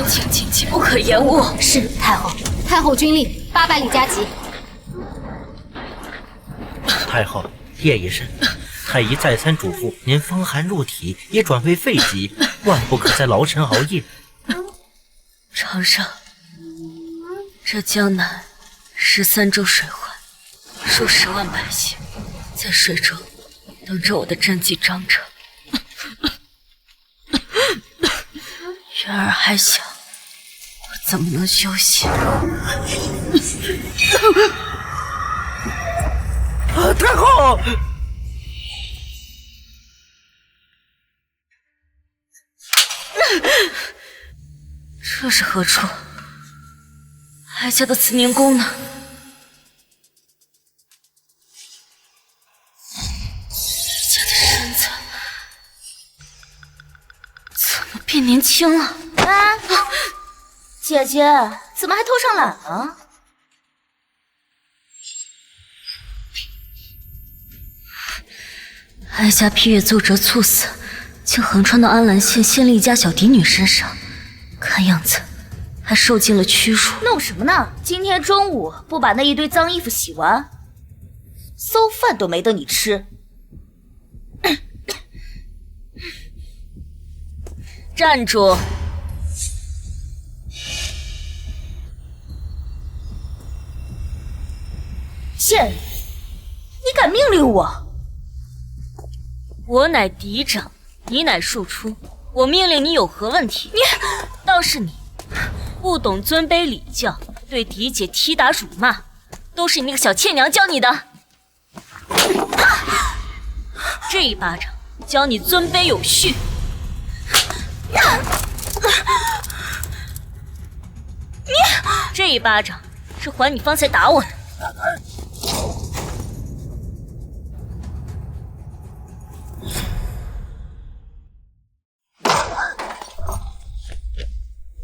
请谨记，不可延误。是太后。太后军令800里加急。太后，夜已深，太医再三嘱咐您风寒入体，也转为肺疾，万不可在劳神熬夜。皇上，这江南13州水患，数10万百姓在水中等着我的政绩章程。月儿还小，我怎么能休息？太后，这是何处？哀家的慈宁宫呢？哀家的身子怎么变年轻了？啊，姐姐怎么还偷上懒了？哀家批阅奏折猝死，竟横穿到安澜县县令家小嫡女身上，看样子还受尽了屈辱。弄什么呢？今天中午不把那一堆脏衣服洗完，馊饭都没得你吃。站住！县令，你敢命令我？我乃嫡长，你乃庶出，我命令你有何问题？倒是你不懂尊卑礼教，对嫡姐踢打辱骂，都是你那个小妾娘教你的。这一巴掌教你尊卑有序。这一巴掌是还你方才打我的。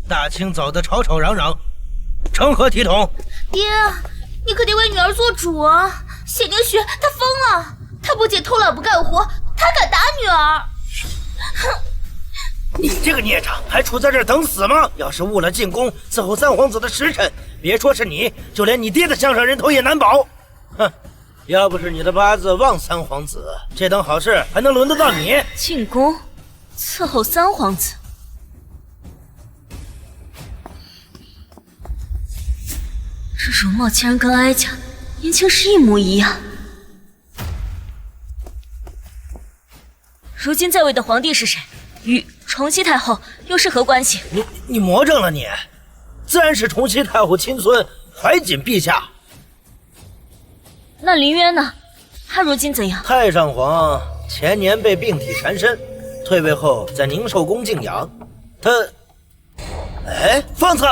大清早的吵吵嚷嚷，成何体统？爹，你可得为女儿做主啊！谢宁雪她疯了，她不仅偷懒不干活，她敢打女儿。你这个孽障，还杵在这儿等死吗？要是误了进宫伺候三皇子的时辰，别说是你，就连你爹的项上人头也难保。哼，要不是你的八字旺三皇子，这等好事还能轮得到你？进宫伺候三皇子，这容貌竟然跟哀家年轻时一模一样。如今在位的皇帝是谁？与崇熙太后又是何关系？你魔怔了你？自然是崇熙太后亲孙怀瑾陛下。那林渊呢？他如今怎样？太上皇前年被病体缠身，退位后在宁寿宫静养。他，放肆！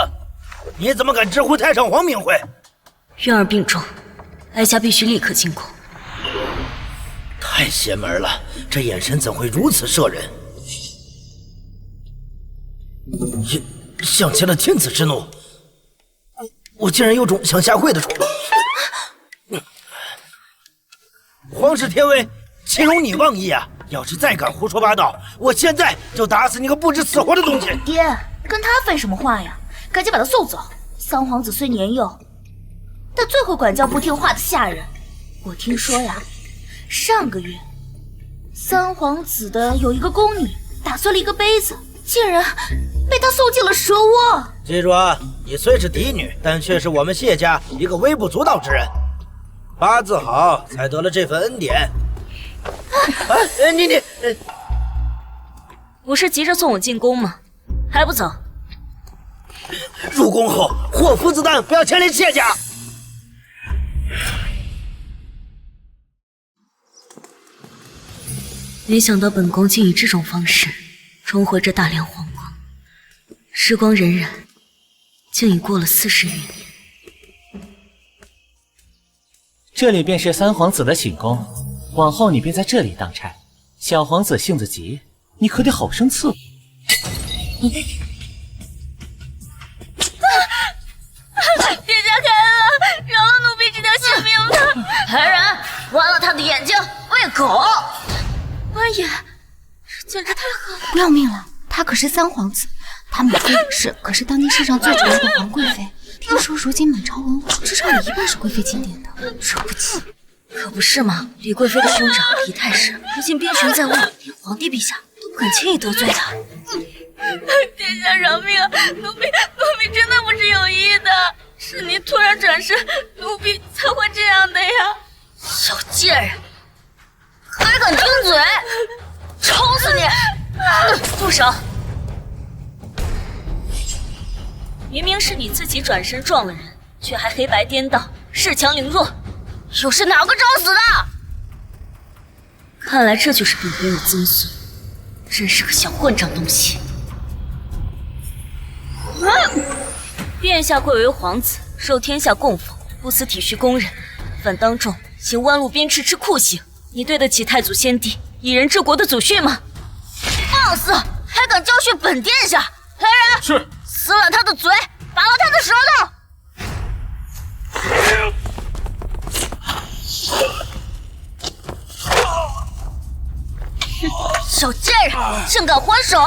你怎么敢直呼太上皇名讳？渊儿病重，哀家必须立刻进宫。太邪门了，这眼神怎会如此摄人？想起了天子之怒，我竟然有种想下跪的冲动。皇室天威，岂容你妄议啊！要是再敢胡说八道，我现在就打死你个不知死活的东西！爹，跟他废什么话呀？赶紧把他送走。三皇子虽年幼，但最会管教不听话的下人。我听说呀，上个月三皇子的有一个宫女打碎了一个杯子，竟然被他送进了蛇窝。记住啊，你虽是嫡女，但却是我们谢家一个微不足道之人，八字好才得了这份恩典。你不是急着送我进宫吗？还不走？入宫后祸福子弹不要牵连谢家。没想到本宫竟以这种方式重回这大梁皇宫，时光荏苒，竟已过了40余年。这里便是三皇子的寝宫，往后你便在这里当差。小皇子性子急，你可得好生伺候。殿下开恩了，饶了奴婢这条性命吧！来人，剜了他的眼睛喂狗！妈耶，这简直太狠了！不要命了，他可是三皇子，她母妃是，可是当年世上最宠爱的皇贵妃。听说如今满朝文武至少有一半是贵妃钦点的，惹不起。可不是嘛，李贵妃的兄长李太师如今边权在望，连皇帝陛下都不敢轻易得罪他。殿下饶命啊！奴婢真的不是有意的，是你突然转身，奴婢才会这样的呀！小贱人，还敢顶嘴！抽死你！住手！明明是你自己转身撞了人，却还黑白颠倒，恃强凌弱，又是哪个找死的？看来这就是本宫的曾孙，真是个小混账东西。殿下贵为皇子，受天下供奉，不思体恤宫人，反当众行弯路鞭笞之酷刑，你对得起太祖先帝以人治国的祖训吗？放肆，还敢教训本殿下！来人，是，撕烂他的嘴，拔了他的舌头！小贱人，竟敢还手！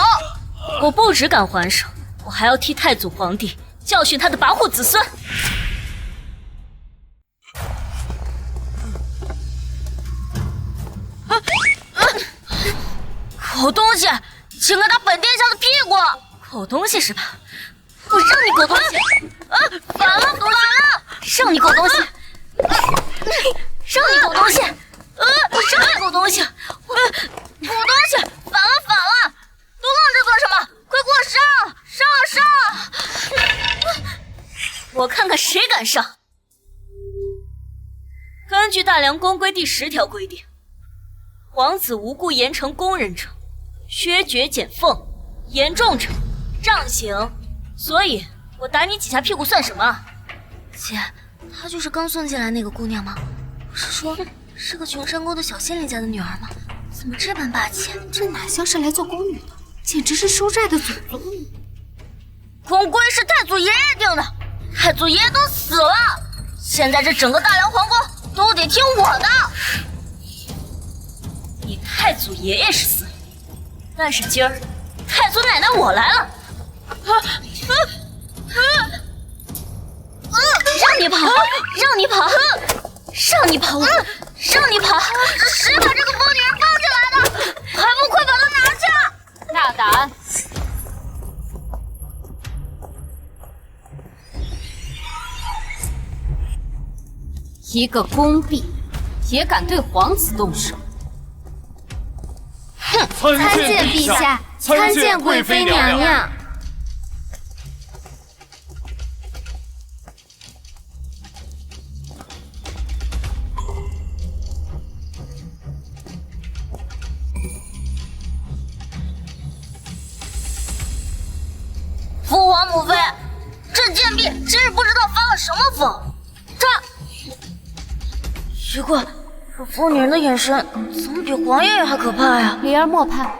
我不只敢还手，我还要替太祖皇帝教训他的跋扈子孙！狗东西，请该打本殿下的屁股！狗东西是吧？我让你狗东西！反了，反了！让你狗东西！让你狗东西！我让你狗东西！狗东西，反了，反了！都愣着做什么？快给我上！上！我看看谁敢上！根据大梁宫规第10条规定，皇子无故严惩宫人者，削爵减俸，严重者杖刑。所以，我打你几下屁股算什么？姐，她就是刚送进来那个姑娘吗？不是说是个穷山沟的小县令家的女儿吗？怎么这般霸气？这哪像是来做宫女的，简直是收债的祖宗！宫规是太祖爷爷定的，太祖爷爷都死了，现在这整个大梁皇宫都得听我的。你太祖爷爷是死了，但是今儿太祖奶奶我来了。让你跑，让你跑，让你跑，让你跑！谁把这个疯女人放进来的？还不快把她拿下！大胆！一个宫婢也敢对皇子动手？参见陛下，参见贵妃娘娘。父皇母妃，这贱婢真是不知道发了什么疯。奇怪，这疯女人的眼神怎么比皇爷爷还可怕呀？李儿莫怕，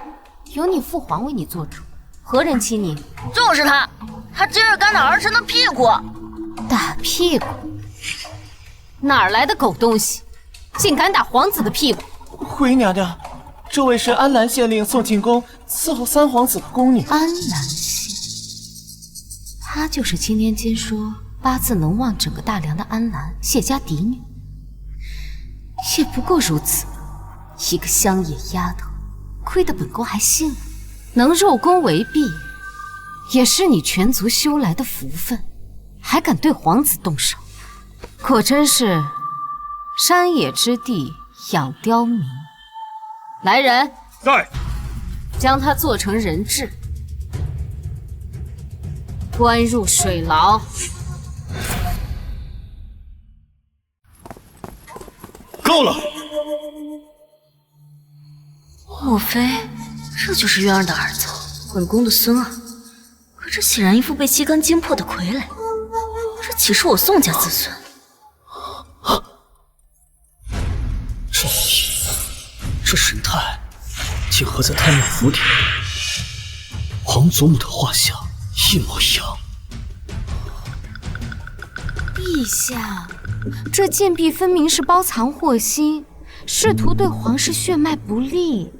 有你父皇为你做主，何人欺你？就是他，他今日敢打儿臣的屁股。打屁股？哪儿来的狗东西，竟敢打皇子的屁股？回娘娘，这位是安澜县令送进宫伺候三皇子的宫女。安澜县，她就是青天监说八字能旺整个大梁的安澜谢家嫡女。也不过如此，一个乡野丫头，亏得本宫还信了。能入宫为婢，也是你全族修来的福分，还敢对皇子动手，果真是山野之地养刁民。来人，在，将他做成人质，关入水牢。够了！莫非这就是渊儿的儿子，本宫的孙儿？可这显然一副被吸干精魄的傀儡，这岂是我宋家子孙？这神态竟和在太庙府邸皇祖母的画像一模一样。陛下，这贱婢分明是包藏祸心，试图对皇室血脉不利。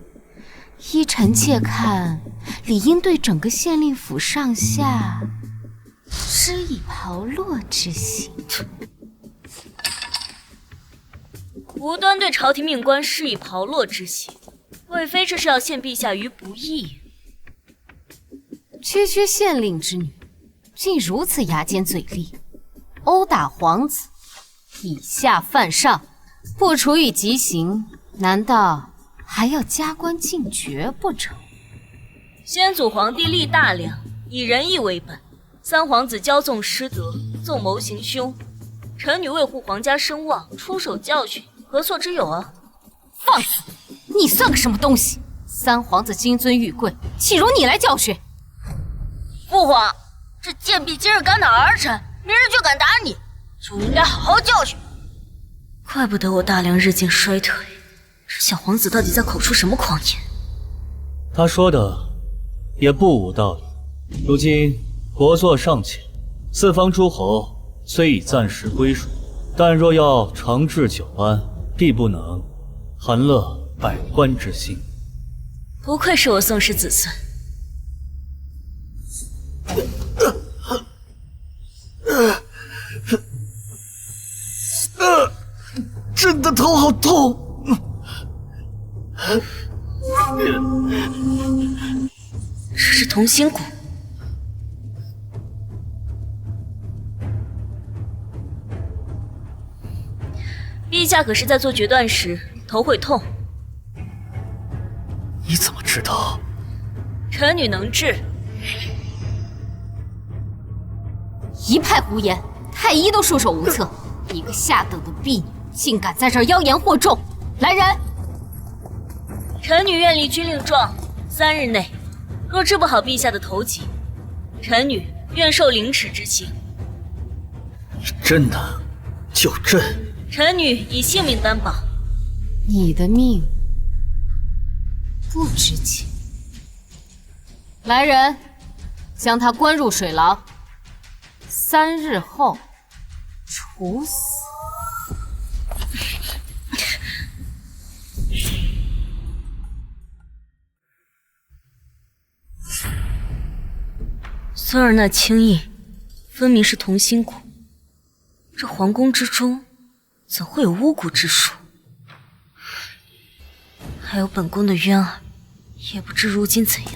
依臣妾看，理应对整个县令府上下施以炮烙之刑。无端对朝廷命官施以炮烙之刑，贵妃这是要陷陛下于不义。区县令之女，竟如此牙尖嘴利，殴打皇子，以下犯上，不处以极刑，难道还要加官进爵不成？先祖皇帝立大梁，以仁义为本，三皇子骄纵失德，纵谋行凶，臣女为护皇家声望，出手教训，何错之有啊？放肆！你算个什么东西？三皇子金尊玉贵，岂容你来教训？父皇，这贱婢今日敢打儿臣，明日就敢打你，就应该好好教训。怪不得我大梁日渐衰退，这小皇子到底在口出什么狂言？他说的也不无道理。如今国祚尚浅，四方诸侯虽已暂时归属，但若要长治久安，必不能寒乐百官之心。不愧是我宋氏子孙。真的头好痛。这是同心骨。陛下可是在做决断时头会痛。你怎么知道？臣女能治。一派胡言，太医都束手无策。一个下等的婢女，竟敢在这儿妖言惑众！来人！臣女愿立军令状，3日内若治不好陛下的头疾，臣女愿受凌迟之刑。真的？就朕？臣女以性命担保。你的命不值钱。来人，将他关入水牢，3日后处死。孙儿那青印，分明是同心骨。这皇宫之中，怎会有巫蛊之术？还有本宫的渊儿，也不知如今怎样。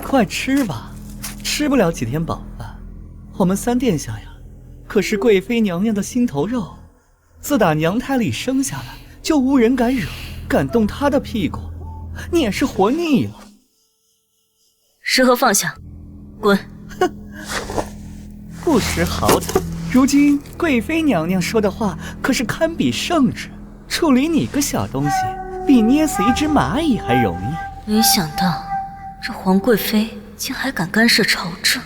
快吃吧，吃不了几天饱饭。我们三殿下呀，可是贵妃娘娘的心头肉，自打娘胎里生下来，就无人敢惹，敢动她的屁股。你也是活腻了。适合放下，滚！不识好歹。如今贵妃娘娘说的话可是堪比圣旨，处理你个小东西，比捏死一只蚂蚁还容易。没想到这皇贵妃竟还敢干涉朝政。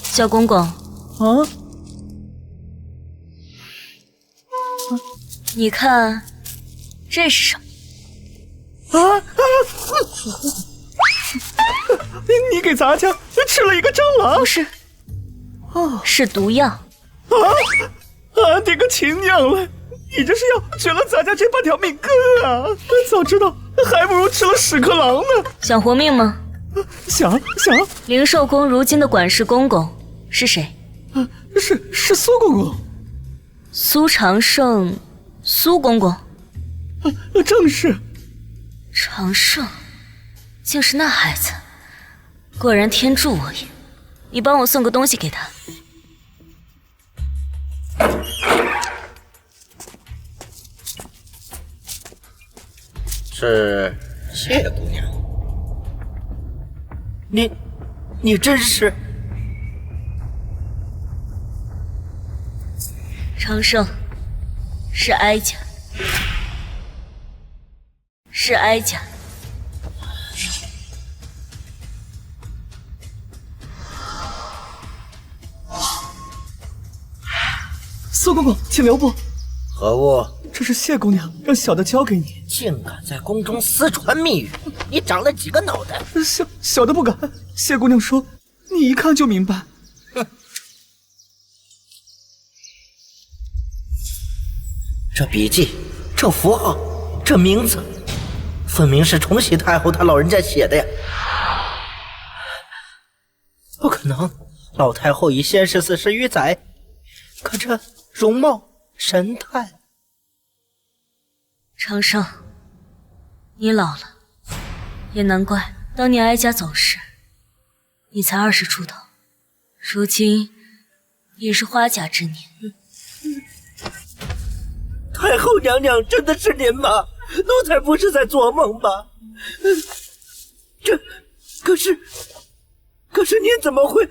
小公公，你看这是什么？你给咱家吃了一个蟑螂？不是，是毒药。你个亲娘嘞！你这是要绝了咱家这半条命根啊！早知道还不如吃了屎壳郎呢。想活命吗？想。灵寿宫如今的管事公公是谁？是苏公公。苏长胜，苏公公。正是。长胜，竟是那孩子，果然天助我也。你帮我送个东西给他。是谢姑娘。你真是……长胜，是哀家。是哀家。苏公公，请留步。何物？这是谢姑娘让小的交给你。竟敢在宫中私传密语，你长了几个脑袋？小的不敢。谢姑娘说，你一看就明白。哼！这笔记这符号，这名字，分明是崇禧太后她老人家写的呀！不可能，老太后已仙逝40余载，可这容貌神态……长生，你老了，也难怪当年哀家走时，你才20出头，如今已是花甲之年。太后娘娘真的是您吗？奴才不是在做梦吧？可是您怎么会？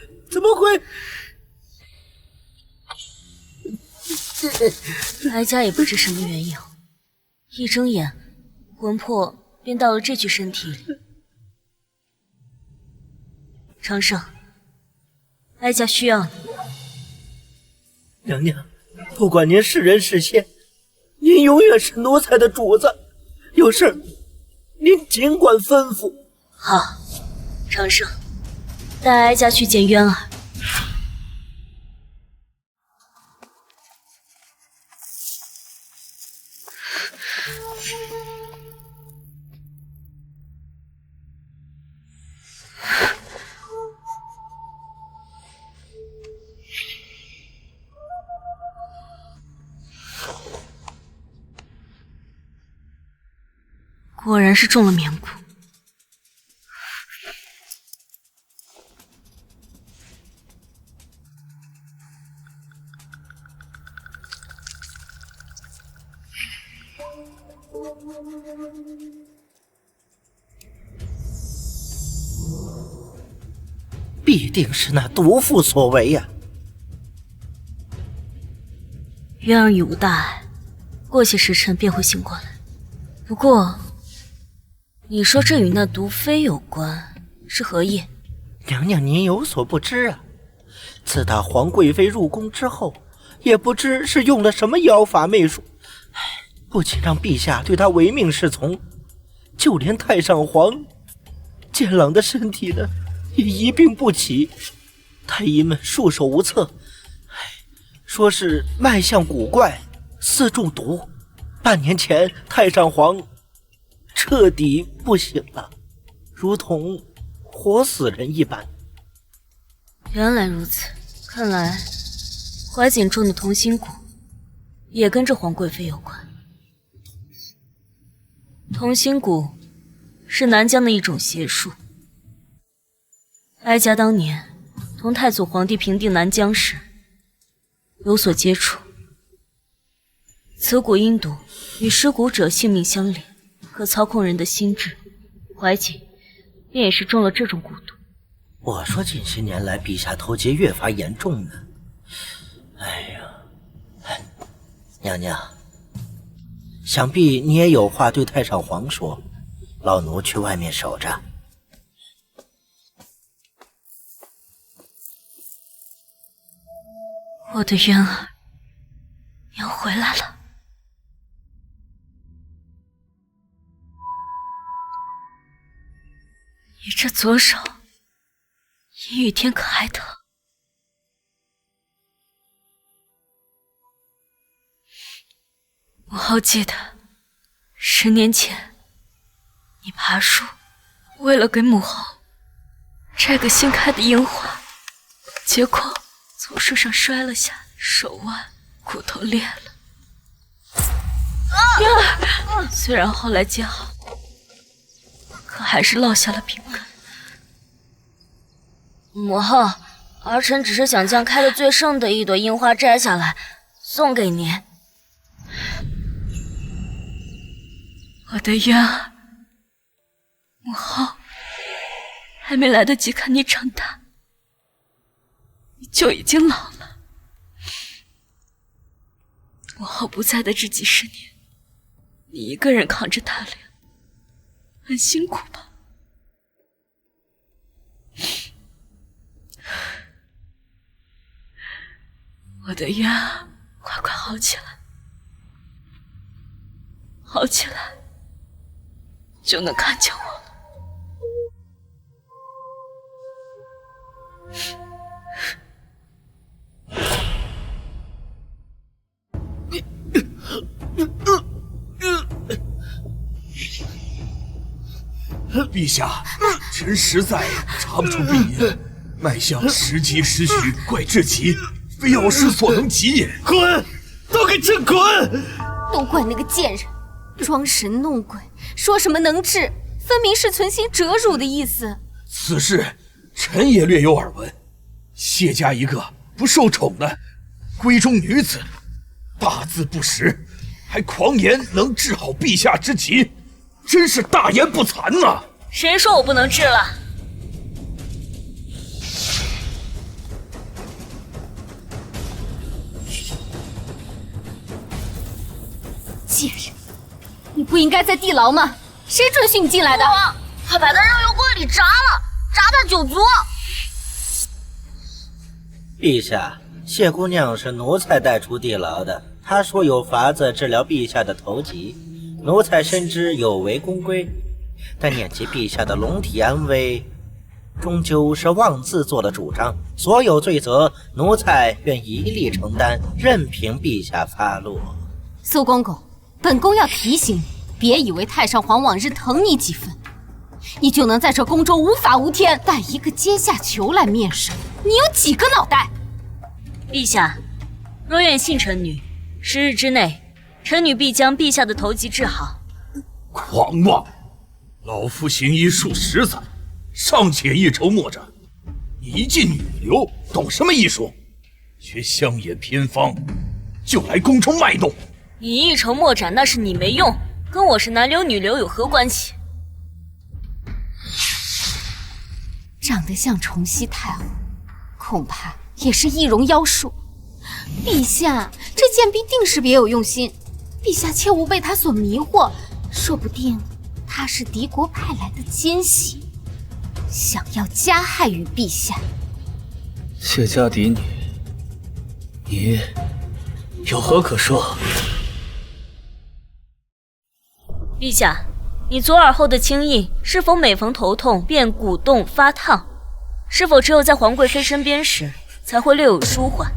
哀家也不知什么缘由，一睁眼，魂魄便到了这具身体里。长生，哀家需要你。娘娘，不管您是人是仙，您永远是奴才的主子。有事您尽管吩咐。好，长生，带哀家去见渊儿。果然是中了棉蛊。必定是那毒妇所为呀！渊儿已无大碍，过些时辰便会醒过来。不过，你说这与那毒妃有关，是何意？娘娘您有所不知啊，自打皇贵妃入宫之后，也不知是用了什么妖法媚术，不仅让陛下对她唯命是从，就连太上皇健朗的身体呢，也一病不起。太医们束手无策，说是脉象古怪，似中毒。半年前，太上皇彻底不省了，如同活死人一般。原来如此，看来怀瑾中的同心蛊也跟这皇贵妃有关。同心蛊是南疆的一种邪术，哀家当年同太祖皇帝平定南疆时有所接触。此蛊阴毒，与施蛊者性命相连，可操控人的心智。怀瑾便也是中了这种蛊毒。我说近些年来陛下偷劫越发严重呢。哎呀，娘娘，想必你也有话对太上皇说，老奴去外面守着。我的渊儿，你要回来了。你这左手阴雨天可还疼？母后记得10年前你爬树，为了给母后摘个新开的樱花，结果从树上摔了下来，手腕骨头裂了。渊儿虽然后来接好，可还是落下了病根。母后，儿臣只是想将开得最盛的一朵樱花摘下来，送给您。我的渊儿，母后还没来得及看你长大，你就已经老了。母后不在的这几十年，你一个人扛着大梁，很辛苦吧？我的渊儿，快快好起来，好起来，就能看见我了。陛下，臣实在查不出病因，脉象时急时虚，怪至极，非药师所能及也。滚！都给朕滚！都怪那个贱人，装神弄鬼，说什么能治，分明是存心折辱的意思。此事臣也略有耳闻，谢家一个不受宠的闺中女子，大字不识，还狂言能治好陛下之疾，真是大言不惭呐！谁说我不能治了？贱人，你不应该在地牢吗？谁准许你进来的？快把他扔油锅里炸了，炸他9族！陛下，谢姑娘是奴才带出地牢的，她说有法子治疗陛下的头疾，奴才深知有违公规，但念及陛下的龙体安危，终究是妄自做了主张，所有罪责奴才愿一力承担，任凭陛下发落。苏公公，本宫要提醒你，别以为太上皇往日疼你几分，你就能在这宫中无法无天，带一个阶下囚来面圣，你有几个脑袋？陛下，若愿信臣女，10日之内，臣女必将陛下的头疾治好。狂妄！老夫行医数10载，尚且一筹莫展，你一介女流，懂什么医术？学香眼偏方，就来宫中卖弄。你一筹莫展，那是你没用，跟我是男流女流有何关系？长得像崇熙太后，恐怕也是易容妖术。陛下，这贱婢定是别有用心，陛下切勿被他所迷惑，说不定他是敌国派来的奸细，想要加害于陛下。谢家嫡女，你有何可说？陛下，你左耳后的青印是否每逢头痛便鼓动发烫？是否只有在皇贵妃身边时才会略有舒缓？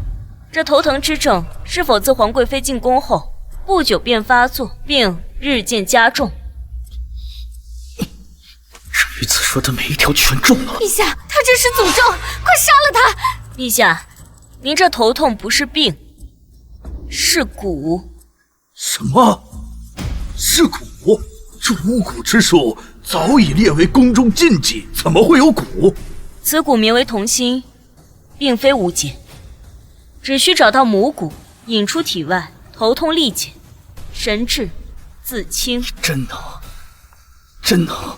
这头疼之症是否自皇贵妃进宫后不久便发作，并日渐加重？这女子说的每一条全中了。陛下，他这是诅咒，快杀了他！陛下，您这头痛不是病，是蛊。什么？是蛊？这巫蛊之术早已列为宫中禁忌，怎么会有蛊？此蛊名为童心，并非无解，只需找到母蛊，引出体外，头痛立减，神志自清。真能！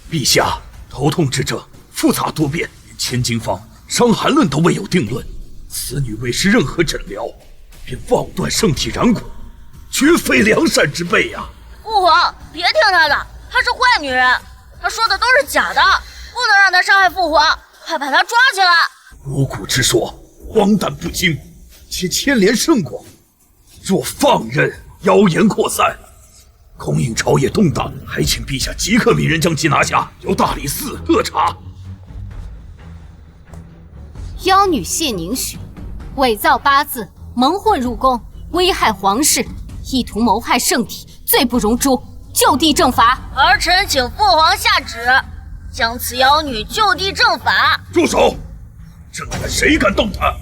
陛下，头痛之症复杂多变，连千金方、伤寒论都未有定论。此女未施任何诊疗，便妄断圣体染蛊，绝非良善之辈呀！父皇，别听她的，她是坏女人，她说的都是假的，不能让她伤害父皇，快把她抓起来！巫蛊之说荒诞不经，且牵连甚广，若放任，谣言扩散，空应朝野动荡，还请陛下即刻命人将其拿下，由大理寺核查。妖女谢凝雪，伪造八字，蒙混入宫，危害皇室，意图谋害圣体，罪不容诛，就地正法。儿臣请父皇下旨，将此妖女就地正法。住手！朕看谁敢动她！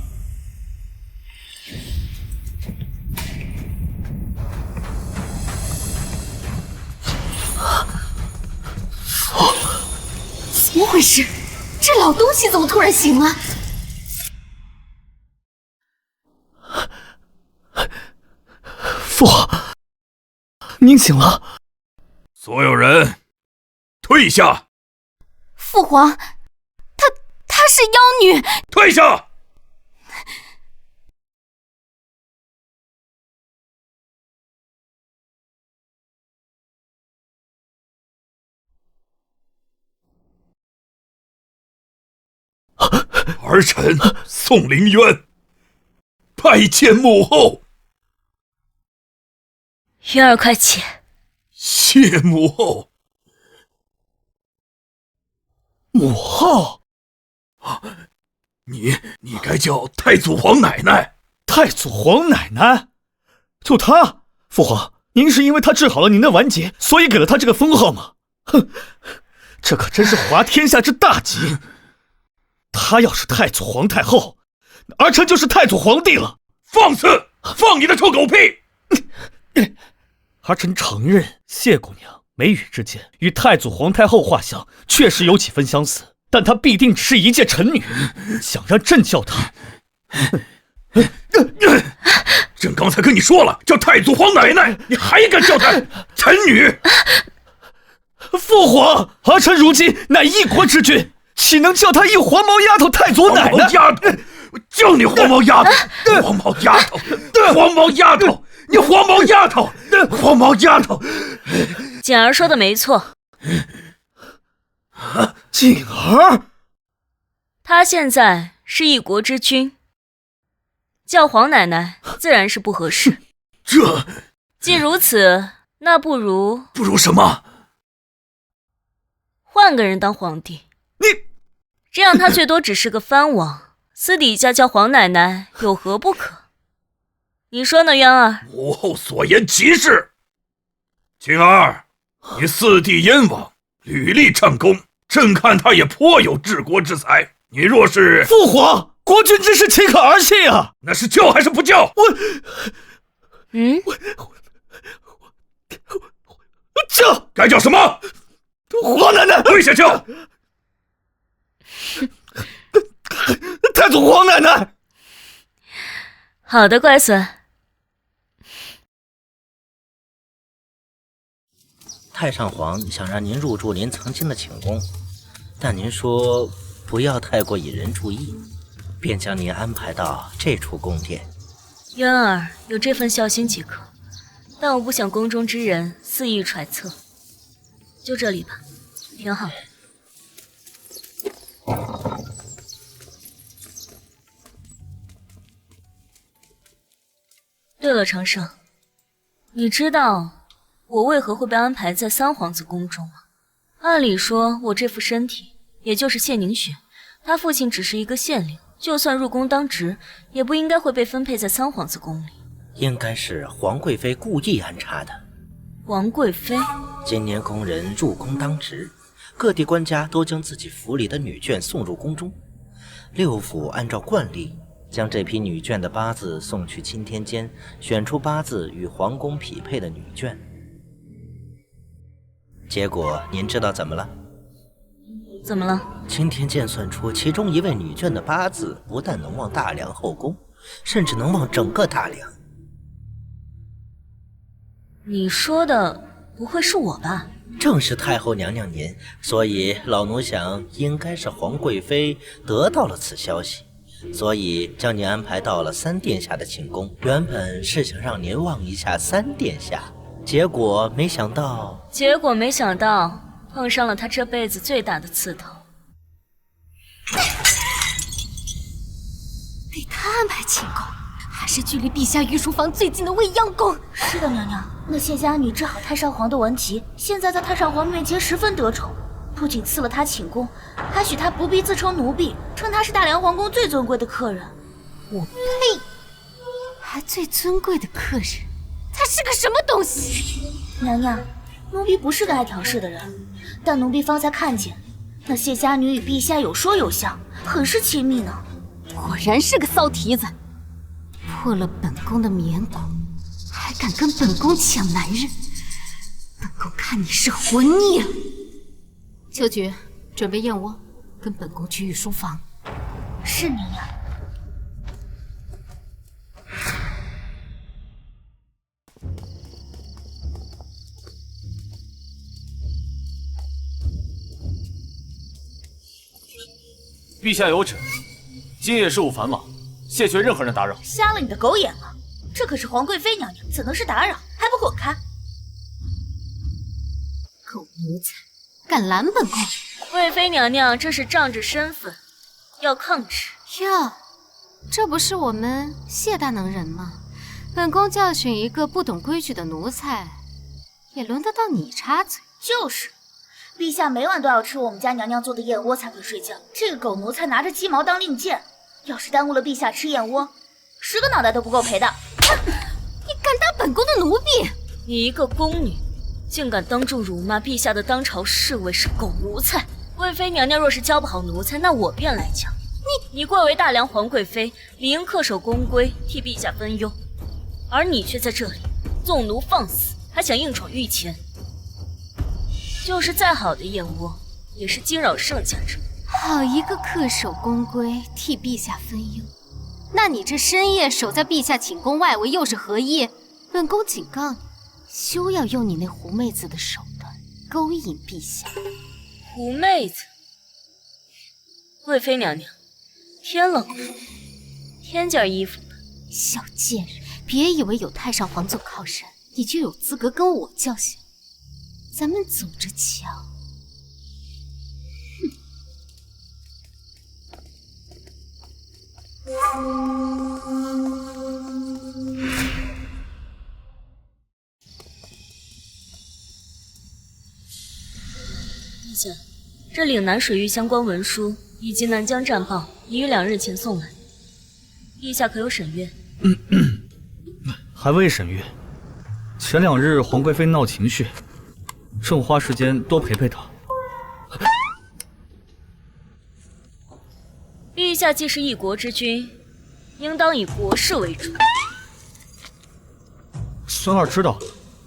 怎么回事？这老东西怎么突然醒了？父皇，您醒了。所有人退下。父皇，她是妖女。退下。儿臣宋凌渊拜见母后。渊儿快起。谢母后。母后，你该叫太祖皇奶奶。太祖皇奶奶，就她。父皇，您是因为她治好了您的顽疾，所以给了她这个封号吗？哼，这可真是滑天下之大稽。他要是太祖皇太后，儿臣就是太祖皇帝了。放肆！放你的臭狗屁！儿臣承认谢姑娘眉宇之间与太祖皇太后画像确实有几分相似，但她必定只是一介臣女，想让朕叫她。朕刚才跟你说了，叫太祖皇奶奶，你还敢叫她臣女？父皇，儿臣如今乃一国之君，岂能叫她一黄毛丫头太祖奶奶？黄毛丫头，叫你黄毛丫头，黄毛丫头，黄毛丫头，你黄毛丫头，黄毛丫头。锦儿说的没错。锦儿，她现在是一国之君，叫皇奶奶自然是不合适。这既如此，那不如什么？换个人当皇帝。这样他最多只是个藩王，私底下叫皇奶奶有何不可？你说呢，渊儿？母后所言极是。锦儿，你四弟燕王屡立战功，朕看他也颇有治国之才。你若是……父皇，国君之事岂可儿戏啊？那是叫还是不叫？叫！该叫什么？皇奶奶，跪下叫！太祖皇奶奶。好的，乖孙。太上皇想让您入住您曾经的寝宫，但您说不要太过引人注意，便将您安排到这处宫殿。渊儿有这份孝心即可，但我不想宫中之人肆意揣测。就这里吧，挺好。对了，长生，你知道我为何会被安排在三皇子宫中吗？按理说，我这副身体，也就是谢凝雪，他父亲只是一个县令，就算入宫当职，也不应该会被分配在三皇子宫里。应该是皇贵妃故意安插的。王贵妃，今年宫人入宫当值，各地官家都将自己府里的女眷送入宫中。六府按照惯例，将这批女眷的八字送去钦天监，选出八字与皇宫匹配的女眷。结果您知道怎么了？怎么了？钦天监算出其中一位女眷的八字不但能旺大梁后宫，甚至能旺整个大梁。你说的不会是我吧？正是太后娘娘您，所以老奴想应该是皇贵妃得到了此消息，所以将您安排到了三殿下的寝宫。原本是想让您望一下三殿下，结果没想到碰上了他这辈子最大的刺头。给他安排寝宫，还是距离陛下御书房最近的未央宫。是的，娘娘。那谢家女治好太上皇的文集，现在在太上皇面前十分得宠，不仅赐了她寝宫，还许她不必自称奴婢，称她是大梁皇宫最尊贵的客人。我呸！还最尊贵的客人，他是个什么东西？娘娘，奴婢不是个爱挑事的人，但奴婢方才看见那谢家女与陛下有说有笑，很是亲密呢。果然是个骚蹄子，破了本宫的冕梏，还敢跟本宫抢男人，本宫看你是活腻了。秋菊，准备燕窝，跟本宫去御书房。是娘娘。陛下有旨，今夜事务繁忙，谢绝任何人打扰。瞎了你的狗眼了！这可是皇贵妃娘娘，怎能是打扰？还不滚开！狗奴才，敢拦本宫！贵妃娘娘这是仗着身份，要抗旨。哟，这不是我们谢大能人吗？本宫教训一个不懂规矩的奴才，也轮得到你插嘴？就是。陛下每晚都要吃我们家娘娘做的燕窝才肯睡觉，这个狗奴才拿着鸡毛当令箭，要是耽误了陛下吃燕窝，10个脑袋都不够赔的。你敢打本宫的奴婢？你一个宫女，竟敢当众辱骂陛下的当朝侍卫是狗奴才！贵妃娘娘若是教不好奴才，那我便来教。你贵为大梁皇贵妃，理应恪守宫规，替陛下分忧，而你却在这里纵奴放肆，还想硬闯御前。就是再好的燕窝，也是惊扰圣驾者。好一个恪守宫规，替陛下分忧。那你这深夜守在陛下寝宫外围又是何意？本宫警告你，休要用你那狐妹子的手段勾引陛下。狐妹子，贵妃娘娘，天冷了，添件衣服吧。小贱人，别以为有太上皇做靠山，你就有资格跟我叫嚣。咱们走着瞧。陛下，这岭南水域相关文书以及南疆战报已于2日前送来，陛下可有审阅？还未审阅。前2日皇贵妃闹情绪，正花时间多陪陪她。陛下既是一国之君，应当以国事为主。孙儿知道，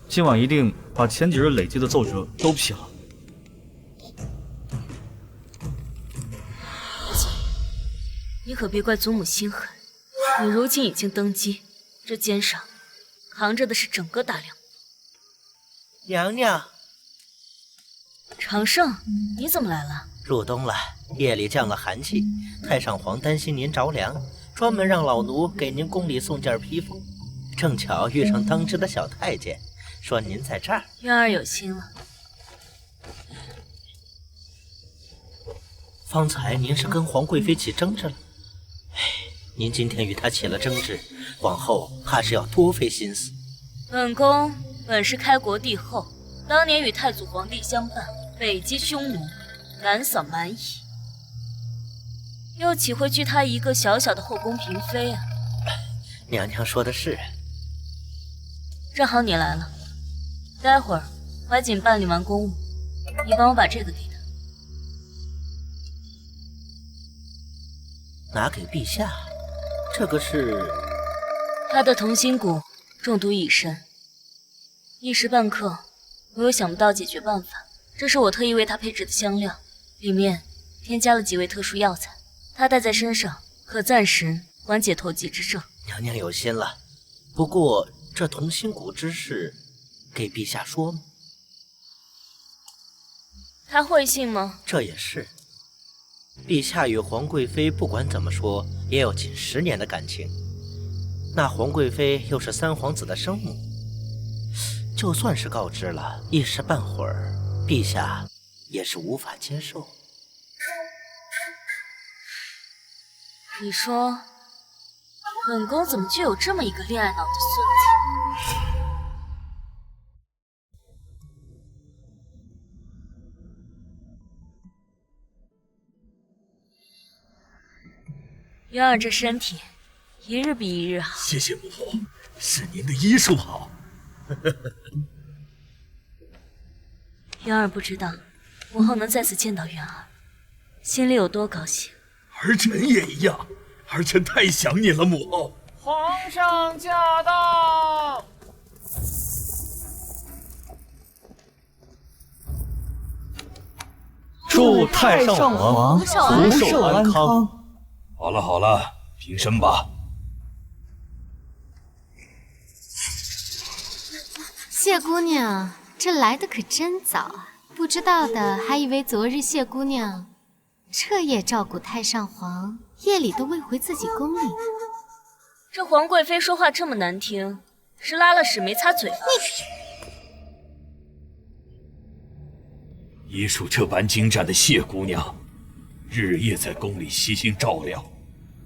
今晚一定把前几日累积的奏折都批了。你可别怪祖母心狠，你如今已经登基，这肩上扛着的是整个大梁。娘娘，长胜，你怎么来了？入冬了，夜里降了寒气，太上皇担心您着凉，专门让老奴给您宫里送件披风。正巧遇上当值的小太监，说您在这儿。渊儿有心了。方才您是跟皇贵妃起争执了？您今天与她起了争执，往后怕是要多费心思。本宫本是开国帝后，当年与太祖皇帝相伴，北击匈奴，南扫蛮夷，又岂会惧她一个小小的后宫嫔妃啊？娘娘说的是。正好你来了，待会儿怀瑾办理完公务，你帮我把这个给他。拿给陛下，这个是他的同心骨中毒已深，一时半刻我又想不到解决办法。这是我特意为他配制的香料，里面添加了几味特殊药材，他带在身上可暂时缓解头疾之症。娘娘有心了，不过这同心骨之事，给陛下说吗？他会信吗？这也是。陛下与皇贵妃不管怎么说，也有近10年的感情。那皇贵妃又是三皇子的生母，就算是告知了，一时半会儿，陛下也是无法接受。你说，本宫怎么就有这么一个恋爱脑的孙子？渊儿这身体，一日比一日好。谢谢母后，是您的医术好。渊儿不知道，母后能再次见到渊儿，心里有多高兴。儿臣也一样，儿臣太想你了，母后。皇上驾到！祝太上皇福寿安康。好了好了，平身吧。谢姑娘，这来的可真早啊！不知道的还以为昨日谢姑娘彻夜照顾太上皇，夜里都未回自己宫里。这皇贵妃说话这么难听，是拉了屎没擦嘴吗？医术这般精湛的谢姑娘，日夜在宫里悉心照料，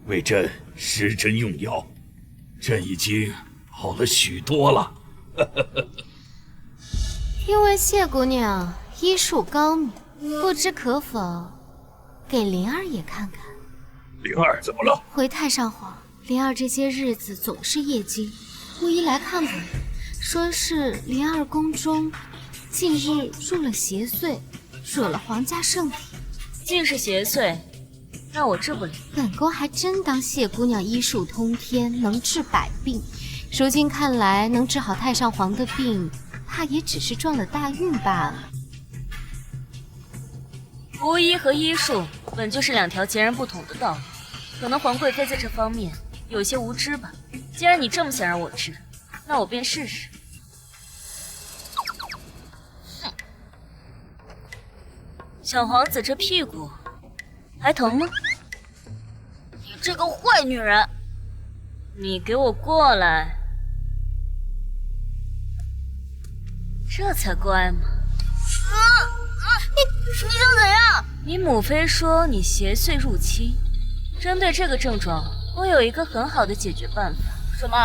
为朕施针用药，朕已经好了许多了。听闻谢姑娘医术高明，不知可否给灵儿也看看？灵儿怎么了？回太上皇，灵儿这些日子总是夜惊，巫医来看过了，说是灵儿宫中近日入了邪祟，惹了皇家圣体。既是邪祟，那我治不了。本宫还真当谢姑娘医术通天，能治百病。如今看来，能治好太上皇的病，怕也只是撞了大运罢了。巫医和医术本就是两条截然不同的道路，可能皇贵妃在这方面有些无知吧。既然你这么想让我治，那我便试试。哼，小皇子这屁股还疼吗？你这个坏女人！你给我过来！这才乖嘛！你想怎样？你母妃说你邪祟入侵，针对这个症状，我有一个很好的解决办法。什么？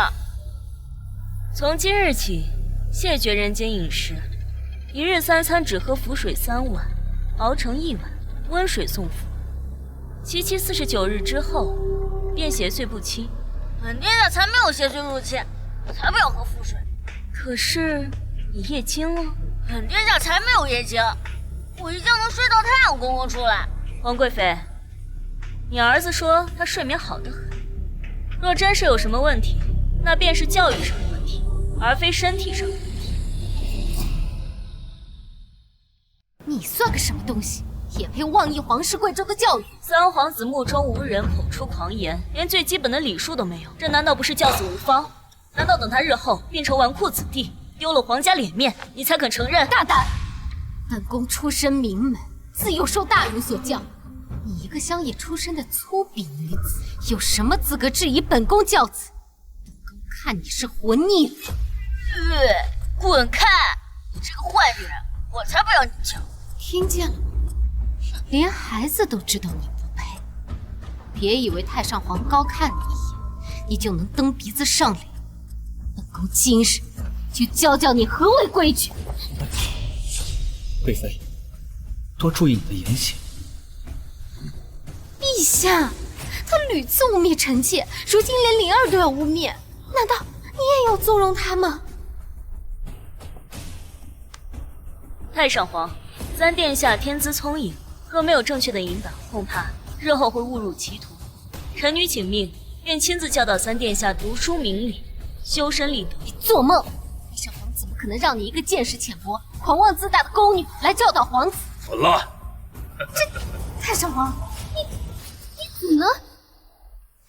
从今日起，谢绝人间饮食，一日3餐只喝符水3碗，熬成1碗，温水送服。7期49日之后，便邪祟不侵。本殿下才没有邪祟入侵，才不要喝符水。可是你夜惊了。本殿下才没有夜惊，我一觉能睡到太阳公公出来。王贵妃，你儿子说他睡眠好得很，若真是有什么问题，那便是教育上的问题，而非身体上的问题。你算个什么东西，也配妄议皇室贵胄的教育？三皇子目中无人，口出狂言，连最基本的礼数都没有，这难道不是教子无方？难道等他日后变成纨绔子弟，丢了皇家脸面，你才肯承认？大胆！本宫出身名门，自幼受大人所教。你一个乡野出身的粗鄙女子，有什么资格质疑本宫教子？本宫看你是活腻了。滚开！你这个坏女人，我才不要你教。听见了吗？连孩子都知道你不配。别以为太上皇高看你一眼，你就能蹬鼻子上脸。本宫今日就教教你何为规矩。贵妃，多注意你的言行。陛下，他屡次污蔑臣妾，如今连灵儿都要污蔑，难道你也要纵容他吗？太上皇，三殿下天资聪颖，若没有正确的引导，恐怕日后会误入歧途。臣女请命，愿亲自教导三殿下读书明理，修身立德。你做梦！太上皇怎么可能让你一个见识浅薄、狂妄自大的宫女来教导皇子？怎了？这太上皇，你怎么了？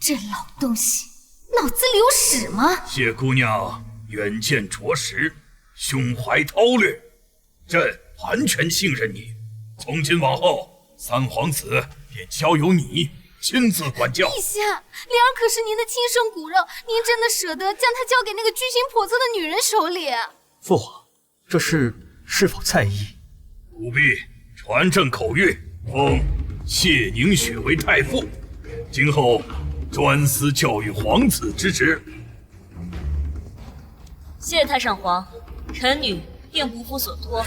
这老东西脑子里有屎吗？谢姑娘远见卓识，胸怀韬略，朕完全信任你。从今往后，三皇子便交由你亲自管教。陛下，灵儿可是您的亲生骨肉，您真的舍得将她交给那个居心叵测的女人手里？父皇，这事是否在意？不必，传朕口谕，封谢凝雪为太傅，今后专司教育皇子之职。谢太上皇，臣女定不负所托。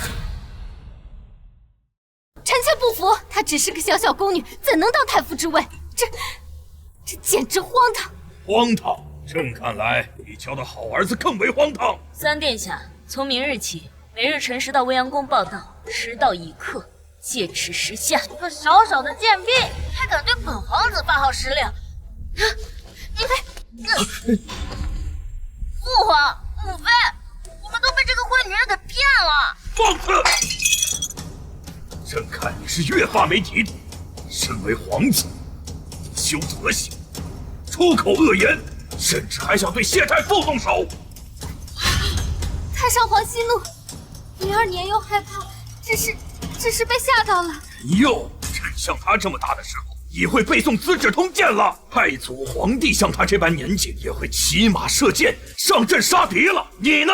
臣妾不服，她只是个小小宫女，怎能当太傅之位？这简直荒唐！荒唐！朕看来比教的好儿子更为荒唐。三殿下，从明日起，每日辰时到未央宫报道，迟到一刻，戒尺10下。一个小小的贱婢，还敢对本皇子发号施令？父皇、母妃，你们都被这个坏女人给骗了！放肆！朕看你是越发没体统。身为皇子，不修德行，出口恶言，甚至还想对谢太傅动手。太上皇息怒，灵儿年幼害怕，只是被吓到了。年幼，朕像他这么大的时候，也会背诵《资治通鉴》了。太祖皇帝像他这般年纪，也会骑马射箭，上阵杀敌了。你呢？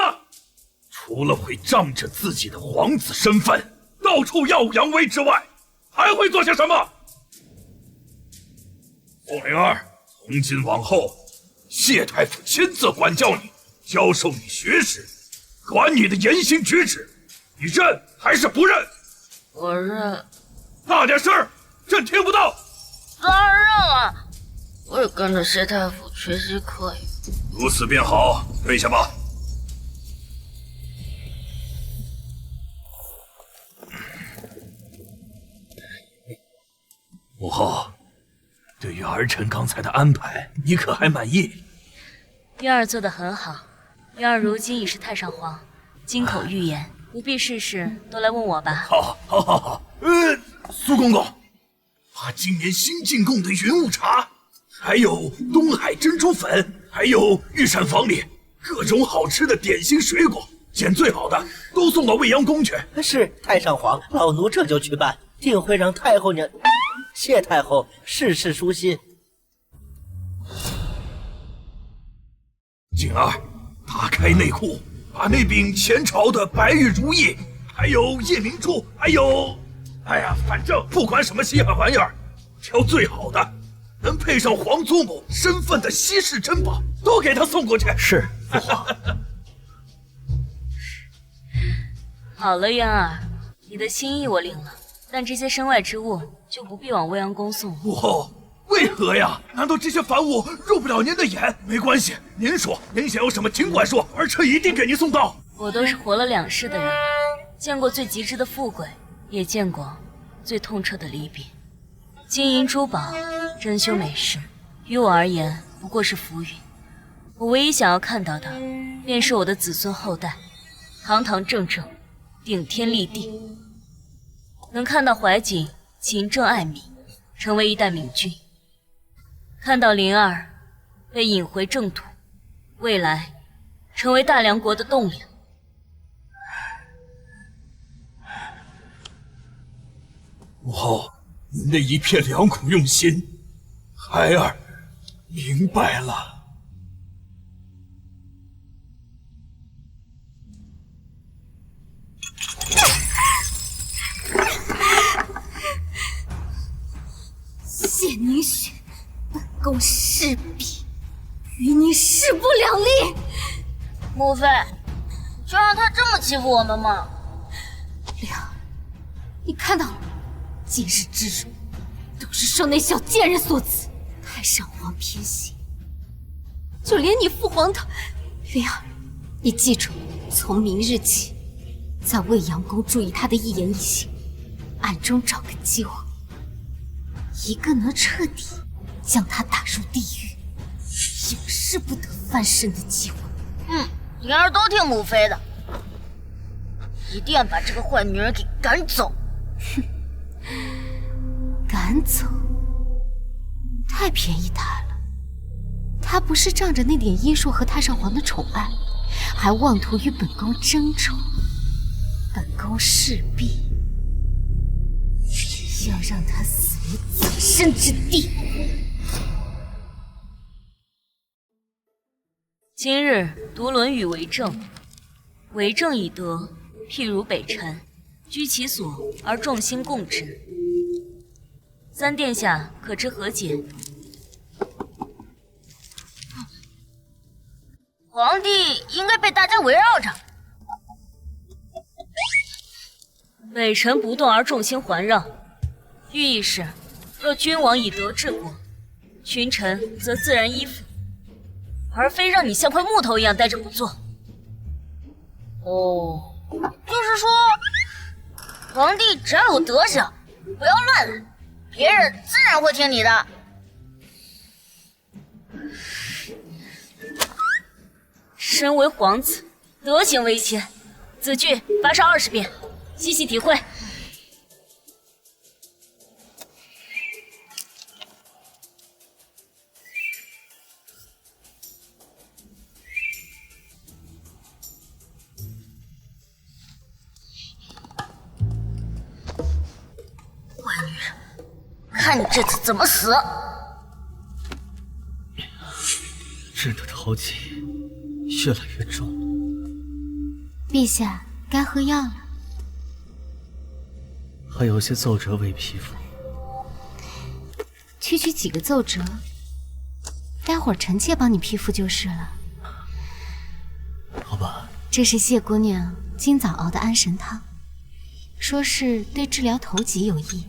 除了会仗着自己的皇子身份，到处耀武扬威之外，还会做些什么？凤灵儿，从今往后，谢太傅亲自管教你，教授你学识，管你的言行举止，你认还是不认？我认。大点声，朕听不到。当然认了，我也跟着谢太傅学习课业。如此便好，退下吧。母后，对于儿臣刚才的安排，你可还满意？渊儿做得很好，渊儿如今已是太上皇，金口玉言，不必事事都来问我吧。好。苏公公，把今年新进贡的云雾茶，还有东海珍珠粉，还有御膳房里各种好吃的点心水果，拣最好的都送到未央宫去。是太上皇，老奴这就去办，定会让太后娘、谢太后事事舒心。景儿，打开内库，把那柄前朝的白玉如意，还有夜明珠，还有，反正不管什么稀罕玩意儿，挑最好的，能配上皇祖母身份的稀世珍宝，都给他送过去。是，父皇。好了，渊儿，你的心意我领了，但这些身外之物就不必往未央宫送了。母后，为何呀？难道这些凡物入不了您的眼？没关系，您说，您想要什么尽管说，儿臣一定给您送到。我都是活了2世的人，见过最极致的富贵，也见过最痛彻的离别。金银珠宝、珍馐美食，于我而言不过是浮云。我唯一想要看到的，便是我的子孙后代，堂堂正正，顶天立地，能看到怀瑾勤政爱民，成为一代明君，看到灵儿被引回正途，未来成为大梁国的栋梁。母后，您的一片良苦用心，孩儿明白了。谢凝雪，本宫势必与你势不两立。母妃，就让他这么欺负我们吗？灵儿，你看到了，今日之辱都是受那小贱人所赐。太上皇偏心，就连你父皇都……灵儿，你记住，从明日起，在未央宫注意他的一言一行，暗中找个机会，一个能彻底将他打入地狱，永世不得翻身的机会。灵儿都听母妃的，一定要把这个坏女人给赶走。哼，赶走？太便宜他了。他不是仗着那点医术和太上皇的宠爱，还妄图与本宫争宠。本宫势必要让他死无葬身之地。今日读《论语》为政，为政以德，譬如北辰，居其所而众星共之。三殿下可知何解？皇帝应该被大家围绕着。北辰不动而众星环绕，寓意是，若君王以德治国，群臣则自然依附，而非让你像块木头一样呆着不做。哦，就是说，皇帝只要有德行，不要乱来，别人自然会听你的。身为皇子，德行为先，此句发上20遍，细细体会。坏女人，看你这次怎么死！朕的头疾越来越重。陛下，该喝药了。还有些奏折未批复，区区几个奏折，待会儿臣妾帮你批复就是了。好吧。这是谢姑娘今早熬的安神汤，说是对治疗头疾有益。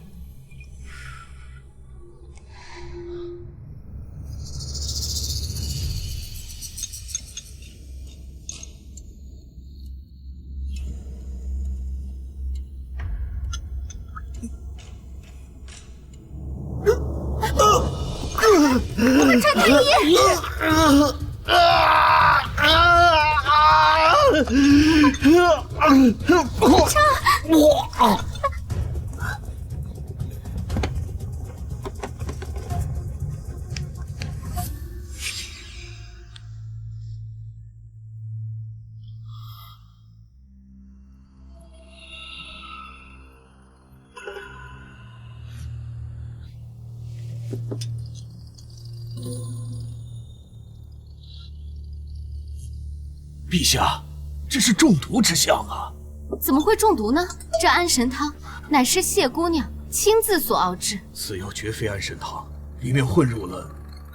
陈太医！陛下，这是中毒之象啊！怎么会中毒呢？这安神汤乃是谢姑娘亲自所熬制，此药绝非安神汤，里面混入了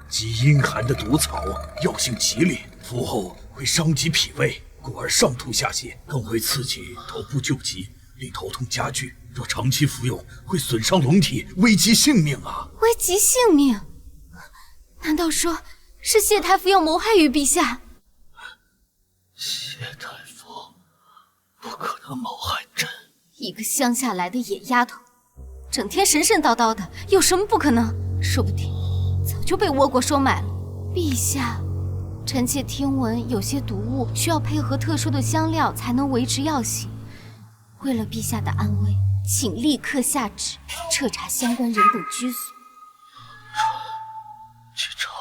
极阴寒的毒草，药性极烈，服后会伤及脾胃，故而上吐下泻，更会刺激头部旧疾，令头痛加剧。若长期服用，会损伤龙体，危及性命啊！危及性命？难道说是谢太傅要谋害于陛下？谢太傅不可能谋害朕。一个乡下来的野丫头，整天神神叨叨的，有什么不可能？说不定早就被倭国收买了。陛下，臣妾听闻有些毒物需要配合特殊的香料才能维持药性。为了陛下的安危，请立刻下旨彻查相关人等居所。去查。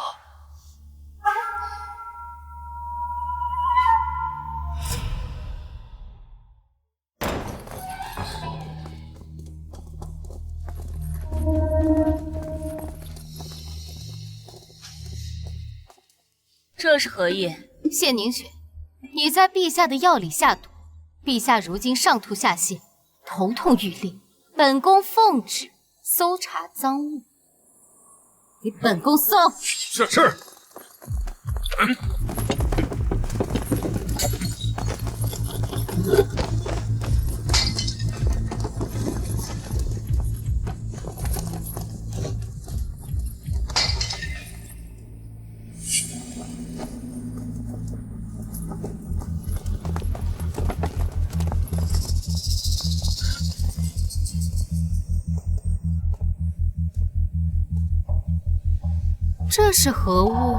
这是何意？谢凝雪，你在陛下的药里下毒，陛下如今上吐下泻，头痛欲裂，本宫奉旨搜查赃物，给本宫搜。是。这是何物？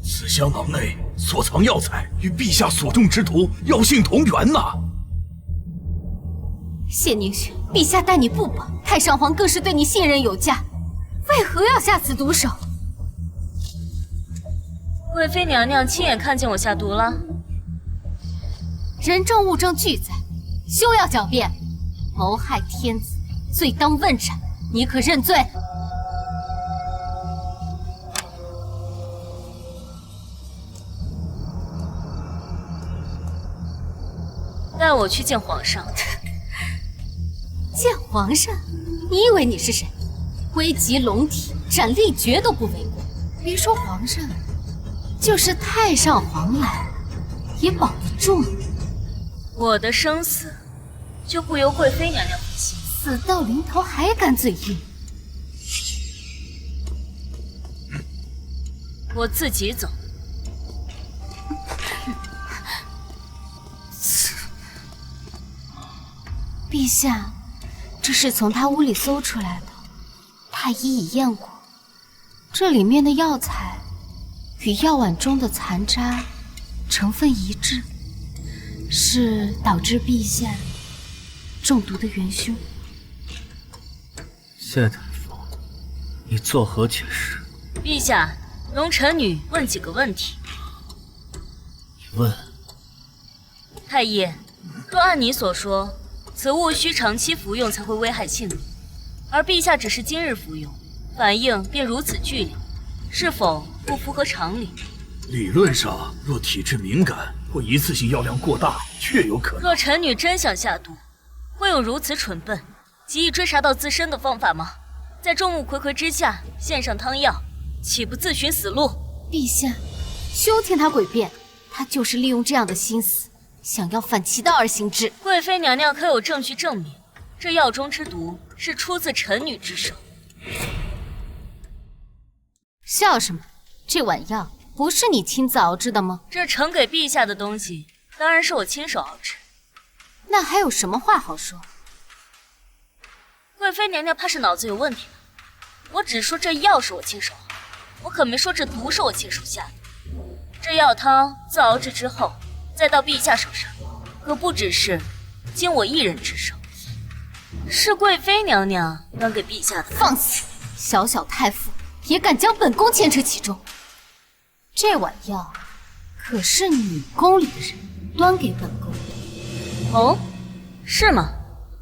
此香囊内所藏药材与陛下所中之毒药性同源呐！谢凝雪，陛下待你不薄，太上皇更是对你信任有加，为何要下此毒手？贵妃娘娘亲眼看见我下毒了，人证物证俱在，休要狡辩，谋害天子，罪当问斩，你可认罪？带我去见皇上。见皇上？你以为你是谁？危及龙体，斩立决都不为过。别说皇上，就是太上皇来，也保不住你。我的生死，就不由贵妃娘娘负心。死到临头还敢嘴硬？我自己走。陛下，这是从他屋里搜出来的，太医已验过，这里面的药材与药碗中的残渣成分一致，是导致陛下中毒的元凶。谢太傅，你作何解释？陛下，容臣女问几个问题。你问。太医，若按你所说，此物需长期服用才会危害性命，而陛下只是今日服用，反应便如此剧烈，是否不符合常理？理论上，若体质敏感或一次性药量过大，确有可能。若臣女真想下毒，会有如此蠢笨、极易追查到自身的方法吗？在众目睽睽之下献上汤药，岂不自寻死路？陛下，休听他诡辩，他就是利用这样的心思，想要反其道而行之。贵妃娘娘可有证据证明，这药中之毒是出自臣女之手？笑什么？这碗药不是你亲自熬制的吗？这呈给陛下的东西，当然是我亲手熬制。那还有什么话好说？贵妃娘娘怕是脑子有问题吧？我只说这药是我亲手熬，我可没说这毒是我亲手下的。这药汤自熬制之后，再到陛下手上，可不只是经我一人之手，是贵妃娘娘端给陛下的。放肆！小小太傅也敢将本宫牵扯其中？这碗药可是你宫里的人端给本宫的。哦，是吗？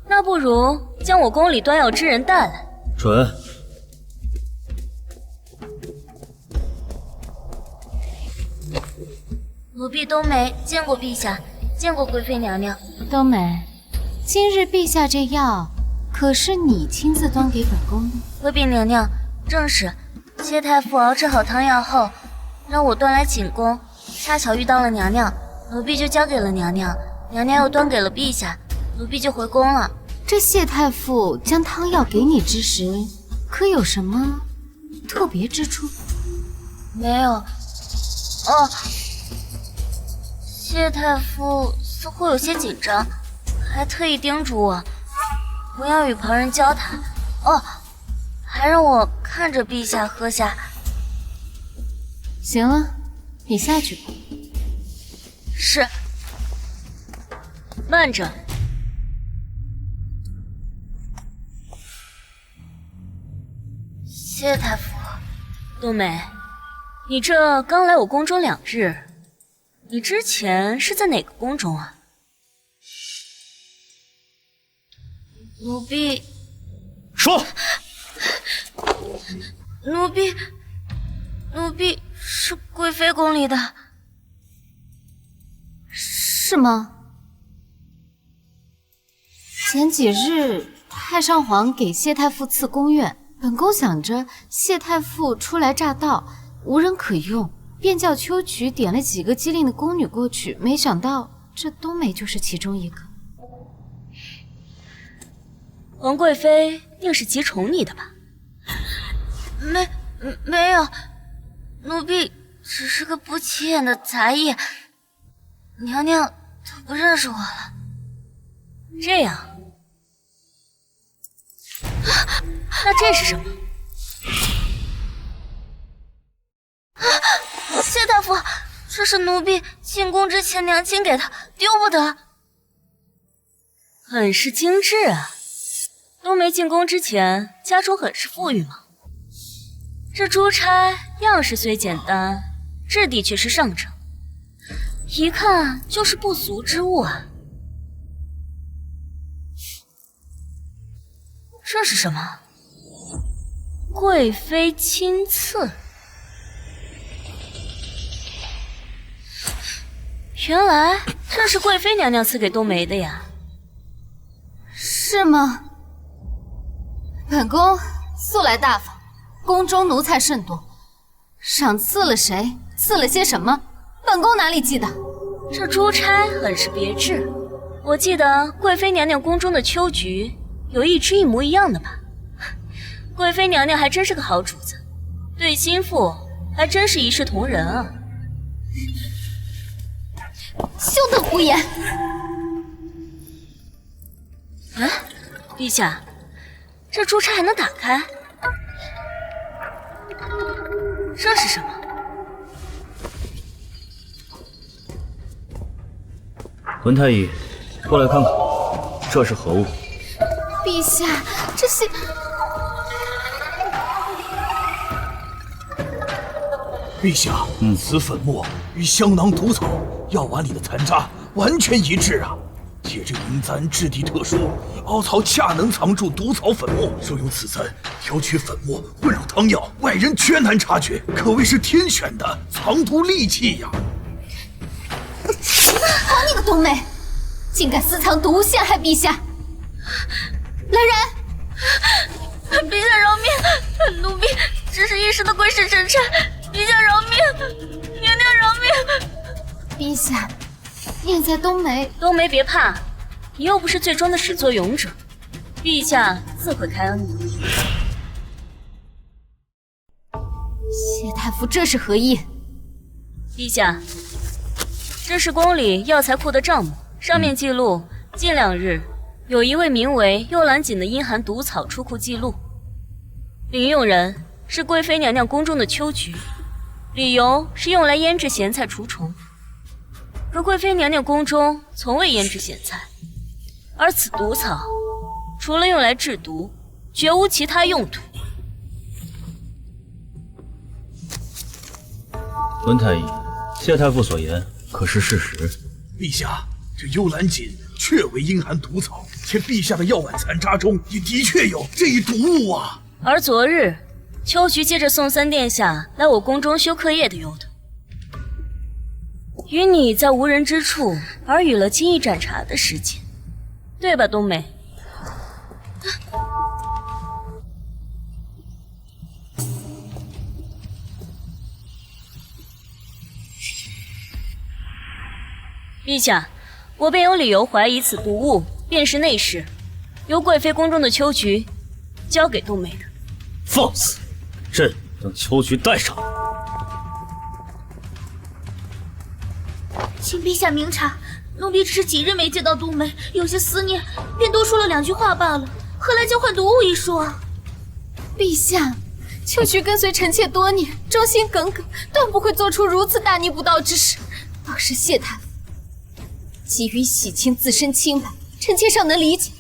那不如将我宫里端药之人带来。准。奴婢冬梅见过陛下，见过贵妃娘娘。冬梅，今日陛下这药可是你亲自端给本宫的？贵妃娘娘，正是。谢太傅熬制好汤药后，让我端来寝宫，恰巧遇到了娘娘，奴婢就交给了娘娘，娘娘又端给了陛下，奴婢就回宫了。这谢太傅将汤药给你之时，可有什么特别之处？没有。哦，谢太傅似乎有些紧张，还特意叮嘱我不要与旁人交谈。哦，还让我看着陛下喝下。行了，你下去吧。是。慢着。谢太傅。冬梅，你这刚来我宫中2日，你之前是在哪个宫中啊？奴婢说。奴婢是贵妃宫里的。是吗？前几日太上皇给谢太傅赐宫院，本宫想着谢太傅初来乍到，无人可用，便叫秋菊点了几个机灵的宫女过去，没想到这冬梅就是其中一个。王贵妃定是极宠你的吧？没有，奴婢只是个不起眼的才艺，娘娘都不认识我了。这样，那这是什么？谢太傅，这是奴婢进宫之前娘亲给的，丢不得。很是精致啊！冬梅进宫之前，家中很是富裕吗？这珠钗样式虽简单，质地却是上乘，一看就是不俗之物啊。这是什么？贵妃亲赐。原来这是贵妃娘娘赐给冬梅的呀。是吗？本宫素来大方，宫中奴才甚多，赏赐了谁，赐了些什么，本宫哪里记得？这珠钗很是别致，我记得贵妃娘娘宫中的秋菊有一只一模一样的吧？贵妃娘娘还真是个好主子，对心腹还真是一视同仁啊！休得胡言！啊，陛下，这珠钗还能打开？这是什么？文太医，过来看看，这是何物？陛下，这些……陛下，此粉末与香囊毒草药丸里的残渣完全一致啊！且这银簪质地特殊，凹槽恰能藏住毒草粉末。若用此簪调取粉末混入汤药，外人绝难察觉，可谓是天选的藏毒利器呀！好你个冬梅，竟敢私藏毒物陷害陛下！来人！陛下饶命！奴婢只是一时的鬼使神差，陛下饶命！娘娘饶命！陛下，念在冬梅，冬梅别怕，你又不是最终的始作俑者，陛下自会开恩的。谢太傅这是何意？陛下，这是宫里药材库的账目，上面记录近2日有一位名为幽兰锦的阴寒毒草出库记录，领用人是贵妃娘娘宫中的秋菊，理由是用来腌制咸菜除虫。可贵妃娘娘宫中从未腌制咸菜，而此毒草除了用来制毒，绝无其他用途。温太医，谢太傅所言可是事实？陛下，这幽兰锦确为阴寒毒草，且陛下的药碗残渣中也的确有这一毒物啊。而昨日，秋菊借着宋三殿下来我宫中修课业的由头，与你在无人之处耳语了金一盏茶的时间，对吧，冬梅？陛下，我便有理由怀疑此毒物便是内侍，由贵妃宫中的秋菊交给冬梅的。放肆！朕等秋菊带上来。请陛下明察，奴婢只是几日没见到冬梅，有些思念，便多说了2句话罢了，何来交换毒物一说啊？陛下，秋菊跟随臣妾多年，忠心耿耿，断不会做出如此大逆不道之事。倒是谢太傅急于洗清自身清白，臣妾尚能理解，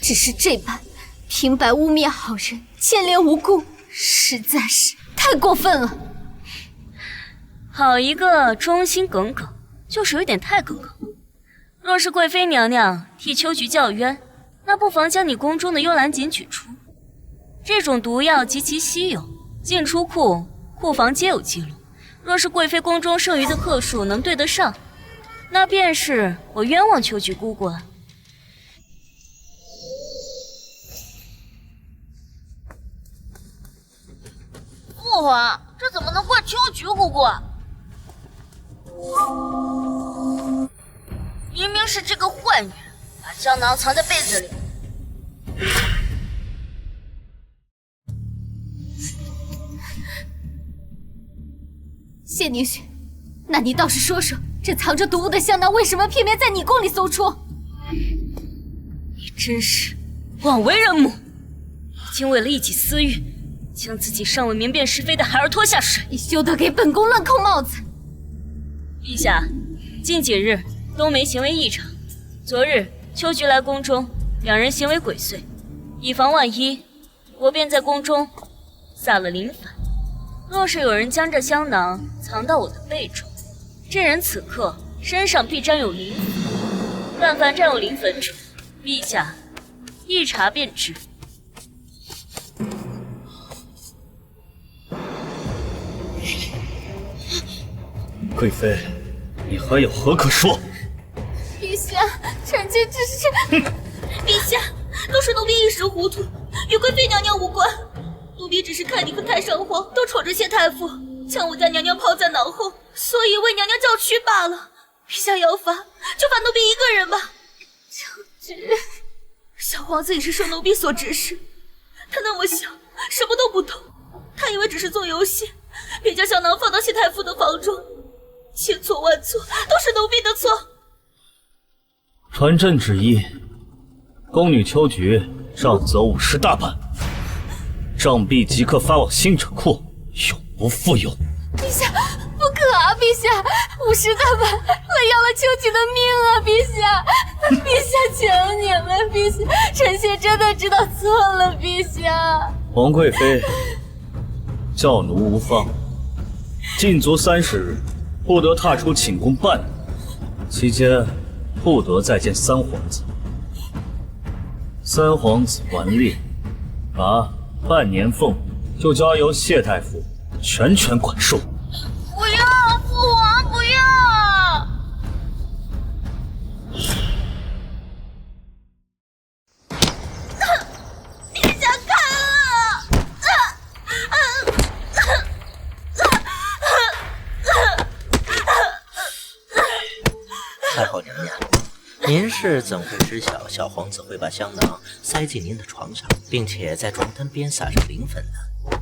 只是这般平白污蔑好人，牵连无辜，实在是太过分了。好一个忠心耿耿，就是有点太耿耿了。若是贵妃娘娘替秋菊叫冤，那不妨将你宫中的幽兰锦取出。这种毒药极其稀有，进出库房皆有记录。若是贵妃宫中剩余的克数能对得上，那便是我冤枉秋菊姑姑了。父皇，这怎么能怪秋菊姑姑啊？明明是这个坏女人把胶囊藏在被子里。谢宁雪，那你倒是说说，这藏着毒物的香囊为什么偏偏在你宫里搜出？你真是枉为人母，已经为了一己私欲，将自己尚未明辨是非的孩儿拖下水。你休得给本宫乱扣帽子！陛下，近几日冬梅行为异常，昨日秋菊来宫中，两人行为鬼祟，以防万一，我便在宫中撒了灵粉。若是有人将这香囊藏到我的被中，这人此刻身上必沾有灵粉。但凡沾有灵粉者，陛下一查便知。贵妃，你还有何可说？陛下，臣妾只是……陛下，都是奴婢一时糊涂，与贵妃娘娘无关。奴婢只是看你和太上皇都宠着谢太傅，将我家娘娘抛在脑后，所以为娘娘叫屈罢了。陛下要罚，就罚奴婢一个人吧。秋菊，小皇子也是受奴婢所指使，他那么小，什么都不懂，他以为只是做游戏，便将香囊放到谢太傅的房中。千错万错，都是奴婢的错。传朕旨意，宫女秋菊杖责50大板，杖毙即刻发往新者库，永不复有。陛下，不可啊！陛下，50大板会要了秋菊的命啊！陛下，陛下，求你了，陛下，臣妾真的知道错了，陛下。皇贵妃，教奴无方，禁足30日，不得踏出寝宫半里，期间不得再见三皇子。三皇子顽劣，罚半年俸，就交由谢太傅全权管束。不要，父王不要！陛下看太后娘娘，您是怎会知晓小皇子会把香囊塞进您的床上，并且在床单边撒上灵粉呢？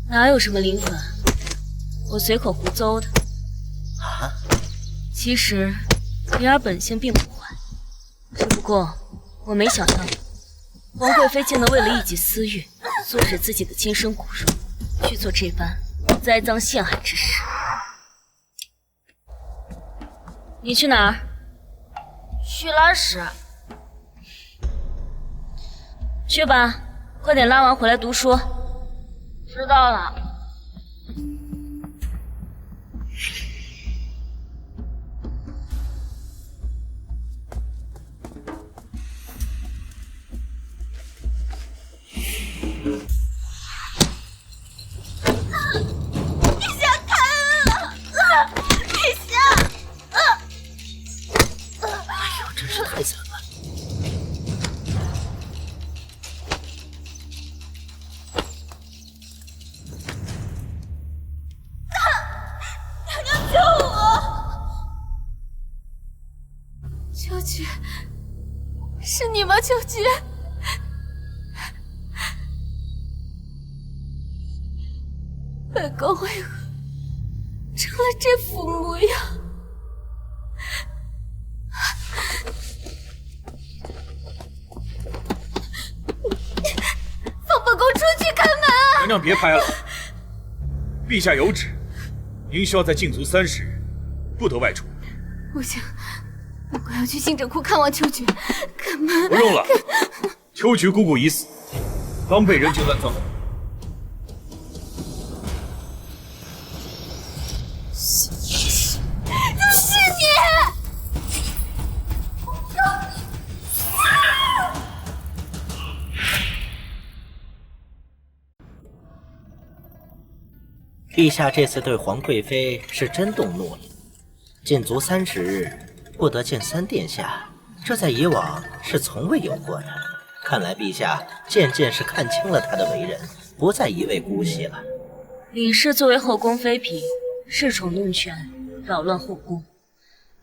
哪有什么灵粉，我随口胡诌的。啊？其实灵儿本性并不坏，只不过我没想到皇贵妃竟能为了一己私欲，唆使自己的亲生骨肉去做这般栽赃陷害之事。你去哪儿？去拉屎。去吧，快点拉完回来读书。知道了。太惨了！娘娘救我！秋菊，是你吗？秋菊，本宫为何成了这副模样？娘娘别拍了，陛下有旨，您需要在禁足30日，不得外出。不行，我要去杏枕库看望秋菊。可妈，不用了，秋菊姑姑已死，刚被人就乱葬岗。就是你！陛下这次对皇贵妃是真动怒了，禁足30日，不得见三殿下，这在以往是从未有过的。看来陛下渐渐是看清了他的为人，不再一味姑息了。李氏作为后宫妃嫔，恃宠弄权，扰乱后宫，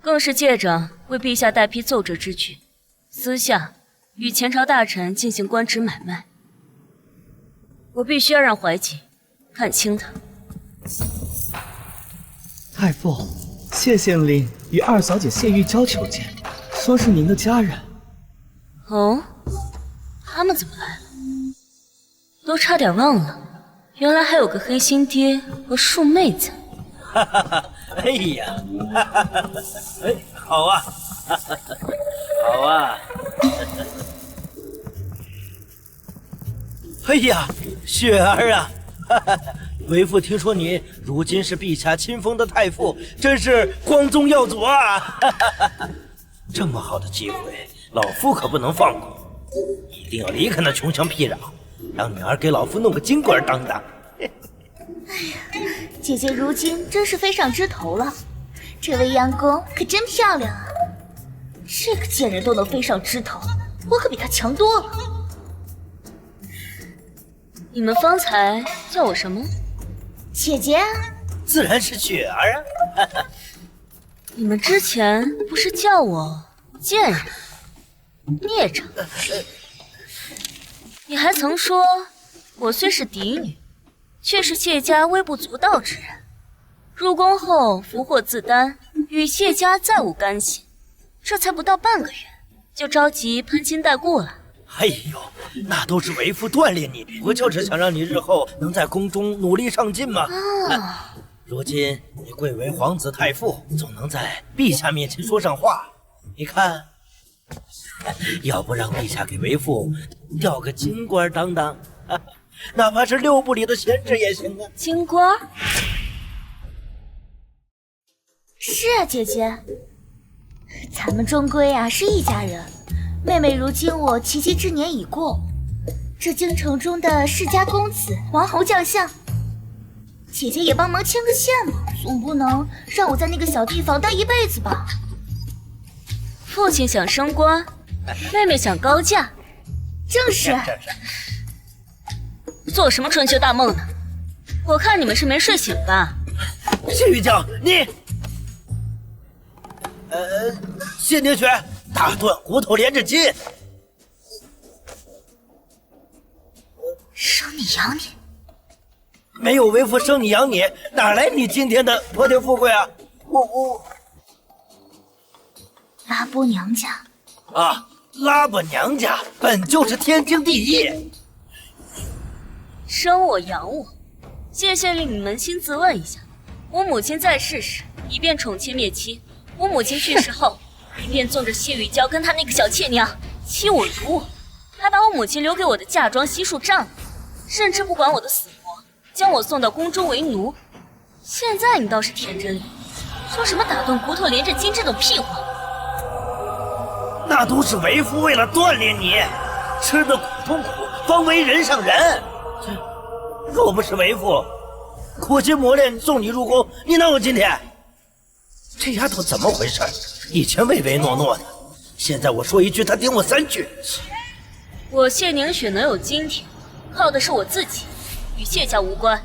更是借着为陛下代批奏折之举，私下与前朝大臣进行官职买卖。我必须要让怀瑾看清他。太傅，谢县令与二小姐谢玉娇求见，说是您的家人。哦，他们怎么来了？都差点忘了，原来还有个黑心爹和庶妹在。哈哈哈！哎呀，哈哈哈！哎，好啊，哈哈哈，好啊！哎呀，雪儿啊！哈哈，为父听说你如今是陛下亲封的太傅，真是光宗耀祖啊！哈哈，这么好的机会，老夫可不能放过，一定要离开那穷乡僻壤，让女儿给老夫弄个金官当当。哎呀，姐姐如今真是飞上枝头了，这位央宫可真漂亮啊！这个贱人都能飞上枝头，我可比她强多了。你们方才叫我什么？姐姐啊，自然是雪儿啊！你们之前不是叫我贱人、孽障？你还曾说我虽是嫡女，却是谢家微不足道之人。入宫后福祸自担，与谢家再无干系。这才不到半个月，就着急攀亲带故了。哎呦，那都是为父锻炼你，不就是想让你日后能在宫中努力上进吗？如今你贵为皇子太傅，总能在陛下面前说上话。你看，要不让陛下给为父调个金官当当，哪怕是6部里的闲职也行啊。金官？是啊，姐姐，咱们终归啊是一家人。妹妹如今我及笄之年已过，这京城中的世家公子、王侯将相，姐姐也帮忙牵个线嘛，总不能让我在那个小地方待一辈子吧？父亲想升官，妹妹想高嫁，正是。做什么春秋大梦呢？我看你们是没睡醒吧？谢玉娇，你，谢宁雪。大断骨头连着筋，生你养你，没有为父生你养你，哪来你今天的破天富贵啊？我拉波娘家啊，拉伯娘家本就是天经地义，生我养我，谢谢令你扪心自问一下。我母亲在世时一便宠妾灭妻，我母亲去世后一便纵着谢玉娇跟她那个小妾娘欺我辱我，还把我母亲留给我的嫁妆悉数占了，甚至不管我的死活，将我送到宫中为奴。现在你倒是天真了，说什么打断骨头连着筋这种屁话。那都是为夫为了锻炼你，吃得苦中苦，方为人上人。若不是为夫苦心磨练送你入宫，你哪有今天？这丫头怎么回事？以前唯唯诺诺的，现在我说一句，她顶我3句。我谢凝雪能有今天，靠的是我自己，与谢家无关。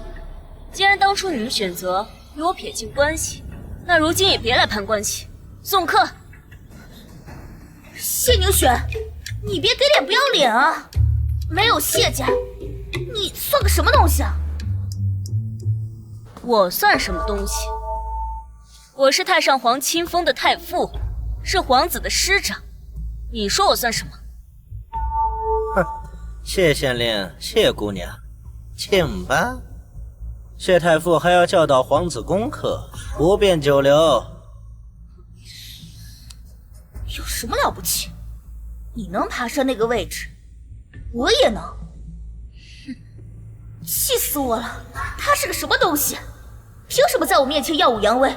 既然当初你们选择与我撇清关系，那如今也别来攀关系。送客。谢凝雪，你别给脸不要脸啊！没有谢家，你算个什么东西啊？我算什么东西？我是太上皇亲封的太傅，是皇子的师长。你说我算什么？哼，谢县令，谢姑娘，请吧。谢太傅还要教导皇子功课，不便久留。有什么了不起？你能爬上那个位置，我也能。哼，气死我了！他是个什么东西？凭什么在我面前耀武扬威？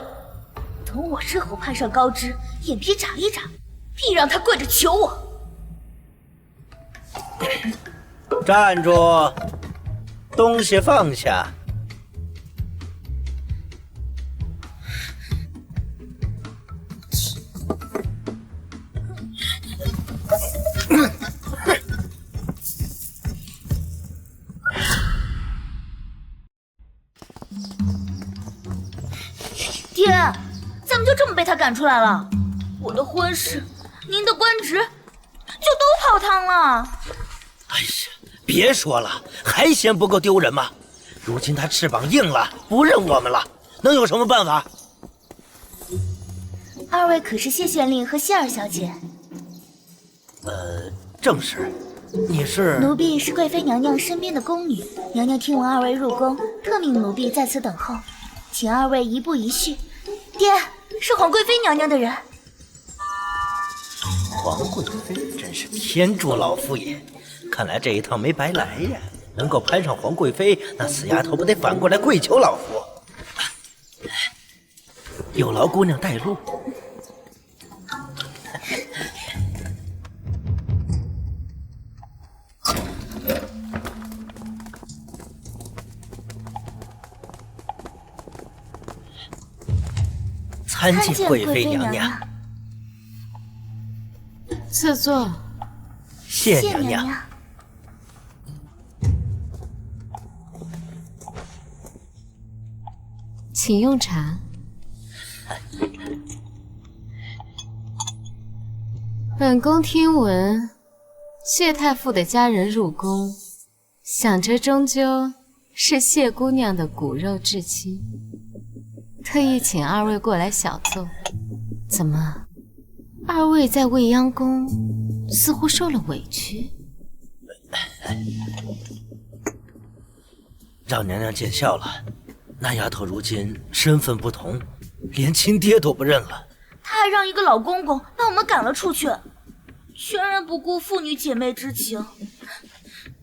等我日后攀上高枝，眼皮眨一眨，必让他跪着求我。站住！东西放下。爹，咱们就这么被他赶出来了？我的婚事，您的官职，就都泡汤了。哎呀，别说了，还嫌不够丢人吗？如今他翅膀硬了，不认我们了，能有什么办法？二位可是谢县令和谢二小姐？正是。你是？奴婢是贵妃娘娘身边的宫女，娘娘听闻二位入宫，特命奴婢在此等候，请二位一步一叙。爹，是皇贵妃娘娘的人。皇贵妃真是天助老夫也，看来这一趟没白来呀！能够攀上皇贵妃，那死丫头不得反过来跪求老夫？有劳姑娘带路。参见贵妃娘娘。赐座。谢娘娘。请用茶。本宫听闻谢太傅的家人入宫，想着终究是谢姑娘的骨肉至亲，特意请二位过来小奏。怎么，二位在未央宫似乎受了委屈？让娘娘见笑了。那丫头如今身份不同，连亲爹都不认了。她还让一个老公公把我们赶了出去，全然不顾父女姐妹之情。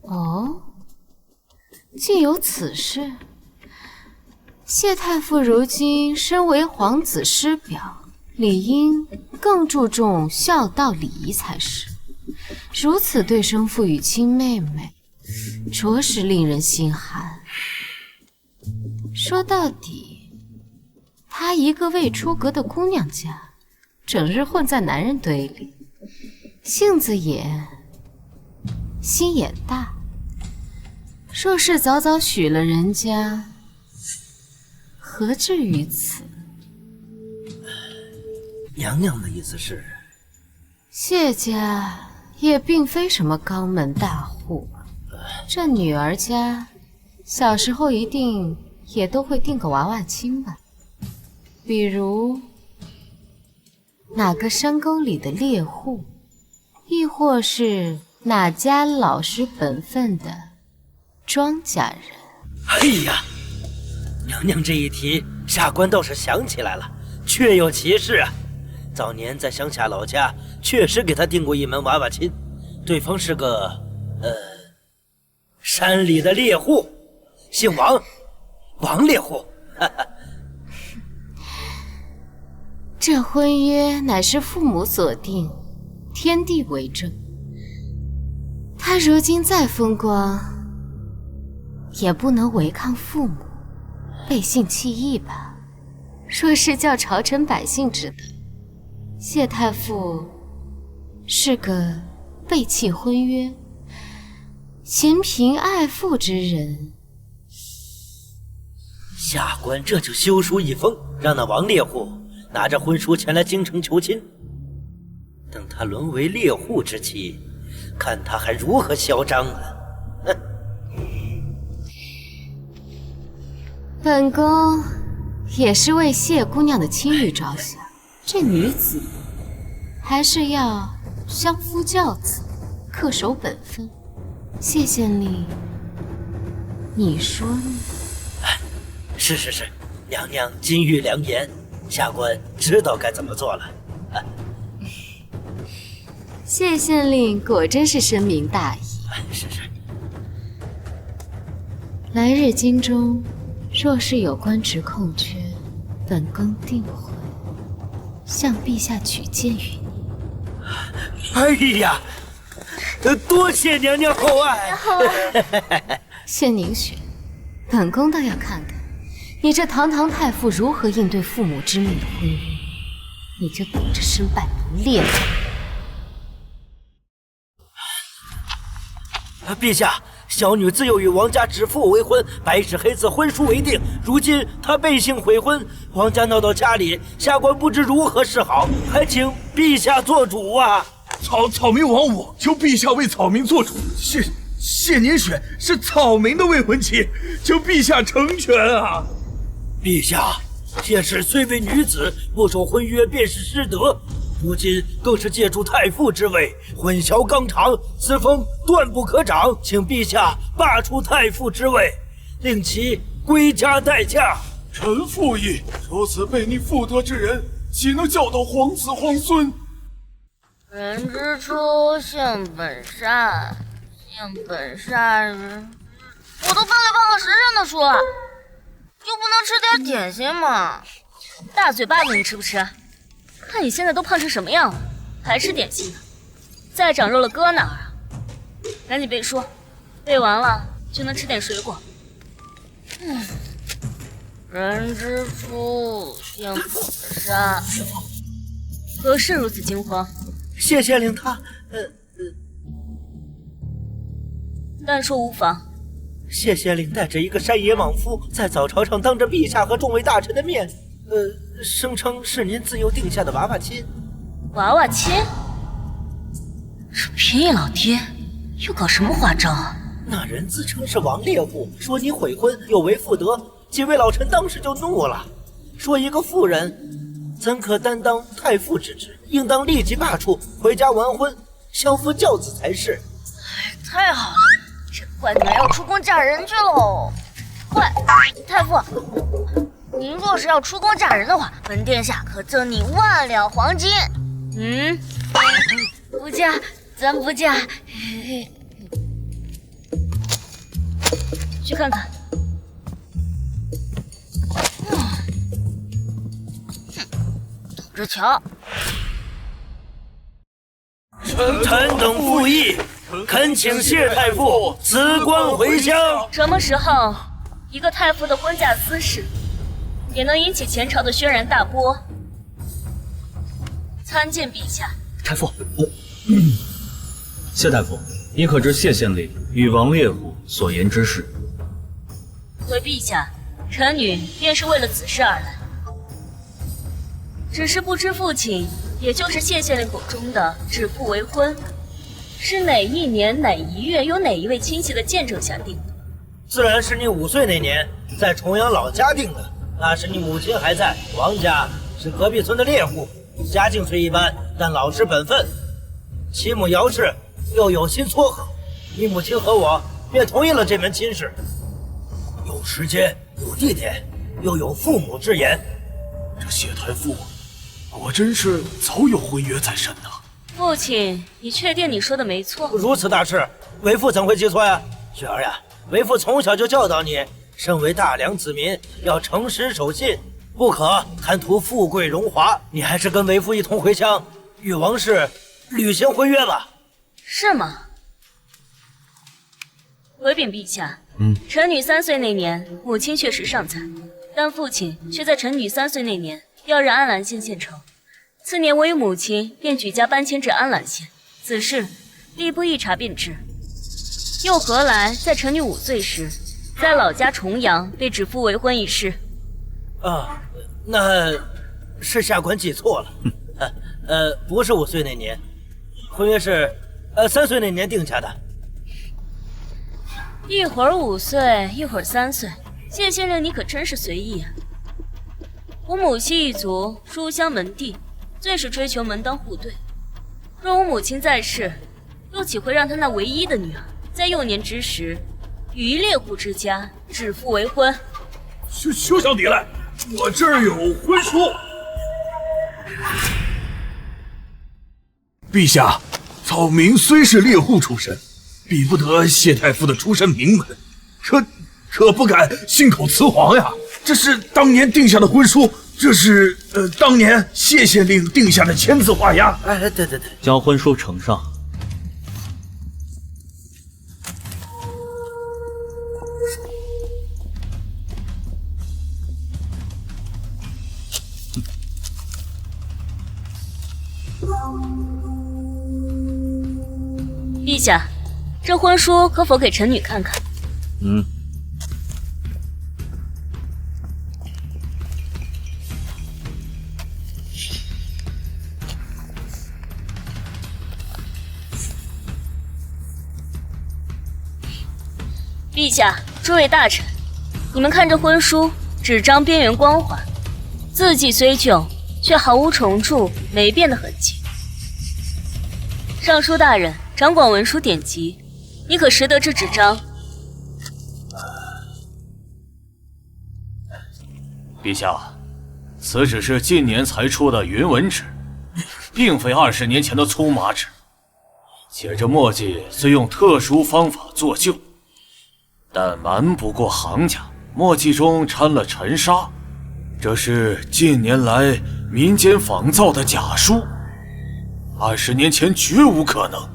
哦，竟有此事。谢太傅如今身为皇子师表，理应更注重孝道礼仪才是。如此对生父与亲妹妹，着实令人心寒。说到底，她一个未出阁的姑娘家，整日混在男人堆里，性子野，心也大。若是早早许了人家，何至于此？娘娘的意思是，谢家也并非什么肛门大户，这女儿家小时候一定也都会定个娃娃亲吧，比如哪个山沟里的猎户，亦或是哪家老实本分的庄稼人？哎呀，娘娘这一提，下官倒是想起来了，确有其事啊。早年在乡下老家，确实给他定过一门娃娃亲，对方是个山里的猎户，姓王，王猎户。哈哈。这婚约乃是父母所定，天地为证。他如今再风光，也不能违抗父母，背信弃义吧。若是叫朝臣百姓知道，谢太傅是个背弃婚约、嫌贫爱富之人，下官这就修书一封，让那王猎户拿着婚书前来京城求亲。等他沦为猎户之妻，看他还如何嚣张啊！哼！本宫也是为谢姑娘的清誉着想，这女子还是要相夫教子，恪守本分。谢县令，你说呢？是，娘娘金玉良言，下官知道该怎么做了。谢县令果真是深明大义。是。来日京中若是有官职空缺，本宫定会向陛下举荐于你。哎呀，多谢娘娘厚爱。谢凝雪，本宫倒要看看你这堂堂太傅如何应对父母之命的婚约。你就等着身败名裂吧。陛下，小女自幼与王家指腹为婚，白纸黑字婚书为定。如今她背信悔婚，王家闹到家里，下官不知如何是好，还请陛下做主啊！草民亡我，求陛下为草民做主。谢凝雪是草民的未婚妻，求陛下成全啊！陛下，谢氏虽为女子，不守婚约便是失德。如今更是借助太傅之位，混淆纲常，此风断不可长，请陛下罢黜太傅之位，令其归家待嫁。臣附议，如此悖逆妇德之人，岂能教导皇子皇孙？人之初，性本善，性本善人。我都翻了半个时辰的书了，就不能吃点点心吗？大嘴巴子，你吃不吃？看你现在都胖成什么样了，还吃点心呢？再长肉了搁哪儿啊？赶紧背书，背完了就能吃点水果。人之初，性本善。何事如此惊慌？谢县令他，但说无妨。谢县令带着一个山野莽夫，在早朝上当着陛下和众位大臣的面，声称是您自幼定下的娃娃亲。娃娃亲？这便宜老爹又搞什么花招啊？那人自称是王猎户，说你悔婚有违妇德，几位老臣当时就怒了，说一个妇人怎可担当太傅之职，应当立即罢黜，回家完婚，相夫教子才是。太好了，这乖女儿要出宫嫁人去喽！快，太傅，您若是要出宫嫁人的话，本殿下可赠你10000两黄金。不嫁，咱不嫁。去看看。等着瞧。臣等附议，恳请谢太傅辞官回乡。什么时候一个太傅的婚嫁私事也能引起前朝的轩然大波？参见陛下。太傅，谢太傅，你可知谢县令与王猎户所言之事？回陛下，臣女便是为了此事而来，只是不知父亲，也就是谢县令口中的指腹为婚，是哪一年哪一月有哪一位亲戚的见证下定的？自然是你5岁那年在重阳老家定的，那时你母亲还在。王家是隔壁村的猎户，家境虽一般，但老实本分。其母姚氏又有心撮合，你母亲和我便同意了这门亲事。有时间，有地点，又有父母之言，这谢太傅果真是早有婚约在身呐。父亲，你确定你说的没错？如此大事，为父怎会记错呀？雪儿呀，为父从小就教导你，身为大梁子民，要诚实守信，不可贪图富贵荣华。你还是跟为父一同回乡，与王氏履行婚约吧。是吗？回禀陛下，臣女3岁那年，母亲确实尚在，但父亲却在臣女3岁那年调任安澜县县丞。次年，我与母亲便举家搬迁至安澜县，此事吏部一查便知。又何来在臣女5岁时，在老家重阳被指腹为婚一事？啊，那是下官记错了。不是5岁那年，婚约是3岁那年定下的。一会儿5岁，一会儿3岁，谢县令你可真是随意啊！我母系一族书香门第，最是追求门当户对。若我母亲在世，又岂会让她那唯一的女儿在幼年之时与一猎户之家指腹为婚？休想抵赖，我这儿有婚书。陛下，草民虽是猎户出身，比不得谢太傅的出身名门，可不敢信口雌黄呀。这是当年定下的婚书，这是当年谢县令定下的签字画押。哎，对，将婚书呈上。陛下，这婚书可否给臣女看看？陛下，诸位大臣，你们看这婚书，纸张边缘光滑，字迹虽旧，却毫无重铸霉变的痕迹。尚书大人掌管文书典籍，你可识得这纸张？陛下，此纸是近年才出的云纹纸，并非20年前的粗麻纸。且这墨迹虽用特殊方法做就，但瞒不过行家，墨迹中掺了尘沙，这是近年来民间仿造的假书，20年前绝无可能。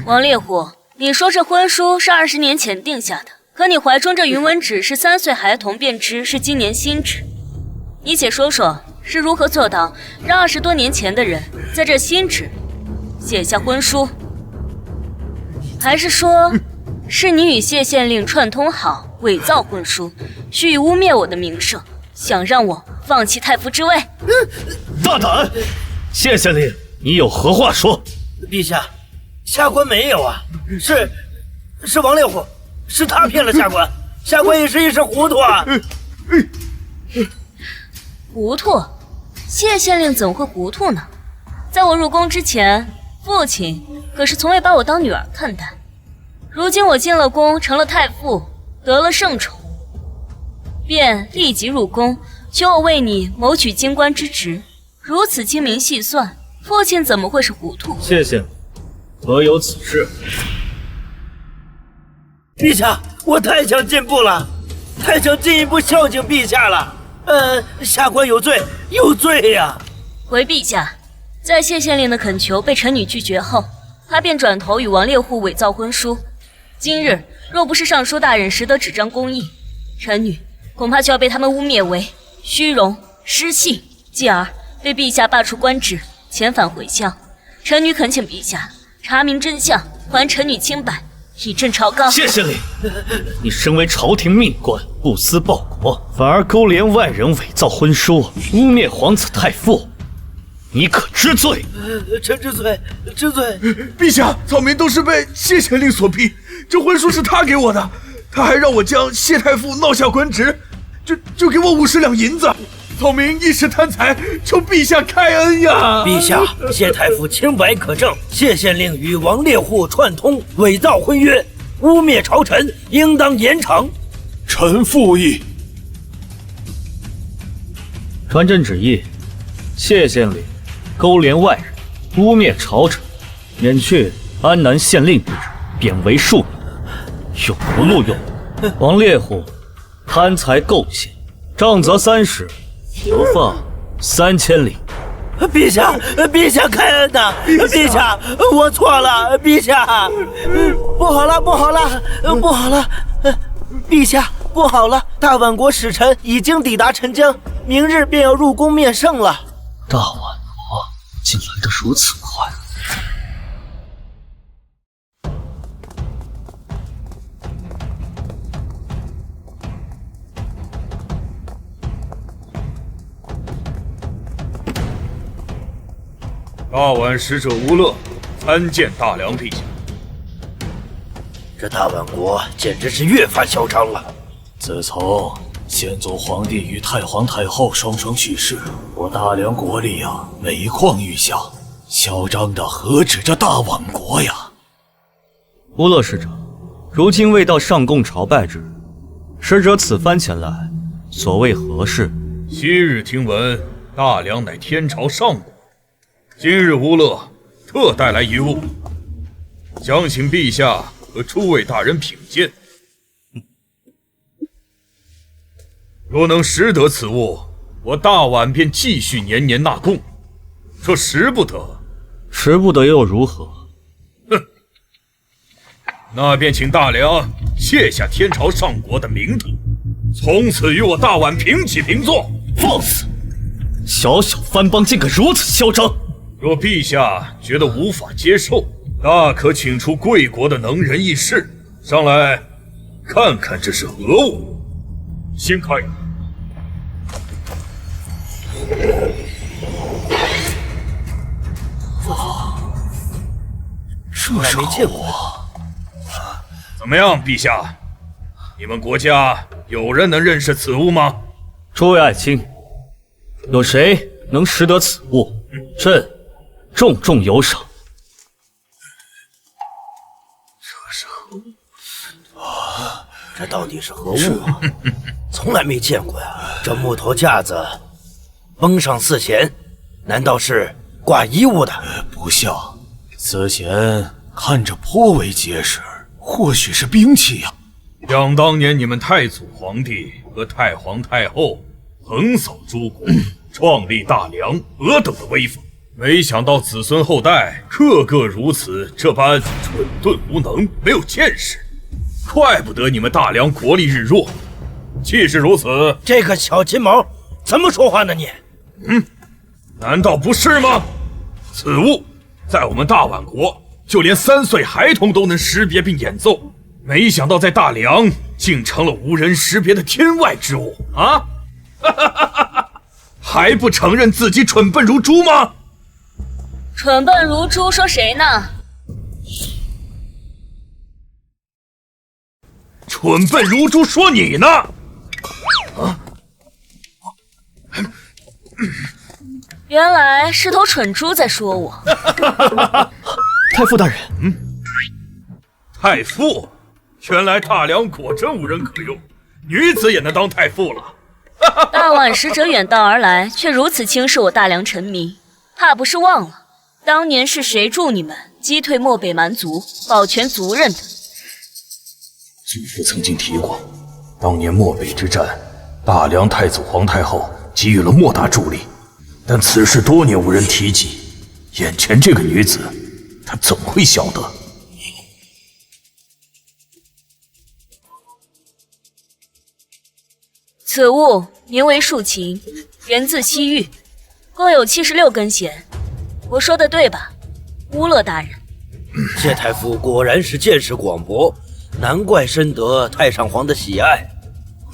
王猎户，你说这婚书是20年前定下的，可你怀中这云纹纸是3岁孩童便知是今年新纸，你且说说是如何做到让20多年前的人在这新纸写下婚书？还是说是你与谢县令串通好，伪造婚书，蓄意污蔑我的名声，想让我放弃太傅之位？大胆！谢县令，你有何话说？陛下，下官没有啊，是王猎户，是他骗了下官，下官也是一时糊涂啊。糊涂？谢县令怎会糊涂呢？在我入宫之前，父亲可是从未把我当女儿看待。如今我进了宫，成了太傅，得了圣宠，便立即入宫，求我为你谋取京官之职。如此精明细算，父亲怎么会是糊涂？谢县令，何有此事？陛下，我太想进步了，太想进一步孝敬陛下了。下官有罪，有罪呀！回陛下，在谢县令的恳求被臣女拒绝后，他便转头与王猎户伪造婚书。今日若不是尚书大人识得纸张公义，臣女恐怕就要被他们污蔑为虚荣失信，继而被陛下罢黜官职，遣返回乡。臣女恳请陛下查明真相，还臣女清白，以正朝纲。谢县令，你身为朝廷命官，不思报国，反而勾连外人伪造婚书，污蔑皇子太傅，你可知罪？臣知罪，知罪。陛下，草民都是被谢县令所逼，这婚书是他给我的，他还让我将谢太傅闹下官职，就给我50两银子。草民一时贪财，求陛下开恩呀！陛下，谢太傅清白可证，谢县令与王猎户串通，伪造婚约，污蔑朝臣，应当严惩。臣附议。传朕旨意，谢县令勾连外人，污蔑朝臣，免去安南县令之职，贬为庶民，永不录用。王猎户贪财构陷，杖责30，流放3000里。陛下，陛下开恩呐！陛下，我错了，陛下，不好了，不好了，不好了！陛下，不好了！大宛国使臣已经抵达陈江，明日便要入宫面圣了。大宛国竟来得如此快！大宛使者吴乐参见大梁陛下。这大宛国简直是越发嚣张了。自从先祖皇帝与太皇太后双双去世，我大梁国力啊每况愈下，嚣张的何止这大宛国呀！吴乐使者，如今未到上贡朝拜之日，使者此番前来，所谓何事？昔日听闻大梁乃天朝上国，今日吴乐特带来一物，想请陛下和诸位大人品鉴。若能识得此物，我大宛便继续年年纳贡；若识不得，识不得又如何？哼，那便请大梁卸下天朝上国的名头，从此与我大宛平起平坐。放肆！小小藩邦竟敢如此嚣张！若陛下觉得无法接受，大可请出贵国的能人异士上来，看看这是何物。先开。这是没见过。怎么样，陛下？你们国家有人能认识此物吗？诸位爱卿，有谁能识得此物？朕重重有赏。这是何物？啊，这到底是何物啊？从来没见过呀！这木头架子绷上4弦，难道是挂衣物的？不像，此弦看着颇为结实，或许是兵器呀。想当年你们太祖皇帝和太皇太后横扫诸国，创立大梁，何等的威风！没想到子孙后代个个如此这般蠢钝无能，没有见识，怪不得你们大梁国力日弱。既是如此，这个小金毛怎么说话呢你？难道不是吗？此物在我们大宛国，就连3岁孩童都能识别并演奏，没想到在大梁竟成了无人识别的天外之物啊！还不承认自己蠢笨如猪吗？蠢笨如猪说谁呢？蠢笨如猪说你呢？原来是头蠢猪在说我。太傅大人，太傅，原来大梁果真无人可用，女子也能当太傅了。大宛使者远道而来，却如此轻视我大梁臣民，怕不是忘了当年是谁助你们击退漠北蛮族，保全族人的？祖父曾经提过，当年漠北之战，大梁太祖皇太后给予了莫大助力，但此事多年无人提及。眼前这个女子，她怎会晓得？此物名为竖琴，源自西域，共有76根弦。我说的对吧，乌勒大人？谢太傅果然是见识广博，难怪深得太上皇的喜爱。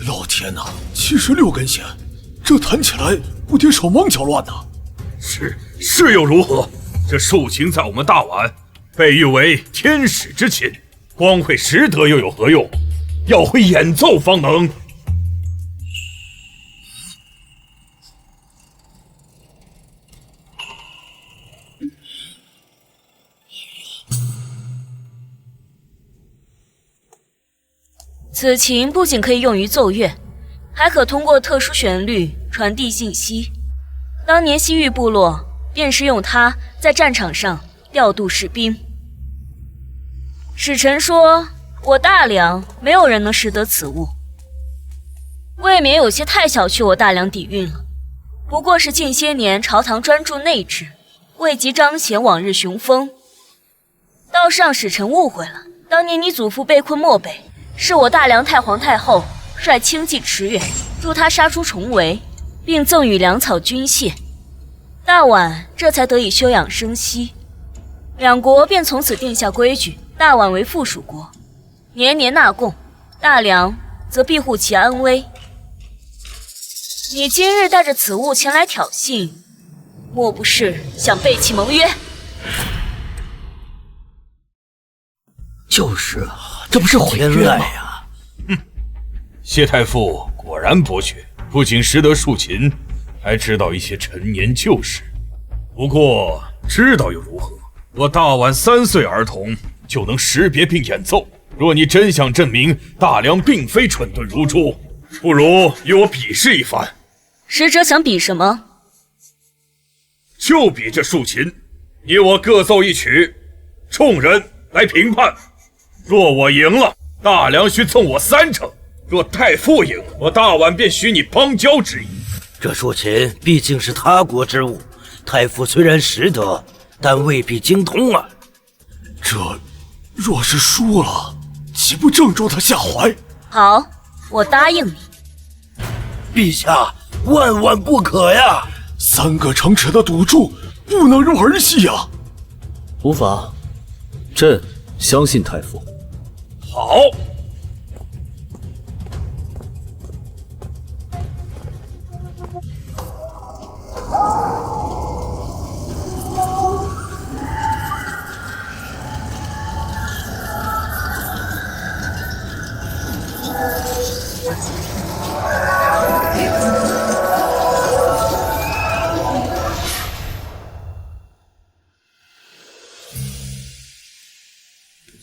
老天哪，76根弦，这弹起来不得手忙脚乱呐！是又如何？这竖琴在我们大宛被誉为天使之琴，光会识得又有何用？要会演奏方能。此琴不仅可以用于奏乐，还可通过特殊旋律传递信息。当年西域部落便是用它在战场上调度士兵。使臣说，我大梁没有人能识得此物，未免有些太小觑我大梁底蕴了。不过是近些年朝堂专注内治，未及彰显往日雄风。倒是让使臣误会了，当年你祖父被困漠北，是我大梁太皇太后率轻骑驰援，助他杀出重围，并赠予粮草军械，大宛这才得以休养生息。两国便从此定下规矩，大宛为附属国，年年纳贡，大梁则庇护其安危。你今日带着此物前来挑衅，莫不是想背弃盟约？就是啊，这不是毁约吗？谢太傅果然博学，不仅识得竖琴，还知道一些陈年旧事。不过知道又如何？我大宛3岁儿童就能识别并演奏。若你真想证明大梁并非蠢钝如猪，不如与我比试一番。使者想比什么？就比这竖琴，你我各奏一曲，众人来评判。若我赢了，大梁需赠我3成；若太傅赢，我大宛便许你邦交之意。这竖琴毕竟是他国之物，太傅虽然识得，但未必精通啊。这若是输了，岂不正中他下怀？好，我答应你。陛下，万万不可呀！3个城池的赌注不能入儿戏呀！无妨，朕相信太傅。好。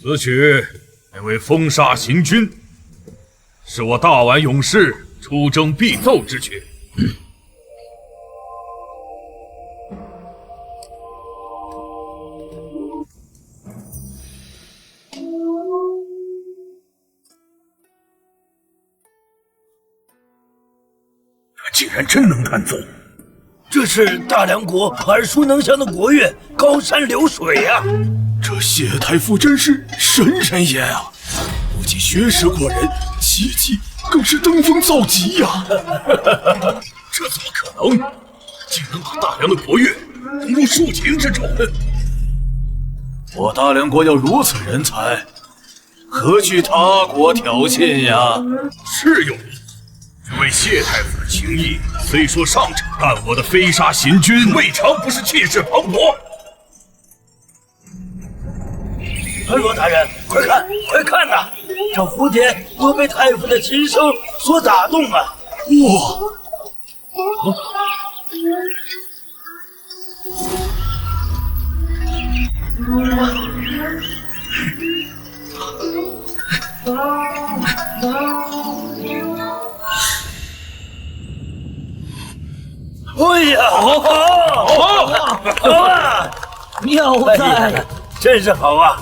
此曲名为《风沙行军》，是我大宛勇士出征必奏之曲。他竟然真能弹奏！这是大梁国耳熟能详的国乐，高山流水呀！这谢太傅真是神人也啊！不仅学识过人，奇技更是登峰造极呀！这怎么可能？竟能把大梁的国乐融入竖琴之中？我大梁国要如此人才，何惧他国挑衅呀？是有理。这位谢太傅的情谊虽说上乘，但我的飞沙行军未尝不是气势磅礴。罗大人，快看，快看呐！这蝴蝶都被太傅的琴声所打动啊！哇！哎呀，好啊！妙哉，真是好啊！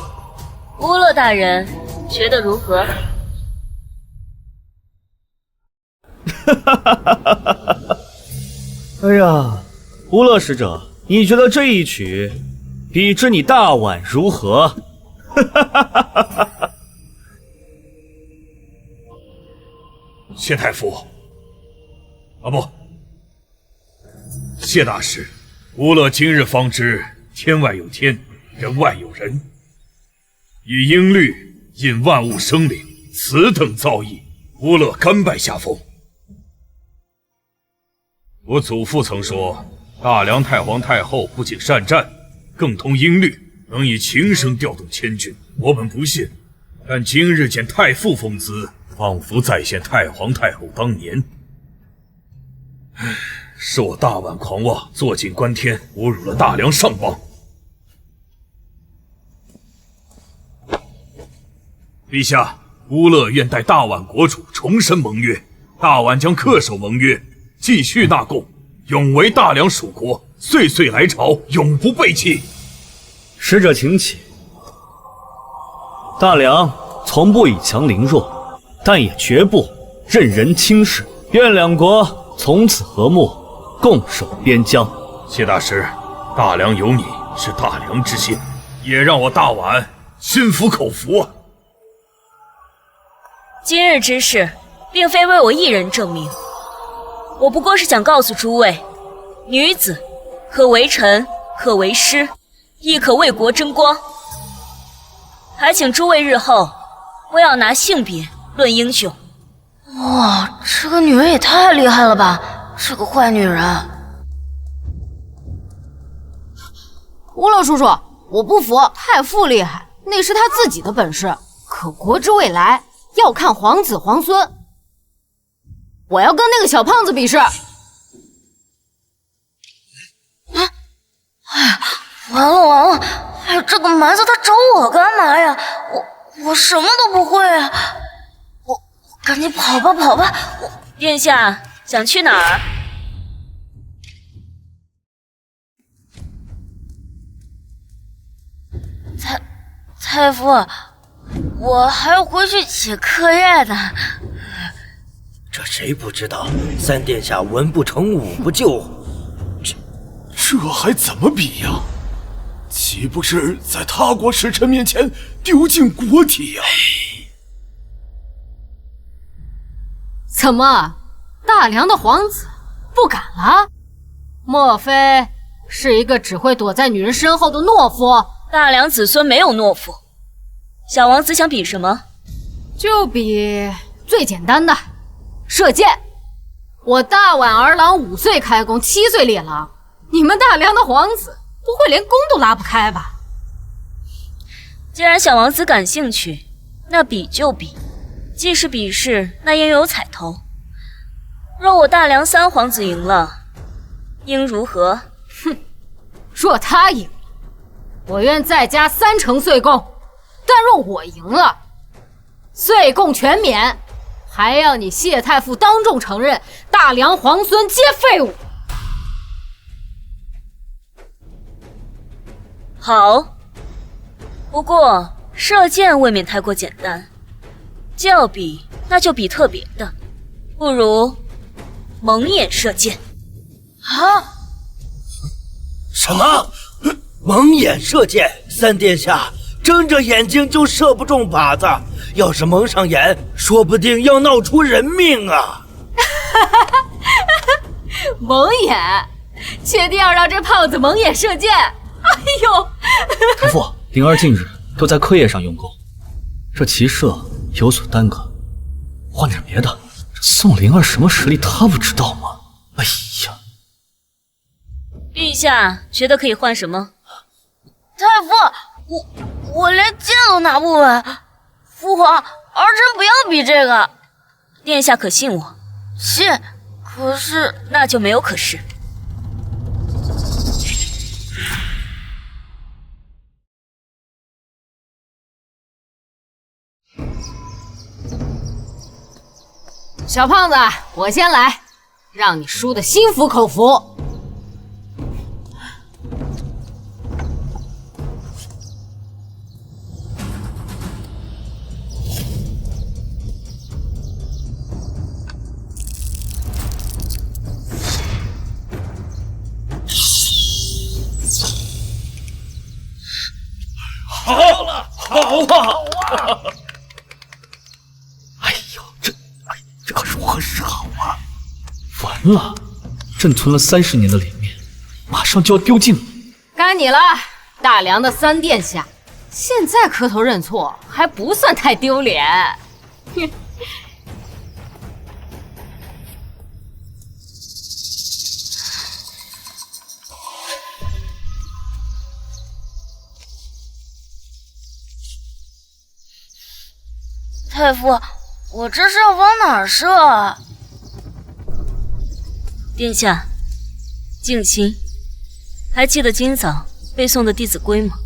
乌勒大人，觉得如何？哎呀，乌勒使者，你觉得这一曲比之你大宛如何？谢太傅，啊不，谢大师，乌勒今日方知天外有天，人外有人。以音律引万物生灵，此等造诣，乌勒甘拜下风。我祖父曾说，大梁太皇太后不仅善战，更通音律，能以琴声调动千军。我本不信，但今日见太傅风姿，仿佛再现太皇太后当年。是我大宛狂妄，坐井观天，侮辱了大梁上邦。陛下，乌勒愿代大宛国主重申盟约，大宛将恪守盟约，继续纳贡，永为大梁属国，岁岁来朝，永不背弃。使者请起。大梁从不以强凌弱，但也绝不任人轻视。愿两国从此和睦，共守边疆。谢大师，大梁有你是大梁之幸，也让我大宛心服口服啊。今日之事，并非为我一人证明，我不过是想告诉诸位，女子可为臣，可为师，亦可为国争光。还请诸位日后不要拿性别论英雄。哇，这个女人也太厉害了吧！是个坏女人。乌勒叔叔，我不服，太傅厉害，那是他自己的本事。可国之未来，要看皇子皇孙。我要跟那个小胖子比试。完了完了！哎，这个蛮子他找我干嘛呀？我什么都不会啊！我赶紧跑吧跑吧！殿下想去哪儿？太傅，我还要回去写课业呢。这谁不知道？三殿下文不成武不就，这还怎么比呀？岂不是在他国使臣面前丢尽国体呀？怎么，大梁的皇子不敢了？莫非是一个只会躲在女人身后的懦夫？大梁子孙没有懦夫。小王子想比什么？就比最简单的射箭。我大宛儿郎5岁开弓，7岁猎狼，你们大梁的皇子不会连弓都拉不开吧？既然小王子感兴趣，那比就比。既是比试，那应有彩头。若我大梁三皇子赢了，应如何？哼，若他赢了，我愿再加3成岁贡；但若我赢了，岁贡全免，还要你谢太傅当众承认大梁皇孙皆废物。好，不过射箭未免太过简单，既要比，那就比特别的，不如蒙眼射箭。啊？什么？蒙眼射箭？三殿下，睁着眼睛就射不中靶子，要是蒙上眼，说不定要闹出人命啊！蒙眼？确定要让这胖子蒙眼射箭？哎呦！太傅，灵儿近日都在课业上用功，这骑射有所耽搁，换点别的。这宋灵儿什么实力，他不知道吗？哎呀！陛下觉得可以换什么？太傅，我连剑都拿不稳。父皇，儿臣不要比这个。殿下可信我？信。可是那就没有可是。小胖子，我先来，让你输得心服口服。好了，好啊！哎呦，这可如何是好啊？完了，朕存了30年的脸面，马上就要丢尽了。该你了，大梁的三殿下，现在磕头认错还不算太丢脸。哼。太傅，我这是要往哪儿射啊？殿下，静心。还记得今早背诵的《弟子规》吗？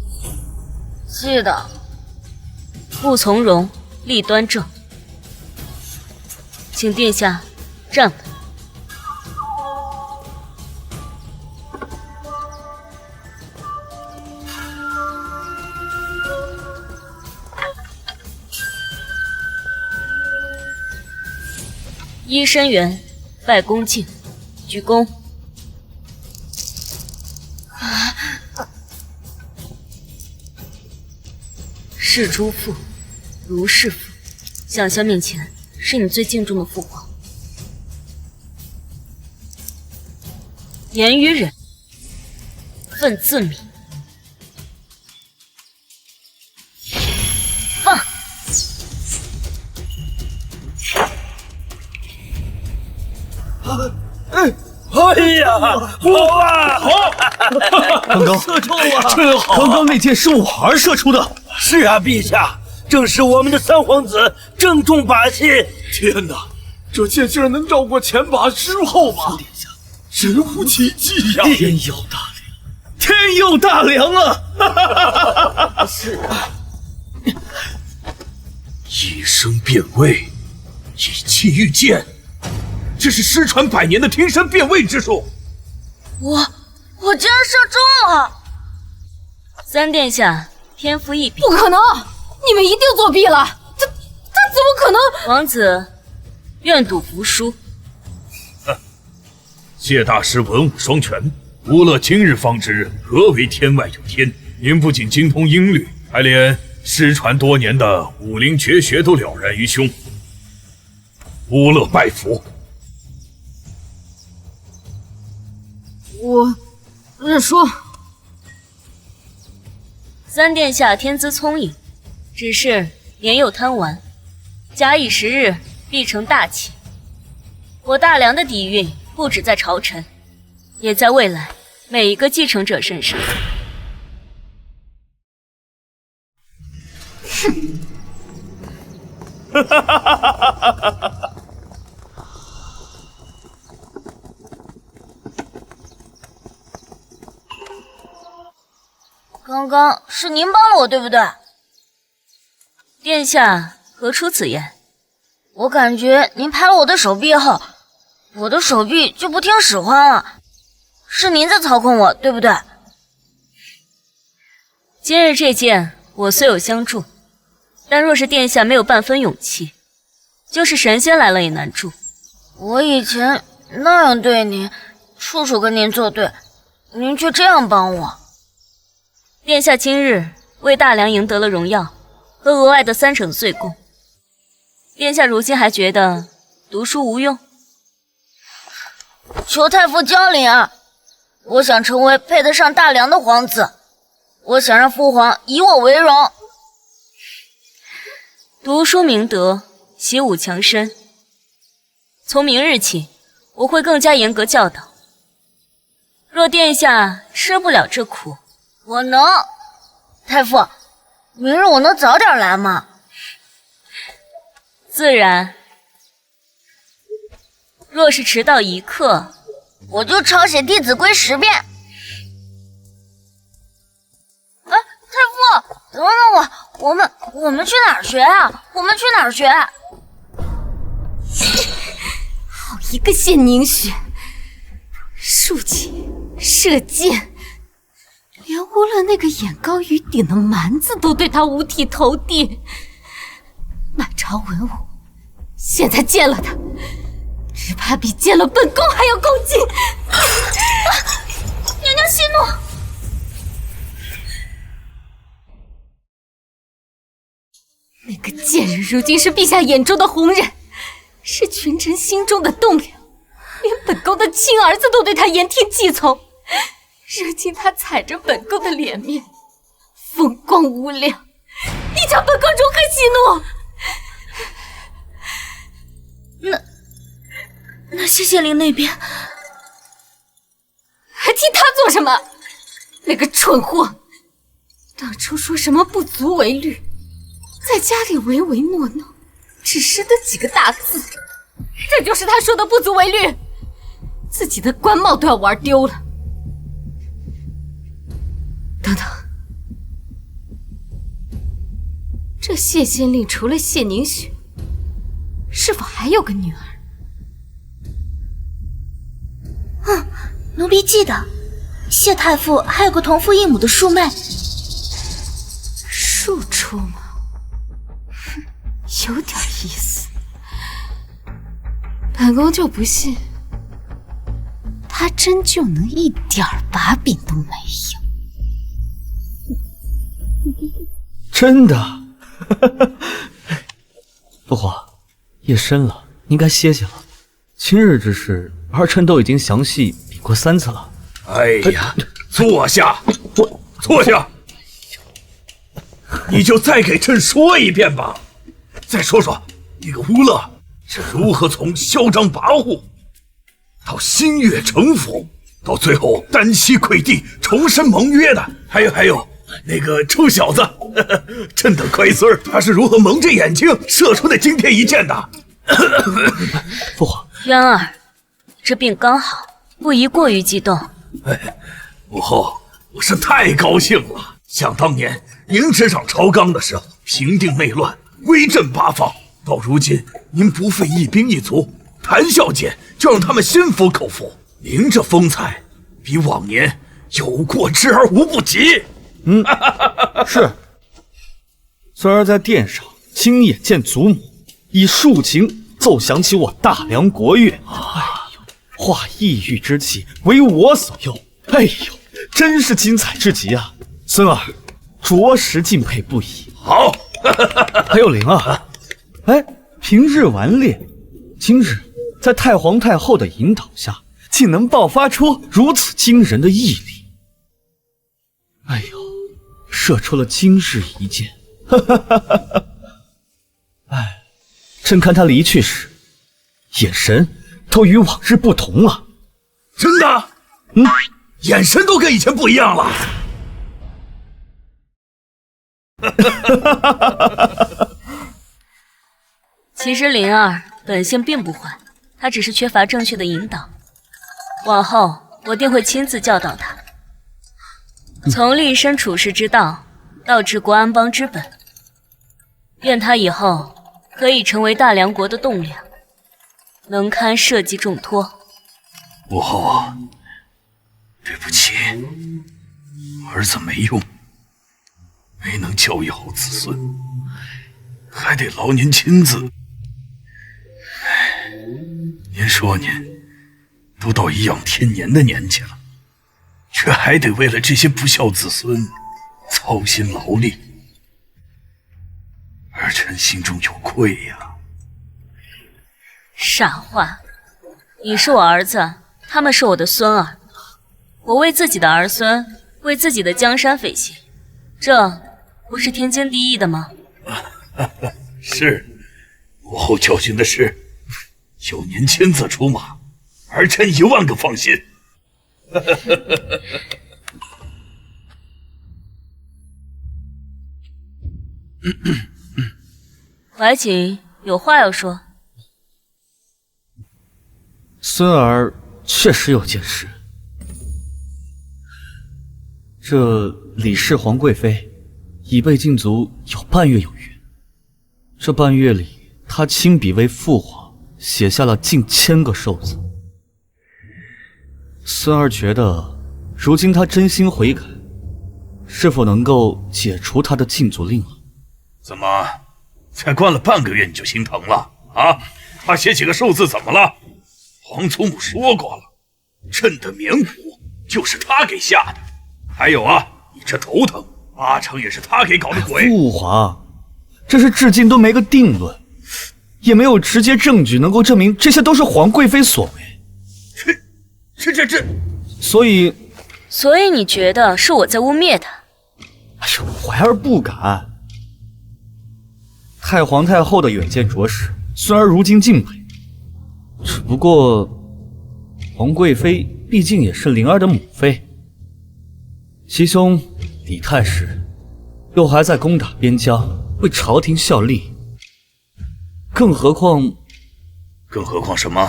记得。不从容，立端正，请殿下站稳。依深圆，拜恭敬，鞠躬。是诸父，如是父。想象面前是你最敬重的父皇。言于忍，忿自泯。放。哎呀，好啊，好！刚刚射中啊，真好！刚刚那箭是我儿射出的。是啊，陛下，正是我们的三皇子正中靶心。天哪，这箭竟然能绕过前靶之后靶，神乎其技呀！天佑大良，天佑大良啊！是啊，一生变位，一气御剑，这是失传100年的天山变位之术。我竟然射中了！三殿下天赋异禀，不可能！你们一定作弊了！他怎么可能？王子愿赌服输。谢大师文武双全，吾乐今日方知何为天外有天。您不仅精通音律，还连失传多年的武林绝学都了然于胸。吾乐拜服。我认输。三殿下天资聪颖，只是年幼贪玩，假以时日，必成大器。我大梁的底蕴不止在朝臣，也在未来每一个继承者身上。哼！刚刚是您帮了我，对不对？殿下何出此言？我感觉您拍了我的手臂后，我的手臂就不听使唤了。是您在操控我，对不对？今日这剑，我虽有相助，但若是殿下没有半分勇气，就是神仙来了也难助。我以前那样对您，处处跟您作对，您却这样帮我。殿下今日为大梁赢得了荣耀和额外的3成岁贡，殿下如今还觉得读书无用？求太傅教领啊！我想成为配得上大梁的皇子，我想让父皇以我为荣。读书明德，习武强身。从明日起，我会更加严格教导。若殿下吃不了这苦，我能。太傅，明日我能早点来吗？自然。若是迟到1刻，我就抄写《弟子规》10遍。哎，太傅，等等我们去哪儿学啊？我们去哪儿学？好一个谢宁雪，竖起射箭，连乌勒那个眼高于顶的蛮子都对他五体投地。满朝文武现在见了他，只怕比见了本宫还要恭敬。娘娘息怒。那个贱人如今是陛下眼中的红人，是群臣心中的栋梁，连本宫的亲儿子都对他言听计从。如今他踩着本宫的脸面，风光无两，你叫本宫如何息怒？那谢谢灵那边还听他做什么？那个蠢货，当初说什么不足为虑，在家里唯唯诺诺，只识得几个大字，这就是他说的不足为虑，自己的官帽都要玩丢了。等等，这谢县令除了谢凝雪，是否还有个女儿？奴婢记得，谢太傅还有个同父异母的庶妹。庶出吗？哼，有点意思。本宫就不信，他真就能一点把柄都没有。真的？父皇，夜深了，应该歇歇了。今日之事，儿臣都已经详细禀过3次了。哎呀，坐下，坐下。你就再给朕说一遍吧，再说说那个乌勒是如何从嚣张跋扈到心悦诚服，到最后单膝跪地重申盟约的。还有那个臭小子，朕的乖孙儿，他是如何蒙着眼睛射出那惊天一箭的？父皇，渊儿，这病刚好，不宜过于激动。母后，我是太高兴了。想当年您执掌朝纲的时候，平定内乱，威震八方，到如今您不费一兵一卒，谈笑间就让他们心服口服。您这风采比往年有过之而无不及。是。孙儿在殿上亲眼见祖母以竖琴奏响起我大梁国乐，哎呦，化异域之气为我所用，哎呦，真是精彩至极啊！孙儿着实敬佩不已。好，还有灵儿，哎，平日顽劣，今日在太皇太后的引导下，竟能爆发出如此惊人的毅力。哎呦，射出了今日一箭。哎，朕看他离去时，眼神都与往日不同了。真的？眼神都跟以前不一样了。其实灵儿本性并不坏，她只是缺乏正确的引导。往后我定会亲自教导她，从立身处世之道到治国安邦之本。愿她以后可以成为大梁国的栋梁，能堪社稷重托。母后，对不起，儿子没用，没能教育好子孙，还得劳您亲自。您说您都到颐养天年的年纪了，却还得为了这些不孝子孙操心劳力，儿臣心中有愧呀。傻话，你是我儿子，他们是我的孙儿，我为自己的儿孙，为自己的江山费心，这不是天经地义的吗？是，母后教训的是，有您亲自出马，儿臣10000个放心。怀瑾有话要说。孙儿确实有件事，这李氏皇贵妃已被禁足有半月有余，这半月里，她亲笔为父皇写下了近1000个寿字。孙儿觉得，如今她真心悔改，是否能够解除她的禁足令了？怎么，才关了半个月你就心疼了啊？他写几个寿字怎么了？皇祖母说过了，朕的棉袄就是他给下的。还有啊，你这头疼，8成也是他给搞的鬼。父皇，这是至今都没个定论，也没有直接证据能够证明这些都是皇贵妃所为。这，所以你觉得是我在污蔑他？哎呦，怀儿不敢。太皇太后的远见卓识，孙儿如今敬佩。只不过，皇贵妃毕竟也是灵儿的母妃，其兄李太师又还在攻打边疆，为朝廷效力。更何况什么？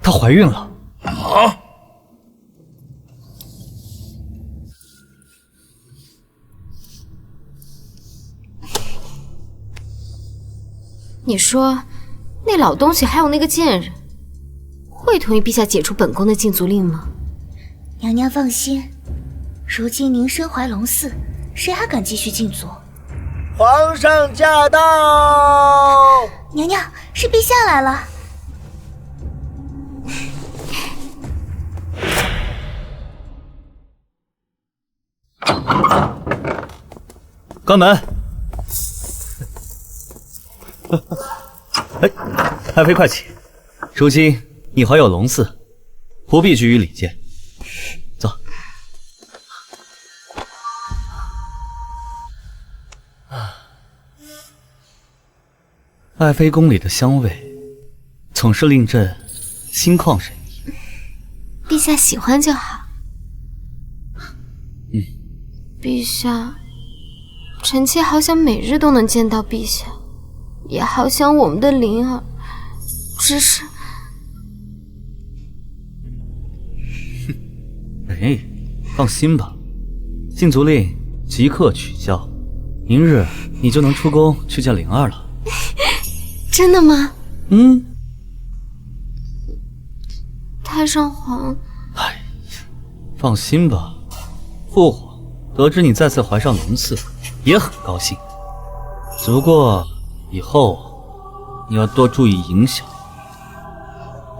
她怀孕了。啊！你说，那老东西还有那个贱人，会同意陛下解除本宫的禁足令吗？娘娘放心，如今您身怀龙嗣，谁还敢继续禁足？皇上驾到！娘娘，是陛下来了。关门。哎，爱妃快起！如今你怀有龙嗣，不必拘于礼见。走。爱妃宫里的香味，总是令朕心旷神怡。陛下喜欢就好。陛下，臣妾好想每日都能见到陛下，也好想我们的灵儿，只是……哎，放心吧，禁足令即刻取消，明日你就能出宫去见灵儿了。真的吗？嗯。太上皇，哎呀，放心吧，父皇得知你再次怀上龙嗣，也很高兴。只不过以后你要多注意影响，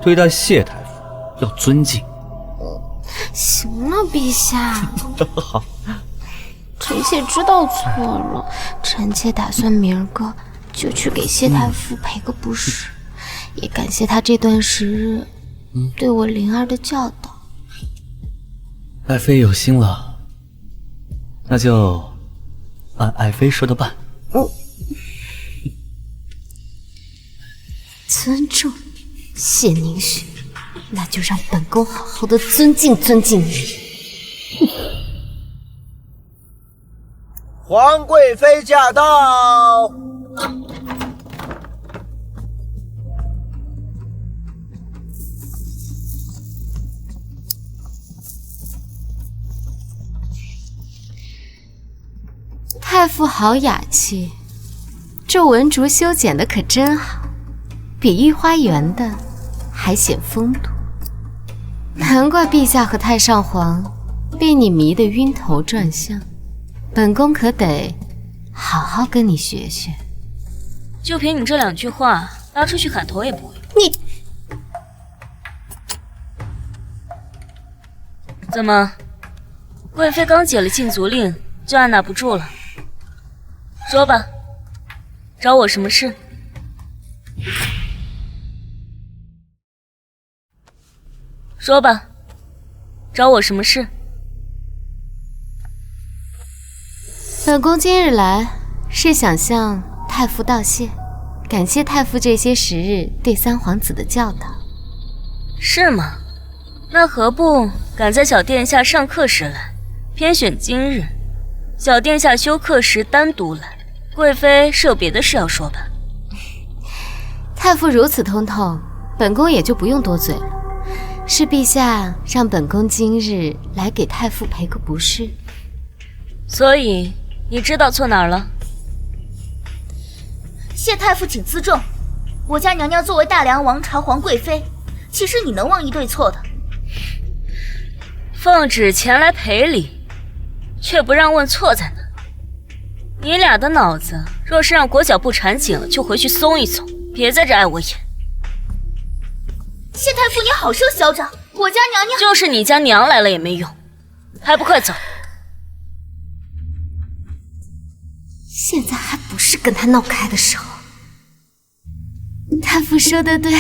对待谢太傅要尊敬。行了，陛下。好，臣妾知道错了，臣妾打算明儿个就去给谢太傅赔个不是，也感谢他这段时日对我灵儿的教导。爱妃有心了，那就按爱妃说的办。尊重，谢宁雪，那就让本宫好好的尊敬尊敬你。皇贵妃驾到！太傅好雅气，这文竹修剪的可真好，比御花园的还显风度。难怪陛下和太上皇被你迷得晕头转向，本宫可得好好跟你学学。就凭你这2句话，拉出去砍头也不会。你怎么，贵妃刚解了禁足令，就按捺不住了？说吧，找我什么事？说吧，找我什么事？本宫今日来是想向太傅道谢，感谢太傅这些时日对三皇子的教导。是吗？那何不赶在小殿下上课时来，偏选今日，小殿下休课时单独来？贵妃是有别的事要说吧？太傅如此通透，本宫也就不用多嘴了。是陛下让本宫今日来给太傅赔个不是。所以你知道错哪儿了？谢太傅请自重，我家娘娘作为大梁王朝皇贵妃，岂是你能忘一对错的？奉旨前来赔礼，却不让问错在哪。你俩的脑子若是让裹脚布缠紧了，就回去松一松，别在这碍我眼。谢太傅你好生嚣张，我家娘娘就是你家娘来了也没用，还不快走！现在还不是跟他闹开的时候。太傅说的对，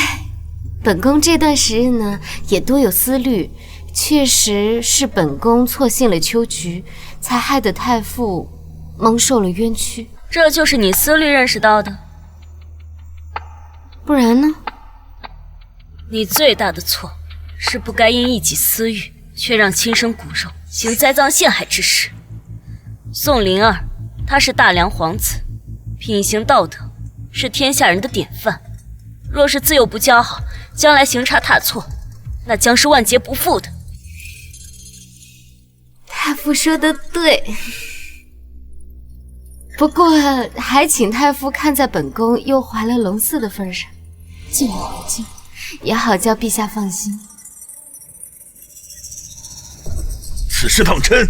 本宫这段时日呢也多有思虑，确实是本宫错信了秋菊，才害得太傅蒙受了冤屈。这就是你思虑认识到的？不然呢？你最大的错是不该因一己私欲，却让亲生骨肉行栽赃陷害之事。宋灵儿，他是大梁皇子，品行道德是天下人的典范。若是自幼不教好，将来行差踏错，那将是万劫不复的。太傅说的对。不过还请太傅看在本宫又怀了龙嗣的份上，救我一救，也好叫陛下放心。此事当真？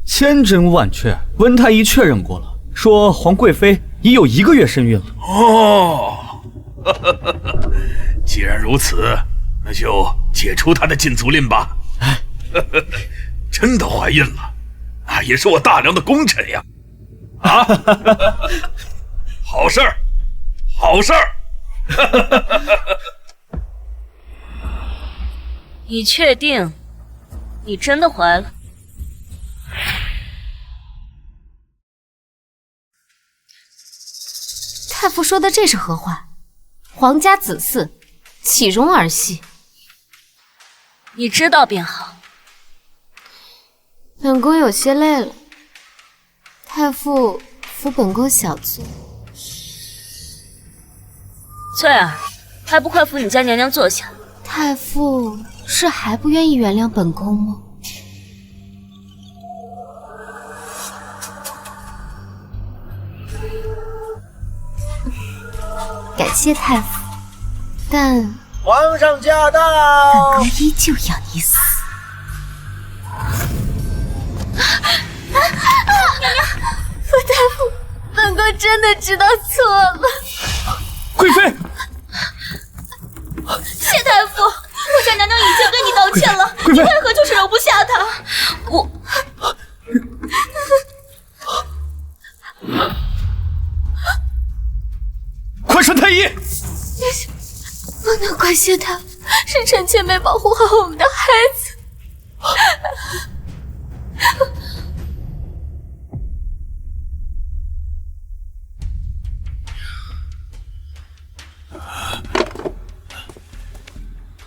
千真万确，温太医确认过了，说皇贵妃已有1个月身孕了。哦，既然如此，那就解除她的禁足令吧。真的怀孕了，那也是我大梁的功臣呀！啊，好事儿，好事儿！你确定你真的怀了？太傅说的这是何话？皇家子嗣，岂容儿戏？你知道便好。本宫有些累了，太傅扶本宫小坐。翠儿，还不快扶你家娘娘坐下？太傅是还不愿意原谅本宫吗？感谢太傅，但皇上驾到！本宫依旧要你死。娘娘，傅大夫，本宫真的知道错了。贵妃，谢太傅，我家娘娘已经跟你道歉了，你为何就是容不下她？我。快传太医！不能怪谢太傅，是臣妾没保护好我们的孩子。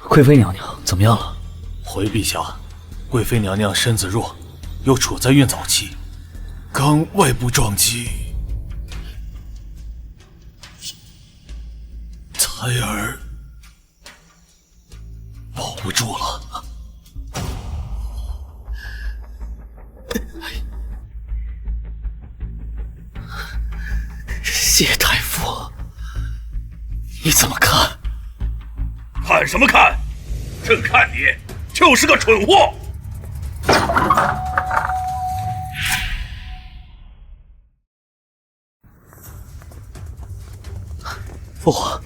贵妃娘娘怎么样了？回陛下，贵妃娘娘身子弱，又处在孕早期，刚外部撞击，胎儿保不住了。谢太傅，你怎么看？看什么看？朕看你就是个蠢货！父皇，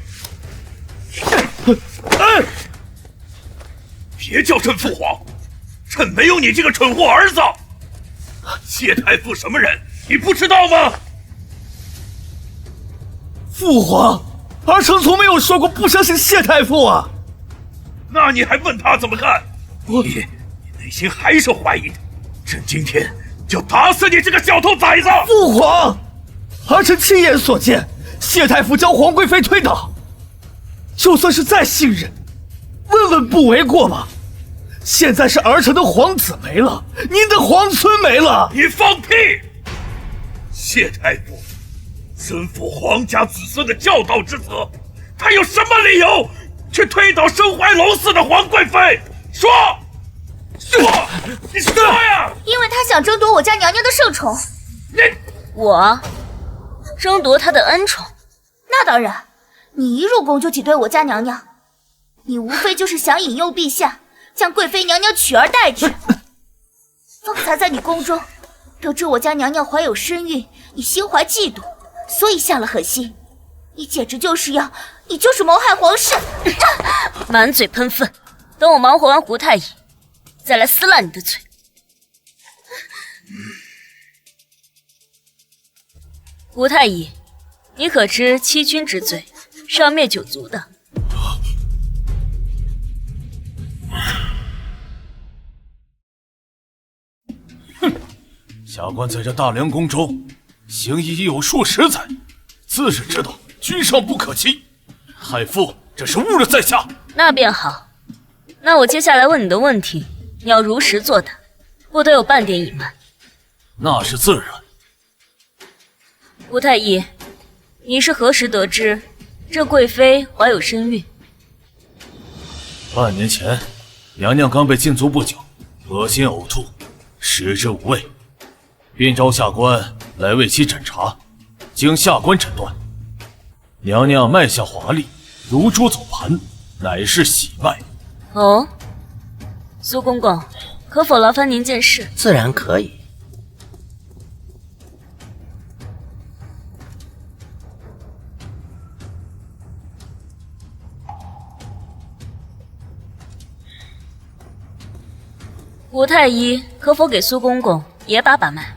别叫朕父皇，朕没有你这个蠢货儿子。谢太傅什么人，你不知道吗？父皇，儿臣从没有说过不相信谢太傅啊。那你还问他怎么看？你内心还是怀疑的。朕今天就打死你这个小兔崽子！父皇，儿臣亲眼所见，谢太傅将皇贵妃推倒，就算是再信任，问问不为过吧。现在是儿臣的皇子没了，您的皇村没了。你放屁！谢太傅身负皇家子孙的教导之责，他有什么理由去推倒身怀龙嗣的皇贵妃？说，你说呀！因为他想争夺我家娘娘的圣宠。我争夺她的恩宠？那当然，你一入宫就挤兑我家娘娘，你无非就是想引诱陛下将贵妃娘娘取而代之。方才在你宫中得知我家娘娘怀有身孕，你心怀嫉妒，所以下了狠心。你简直就是你就是谋害皇室！满嘴喷粪，等我忙活完胡太医，再来撕烂你的嘴。胡太医，你可知欺君之罪是要灭九族的？哼，下官在这大梁宫中行医已有数十载，自是知道君上不可欺。海父这是误了在下。那便好，那我接下来问你的问题，你要如实作答，不得有半点隐瞒。那是自然。胡太医，你是何时得知这贵妃怀有身孕？半年前，娘娘刚被禁足不久，恶心呕吐，食之无味，便召下官来为其诊查。经下官诊断，娘娘脉象华丽，如珠走盘，乃是喜脉。哦，苏公公，可否劳烦您件事？自然可以。吴太医，可否给苏公公也把把脉？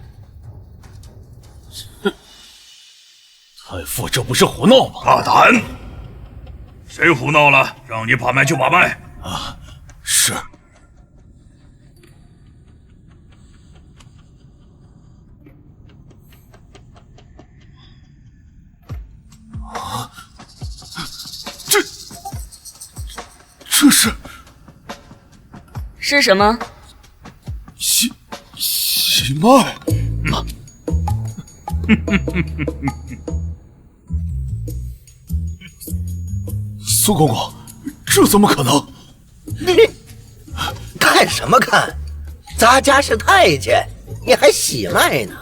太傅，这不是胡闹吗？大胆！谁胡闹了？让你把脉就把脉。啊，是。啊，这是什么？喜脉。苏公公，这怎么可能？你看什么看？咱家是太监，你还喜脉呢？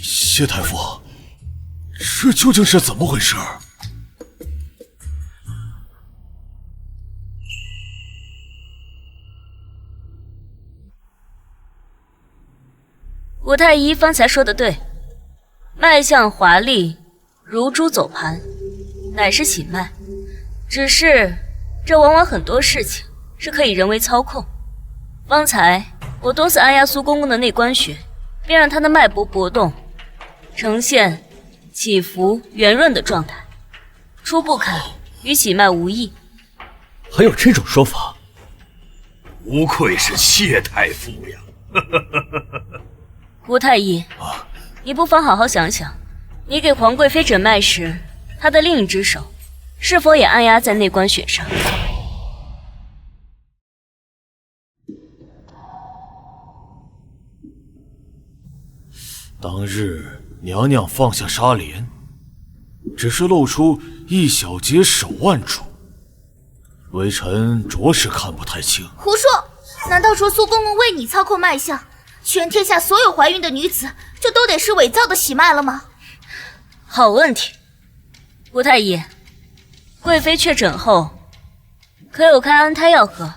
谢太傅，这究竟是怎么回事？吴太医方才说的对，脉象华丽，如珠走盘，乃是喜脉。只是这往往很多事情是可以人为操控。方才我多次按压苏公公的内关穴，便让他的脉搏搏动，呈现起伏圆润的状态。初步看与喜脉无异。还有这种说法？不愧是谢太傅呀！吴太医，你不妨好好想想，你给皇贵妃诊脉时，她的另一只手是否也按压在内关穴上？当日娘娘放下纱帘，只是露出一小截手腕处，微臣着实看不太清。胡说！难道说苏公公为你操控脉象，全天下所有怀孕的女子就都得是伪造的喜脉了吗？好问题，吴太医，贵妃确诊后，可有开安胎药喝？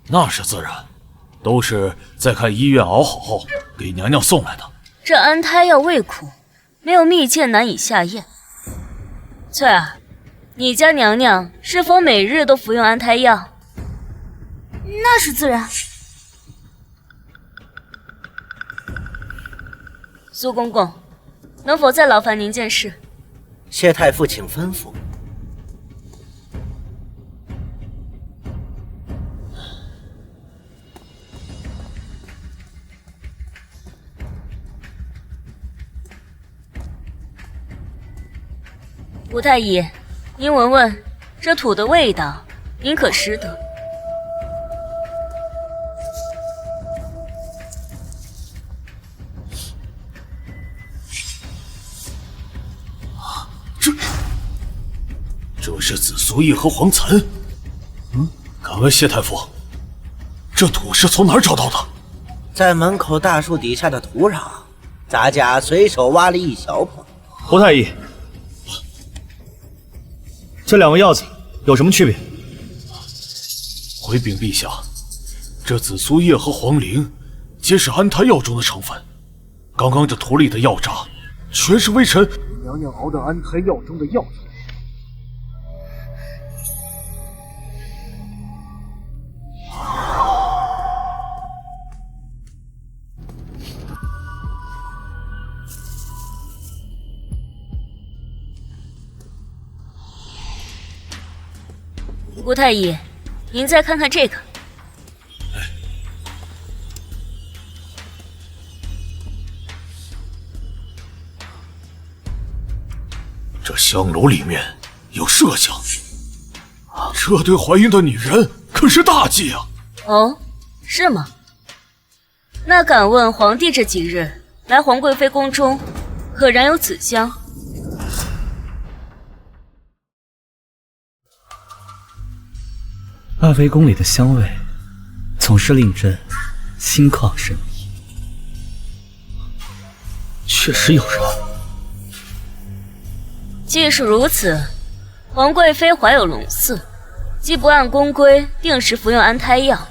那是自然，都是在开医院熬好后给娘娘送来的。这安胎药味苦，没有蜜饯难以下咽。翠儿，你家娘娘是否每日都服用安胎药？那是自然。苏公公，能否再劳烦您件事？谢太傅，请吩咐。吴太医，您闻闻这土的味道，您可识得？这是紫苏叶和黄岑。敢问谢太傅，这土是从哪儿找到的？在门口大树底下的土壤，咱家随手挖了一小捧。胡太医，这两个药子有什么区别？回禀陛下，这紫苏叶和黄苓皆是安胎药中的成分。刚刚这土里的药渣，全是微臣娘娘熬的安胎药中的药材。吴太医，您再看看这个。这香炉里面有麝香，这对怀孕的女人可是大忌啊！哦，是吗？那敢问皇帝这几日来皇贵妃宫中，可燃有此香？爱妃宫里的香味，总是令朕心旷神怡。确实有人。既是如此，皇贵妃怀有龙嗣，既不按宫规定时服用安胎药，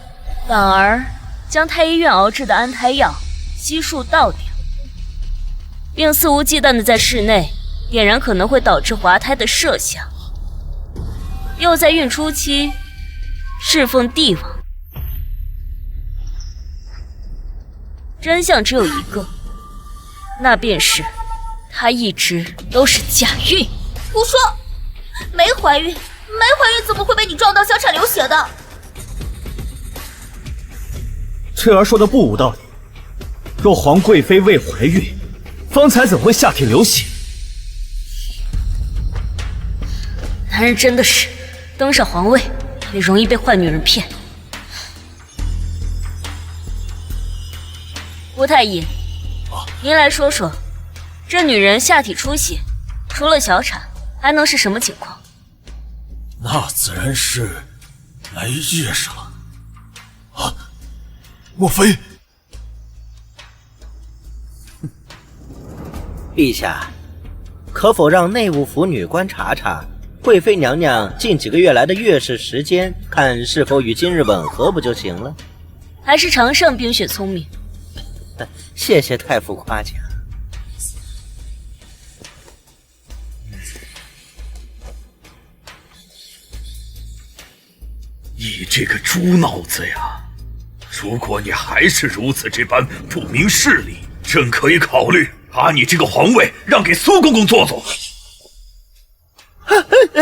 反而将太医院熬制的安胎药悉数倒掉，并肆无忌惮地在室内点燃可能会导致滑胎的麝香，又在孕初期侍奉帝王。真相只有一个，那便是她一直都是假孕。胡说，没怀孕怎么会被你撞到小产流血的？翠儿说的不无道理。若皇贵妃未怀孕，方才怎会下体流血？男人真的是登上皇位也容易被坏女人骗。吴太医，您来说说，这女人下体出血，除了小产，还能是什么情况？那自然是来月事了。啊，莫非？陛下，可否让内务府女官查查贵妃娘娘近几个月来的月事时间，看是否与今日吻合，不就行了？还是常胜冰雪聪明。谢谢太傅夸奖。你这个猪脑子呀！如果你还是如此这般不明事理，朕可以考虑把你这个皇位让给苏公公做做。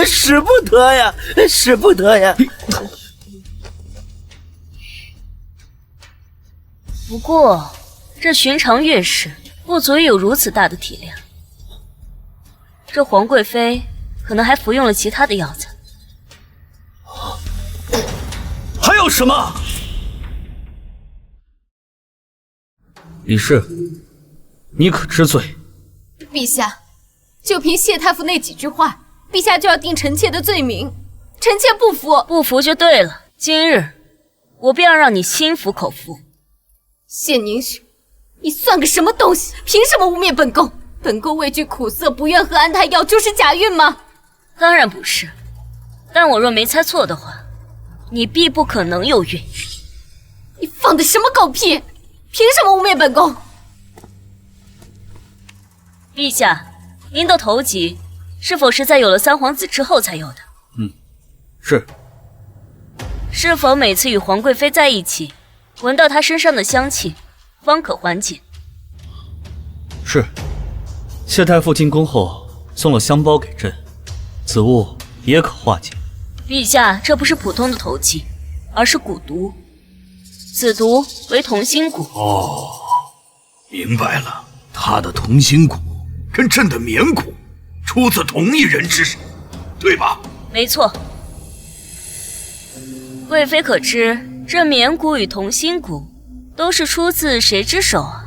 使不得呀，使不得呀！不过，这寻常月事不足以有如此大的体量。这皇贵妃可能还服用了其他的药材。还有什么？李氏，你可知罪？陛下，就凭谢太傅那几句话，陛下就要定臣妾的罪名，臣妾不服。不服就对了，今日我便要让你心服口服。谢宁雪，你算个什么东西？凭什么污蔑本宫？本宫畏惧苦涩，不愿喝安胎药，就是假孕吗？当然不是，但我若没猜错的话，你必不可能有孕。你放的什么狗屁？凭什么污蔑本宫？陛下，您的头级是否是在有了三皇子之后才有的？是。是否每次与皇贵妃在一起，闻到她身上的香气，方可缓解？是。谢太傅进宫后送了香包给朕，此物也可化解。陛下，这不是普通的头级，而是蛊毒。此毒为同心蛊。哦，明白了，他的同心蛊跟朕的绵蛊出自同一人之手，对吧？没错。贵妃可知，这绵蛊与同心蛊都是出自谁之手啊？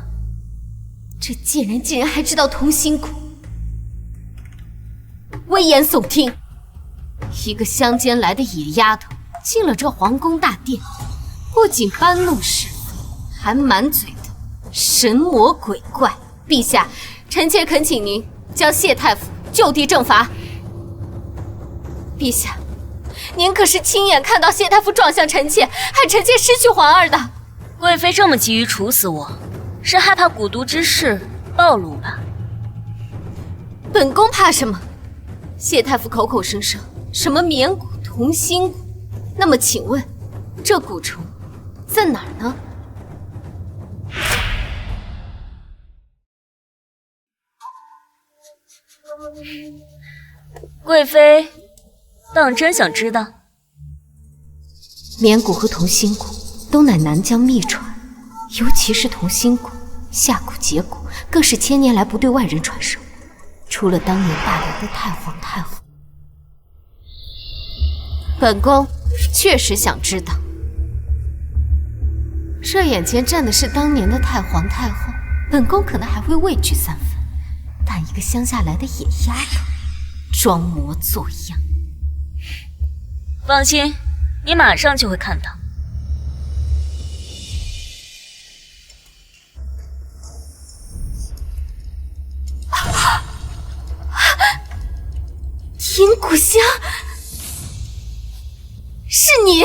这贱人竟然还知道同心蛊，危言耸听！一个乡间来的野丫头进了这皇宫大殿，不仅搬弄是非，还满嘴的神魔鬼怪。陛下，臣妾恳请您将谢太傅就地正法。陛下，您可是亲眼看到谢太傅撞向臣妾，害臣妾失去皇儿的。贵妃这么急于处死我，是害怕蛊毒之事暴露吧？本宫怕什么？谢太傅口口声声什么绵蛊、同心蛊，那么请问，这蛊虫在哪儿呢？贵妃，当真想知道？绵蛊和同心蛊都乃南疆秘传，尤其是同心蛊、下蛊、解蛊，更是千年来不对外人传授。除了当年大梁的太皇太后，本宫确实想知道。这眼前站的是当年的太皇太后，本宫可能还会畏惧三分，但一个乡下来的野丫头，装模作样。放心，你马上就会看到。银骨香，是你！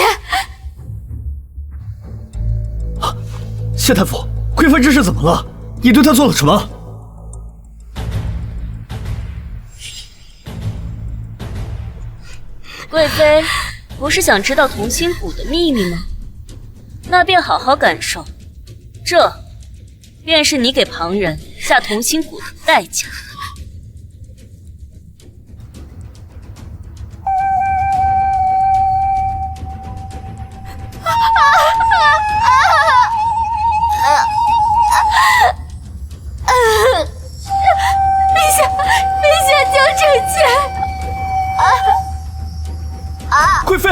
谢太傅，贵妃这是怎么了？你对她做了什么？贵妃不是想知道同心骨的秘密吗？那便好好感受，这便是你给旁人下同心骨的代价。陛下救臣妾！贵妃，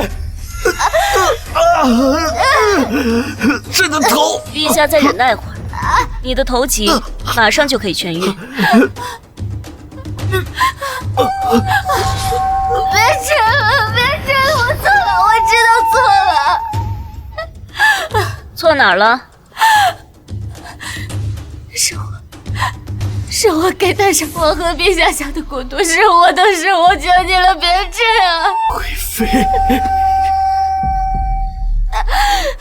朕的头！陛下再忍耐会儿，你的头疾马上就可以痊愈。别吃了，别吃了，我错了，我知道错了。错哪儿了？是我给太上皇和陛下下的蛊毒，是我的事，我求你了，别吃啊！贵妃，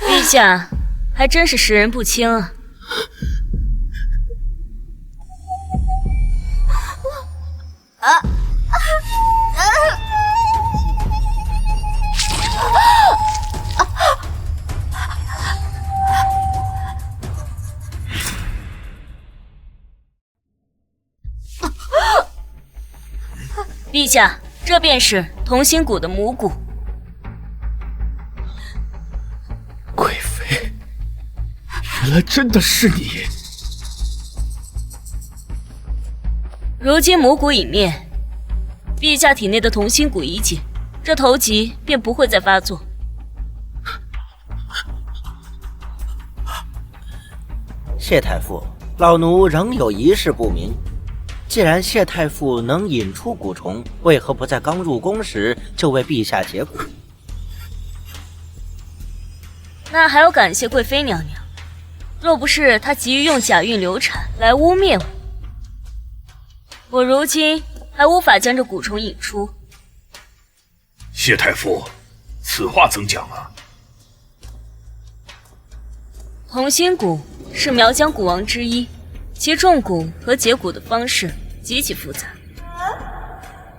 陛下还真是识人不清啊。陛下，这便是同心骨的母骨。贵妃，原来真的是你！如今母骨已灭，陛下体内的同心骨已解，这头疾便不会再发作。谢太傅，老奴仍有一事不明。既然谢太傅能引出蛊虫，为何不在刚入宫时就为陛下解蛊？那还要感谢贵妃娘娘，若不是她急于用假孕流产来污蔑我，我如今还无法将这蛊虫引出。谢太傅，此话怎讲啊？同心蛊是苗疆蛊王之一，其中蛊和解蛊的方式极其复杂。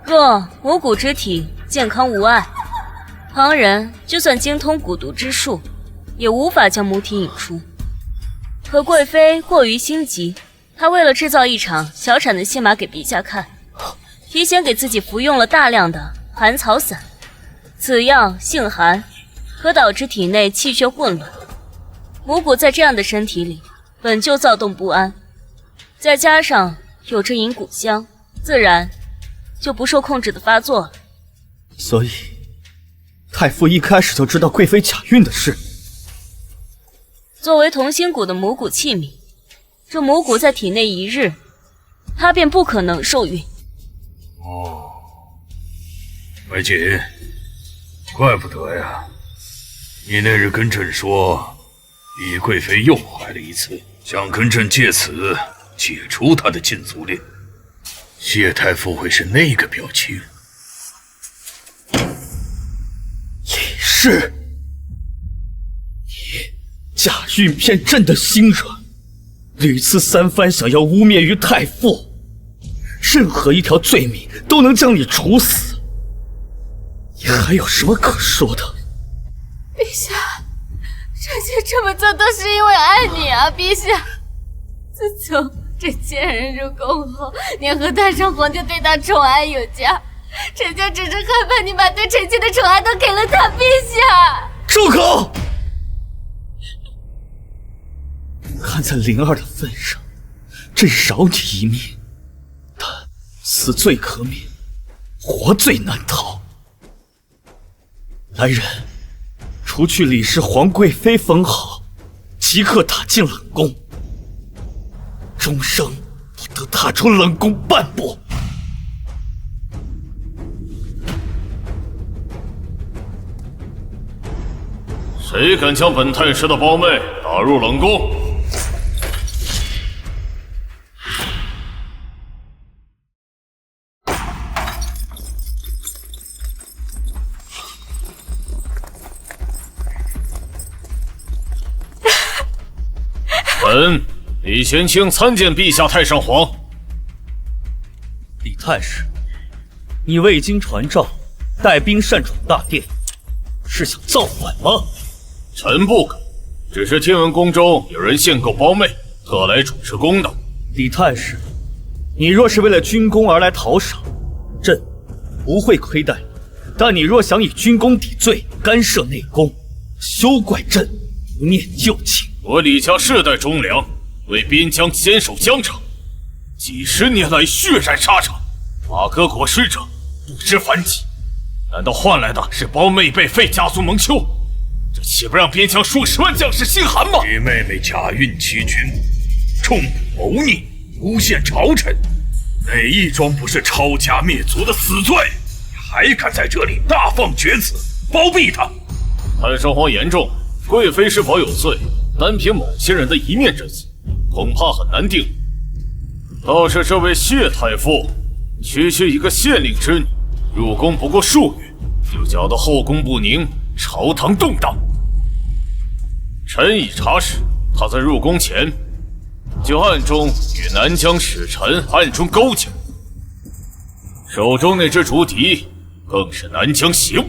若母蛊之体健康无碍，旁人就算精通蛊毒之术，也无法将母体引出。可贵妃过于心急，她为了制造一场小产的戏码给陛下看，提前给自己服用了大量的寒草散。此药性寒，可导致体内气血混乱。母蛊在这样的身体里本就躁动不安，再加上有着银骨香，自然就不受控制的发作了。所以，太傅一开始就知道贵妃假孕的事。作为同心蛊的母蛊器皿，这母蛊在体内一日，她便不可能受孕。哦，白锦，怪不得呀！你那日跟朕说，李贵妃又怀了一次，想跟朕借此解除她的禁足令。谢太傅会是那个表情？李氏，你假孕骗朕的心软，屡次三番想要污蔑于太傅，任何一条罪名都能将你处死。你还有什么可说的？陛下，臣妾这么做都是因为爱你啊，陛下。自从这贱人入宫后，您和太上皇就对她宠爱有加，臣妾只是害怕你把对臣妾的宠爱都给了他，陛下。住口！看在灵儿的份上，朕饶你一命，但死罪可免，活罪难逃。来人，除去李氏皇贵妃封号，即刻打进冷宫，终生不得踏出冷宫半步。谁敢将本太师的胞妹打入冷宫？臣李玄清参见陛下太上皇。李太师，你未经传召，带兵擅闯大殿，是想造反吗？臣不敢，只是听闻宫中有人献购胞妹，特来主持公道。李太师，你若是为了军功而来讨赏，朕不会亏待你；但你若想以军功抵罪，干涉内宫，休怪朕不念旧情。我李家世代忠良，为边疆坚守疆场，几十年来血染沙场，马革裹尸者不知反几。难道换来的是胞妹被废，家族蒙羞？这岂不让边疆数十万将士心寒吗？你妹妹假孕欺君，重谋逆，诬陷朝臣，哪一桩不是抄家灭族的死罪？你还敢在这里大放厥词，包庇他？太上皇言重，贵妃是否有罪，单凭某些人的一面之词，恐怕很难定。倒是这位谢太傅，区区一个县令之女，入宫不过数月，就搅得后宫不宁，朝堂动荡。臣已查实，他在入宫前就暗中与南疆使臣暗中勾结，手中那只竹笛更是南疆邪物，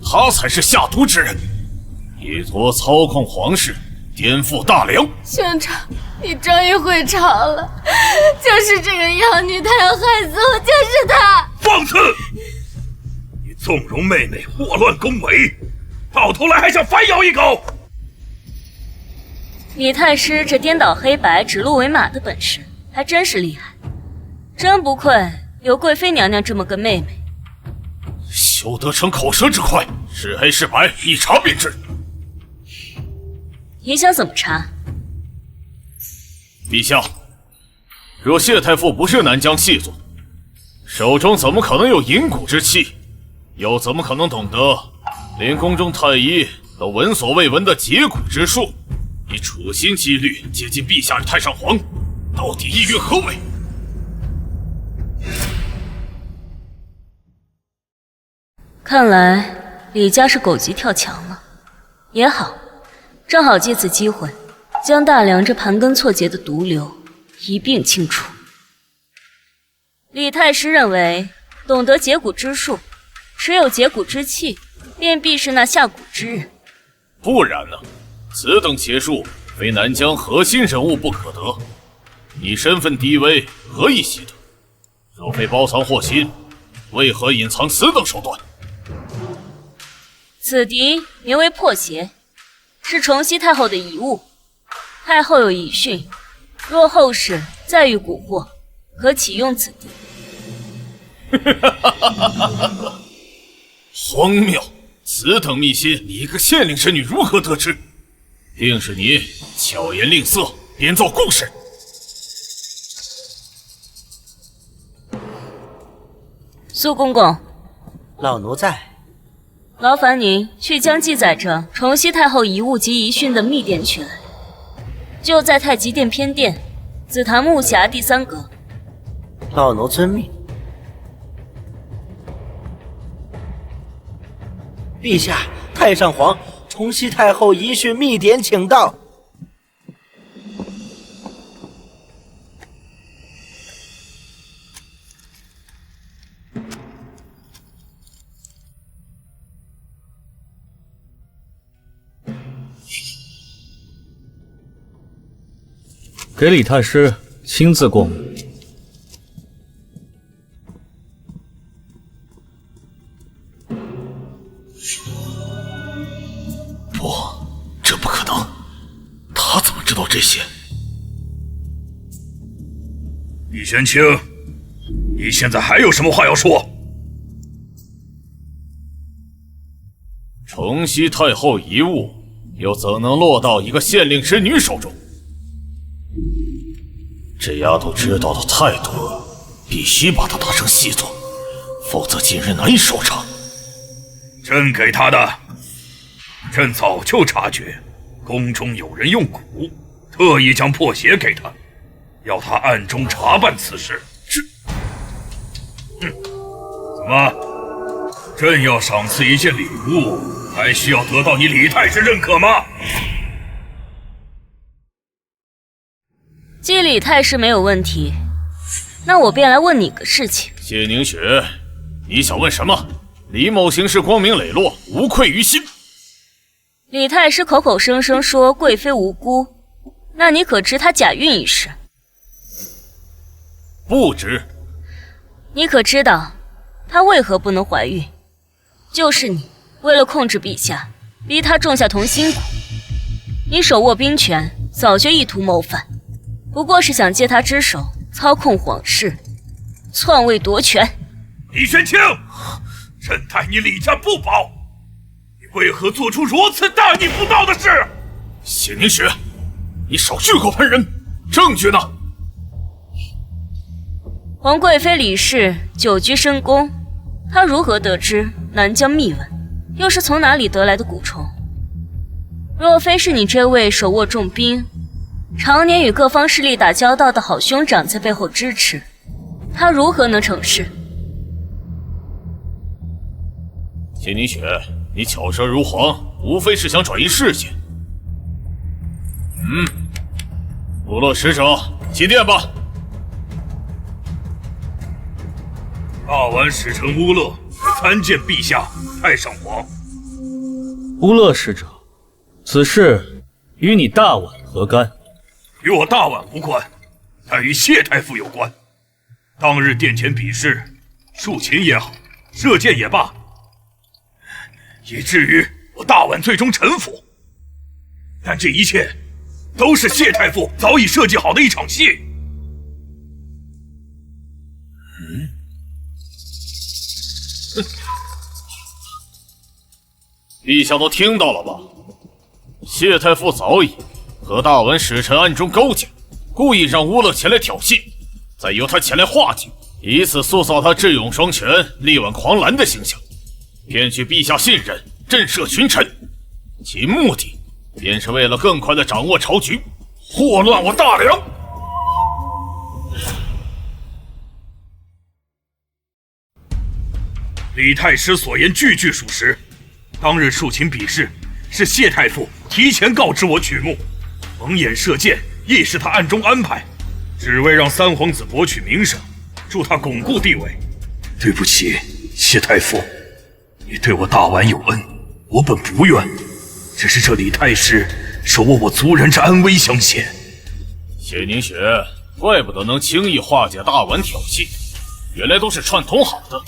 他才是下毒之人，意图操控皇室，颠覆大梁。兄长，你终于会唱了，就是这个妖女，她要害死我，就是她！放肆！你纵容妹妹祸乱宫闱，到头来还想反咬一口！李太师这颠倒黑白、指鹿为马的本事还真是厉害，真不愧有贵妃娘娘这么个妹妹。休得逞口舌之快，是黑是白一查便知。你想怎么查？陛下，若谢太傅不是南疆细作，手中怎么可能有银蛊之气？又怎么可能懂得连宫中太医都闻所未闻的解蛊之术？以处心积虑接近陛下与太上皇，到底意欲何为？看来李家是狗急跳墙了。也好，正好借此机会，将大梁这盘根错节的毒瘤一并清除。李太师认为，懂得解蛊之术，持有解蛊之气，便必是那下蛊之人。不然呢？此等邪术，非南疆核心人物不可得。你身份低微，何以习得？若非包藏祸心，为何隐藏此等手段？此笛名为破邪，是崇熙太后的遗物。太后有遗训，若后世再遇蛊惑，可启用此笛。荒谬！此等秘辛，你一个县令之女如何得知？定是你巧言令色，编造故事。苏公公，老奴在。劳烦您去将记载着崇熙太后遗物及遗训的密典取来，就在太极殿偏殿紫檀木匣第3格。老奴遵命。陛下，太上皇，崇熙太后遗训密典，请到。给李太师亲自过目。不，这不可能！他怎么知道这些？李玄清，你现在还有什么话要说？崇熙太后遗物，又怎能落到一个县令之女手中？这丫头知道的太多了，必须把她打成细作，否则今日难以收场。朕给他的，朕早就察觉宫中有人用蛊，特意将破鞋给他，要他暗中查办此事。怎么？朕要赏赐一件礼物，还需要得到你李太师认可吗？既李太师没有问题，那我便来问你个事情。谢凝雪，你想问什么？李某行事光明磊落，无愧于心。李太师口口声声说贵妃无辜，那你可知她假孕一事？不知。你可知道她为何不能怀孕？就是你为了控制陛下，逼她种下同心骨。你手握兵权，早就意图谋反，不过是想借她之手操控皇室，篡位夺权。李玄清，朕待你李家不薄，你为何做出如此大逆不道的事？谢凝雪，你少血口喷人，证据呢？皇贵妃李氏久居深宫，她如何得知南疆秘闻？又是从哪里得来的蛊虫？若非是你这位手握重兵，常年与各方势力打交道的好兄长在背后支持，她如何能成事？谢凝雪，你巧舌如簧，无非是想转移视线。部落使者，进殿吧。大宛使臣乌勒参见陛下、太上皇。乌勒使者，此事与你大宛何干？与我大宛无关，但与谢太傅有关。当日殿前比试，竖琴也好，射箭也罢，以至于我大宛最终臣服。但这一切都是谢太傅早已设计好的一场戏。陛下都听到了吧？谢太傅早已和大宛使臣暗中勾结，故意让乌勒前来挑衅，再由他前来化解，以此塑造他智勇双全、力挽狂澜的形象，骗取陛下信任，震慑群臣。其目的便是为了更快地掌握朝局，祸乱我大梁。李太师所言句句属实。当日竖琴比试是谢太傅提前告知我曲目，蒙眼射箭亦是他暗中安排，只为让三皇子博取名声，助他巩固地位。对不起，谢太傅，你对我大宛有恩，我本不怨，只是这李太师手握我族人之安危相险。谢凝雪，怪不得能轻易化解大宛挑衅，原来都是串通好的，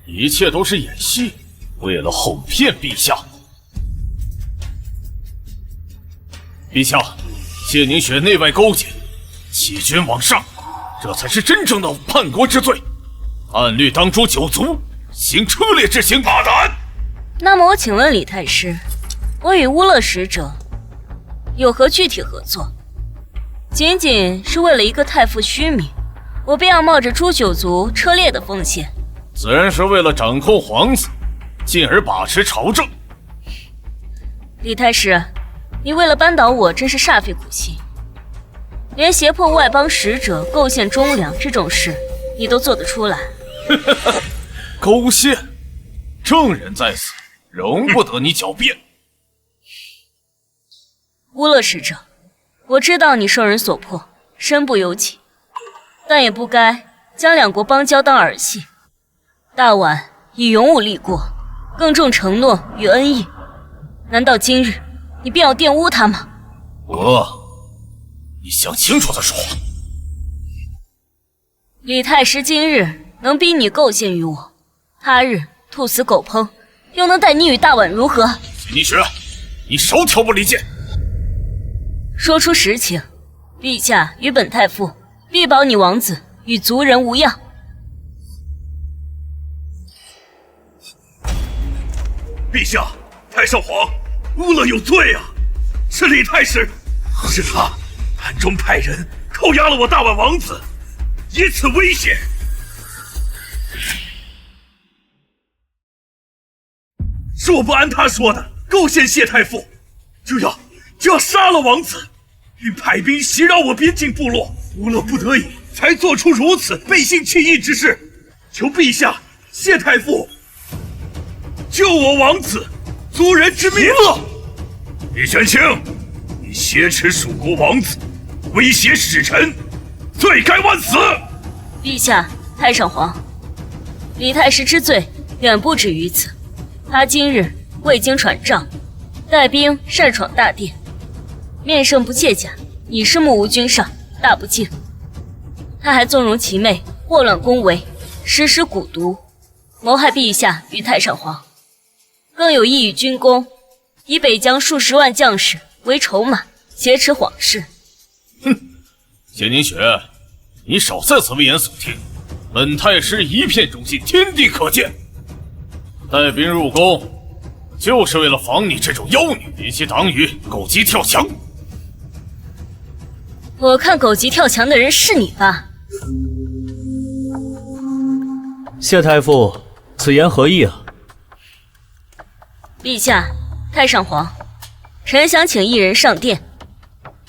一切都是演戏，为了哄骗陛下。陛下，谢凝雪内外勾结，欺君罔上，这才是真正的叛国之罪。按律当诛九族，行车裂之刑。大胆！那么我请问李太师，我与乌勒使者有何具体合作？仅仅是为了一个太傅虚名，我便要冒着诛九族车裂的风险？自然是为了掌控皇子，进而把持朝政。李太师，你为了扳倒我真是煞费苦心，连胁迫外邦使者构陷忠良这种事你都做得出来。勾陷，证人在此，容不得你狡辩。乌勒使者，我知道你受人所迫，身不由己，但也不该将两国邦交当儿戏。大宛以勇武立过，更重承诺与恩义，难道今日你便要玷污他吗？你想清楚再说话。李太师今日能逼你构陷于我，他日兔死狗烹，又能待你与大宛如何？谢凝雪，你少挑拨离间。说出实情，陛下与本太傅必保你王子与族人无恙。陛下，太上皇，乌勒有罪啊！是李太师，是他暗中派人扣押了我大宛王子，以此威胁。若不按他说的构陷谢太傅，就要杀了王子，并派兵袭扰我边境部落。乌勒不得已才做出如此背信弃义之事，求陛下、谢太傅救我王子族人之命。李玄清，你挟持蜀国王子，威胁使臣，罪该万死。陛下，太上皇，李太师之罪远不止于此。他今日未经传召，带兵擅闯大殿，面圣不卸甲，已是目无君上，大不敬。他还纵容其妹祸乱宫闱，实施蛊毒，谋害陛下与太上皇，更有意与军功，以北疆数十万将士为筹码，挟持皇室。哼，谢凝雪，你少在此危言耸听。本太师一片忠心，天地可见。带兵入宫，就是为了防你这种妖女，比起党羽狗急跳墙。我看狗急跳墙的人是你吧？谢太傅，此言何意啊？陛下，太上皇，臣想请一人上殿。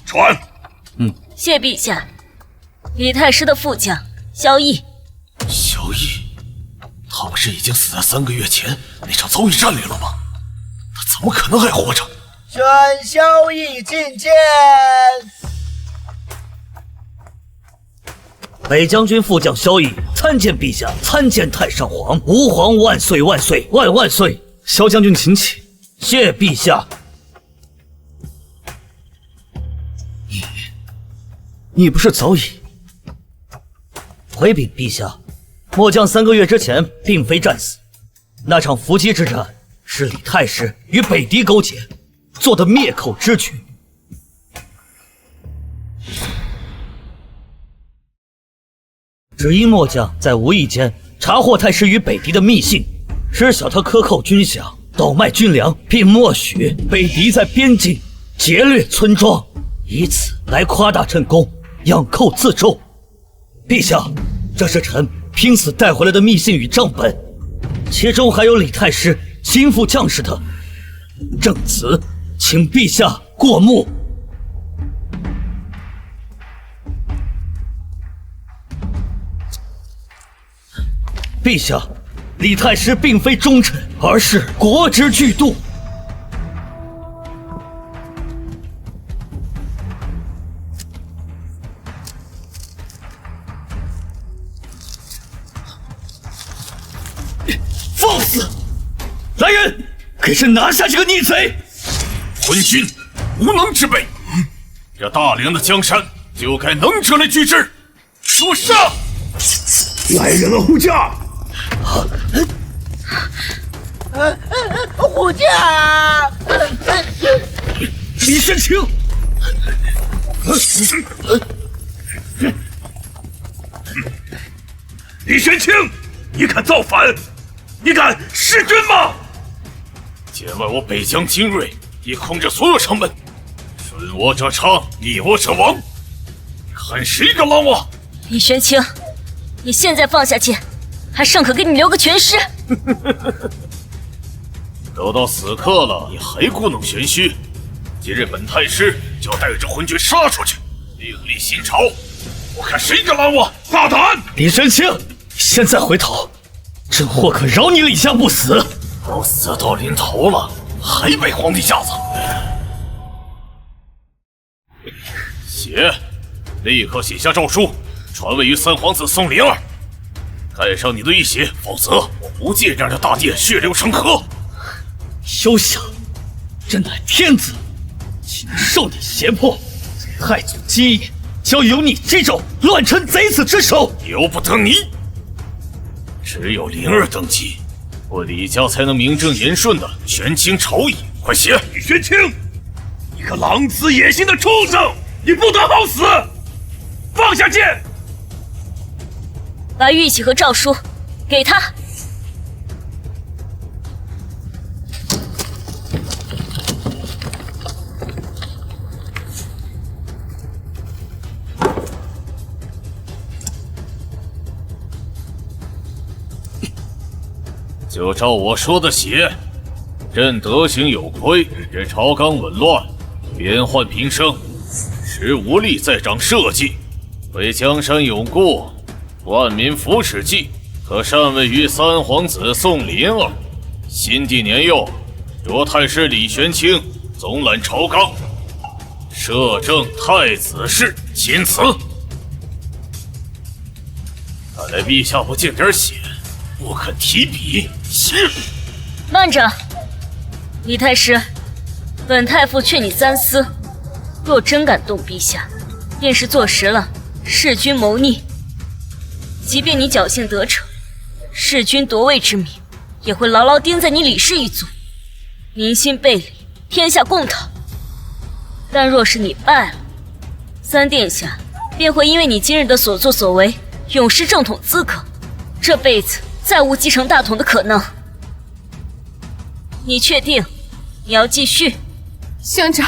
传。谢陛下。李太师的副将萧绎。萧绎，他不是已经死在3个月前那场遭遇战里了吗？他怎么可能还活着？宣萧绎觐见。北将军副将萧绎参见陛下，参见太上皇，吾皇万岁万岁万万岁！萧将军请起。谢陛下。你不是早已……回禀陛下，末将3个月之前并非战死，那场伏击之战是李太师与北狄勾结做的灭口之举。只因末将在无意间查获太师与北狄的密信，知晓他克扣军饷、倒卖军粮，并默许北狄在边境劫掠村庄，以此来夸大朕功，养寇自重。陛下，这是臣拼死带回来的密信与账本，其中还有李太师亲赴将士的证词，请陛下过目。陛下，李太师并非忠臣，而是国之巨蠹。放肆！来人，给朕拿下这个逆贼！昏君，无能之辈！这大梁的江山就该能者来居之。给我上！来人了，护驾！护驾！李玄清！李玄清，你敢造反？你敢弑君吗？今晚我北疆精锐已控制所有城门，顺我者昌，逆我者亡，看谁敢拦我！李玄清，你现在放下剑，还尚可给你留个全尸。都到此刻了，你还故弄玄虚？今日本太师就要带着昏君杀出去，另立新朝，我看谁敢拦我！大胆！李玄清，现在回头，朕或可饶你李家不死。都死到临头了，还摆皇帝架子？写，立刻写下诏书，传位于三皇子宋灵儿，盖上你的玉玺，否则我不介让这大殿血流成河。休想！朕乃天子，岂能受你胁迫？太祖基业交由你这种乱臣贼子之手，由不得你。只有灵儿登基，我李家才能名正言顺的权倾朝野。快写！李玄清，你个狼子野心的畜生，你不得好死！放下剑！把玉玺和诏书给他。就照我说的写。朕德行有亏，这朝纲紊乱，边患频生，实无力再掌社稷，为江山永固、万民福祉计，可禅位于三皇子宋灵儿，新帝年幼，着太师李玄清总揽朝纲，摄政太子侍，钦此。看来陛下不见点血，不肯提笔。是。慢着，李太师，本太傅劝你三思。若真敢动陛下，便是坐实了弑君谋逆。即便你侥幸得逞，弑君夺位之名也会牢牢钉在你李氏一族，民心背离，天下共讨。但若是你败了，三殿下便会因为你今日的所作所为，永失正统资格，这辈子再无继承大统的可能。你确定你要继续？兄长，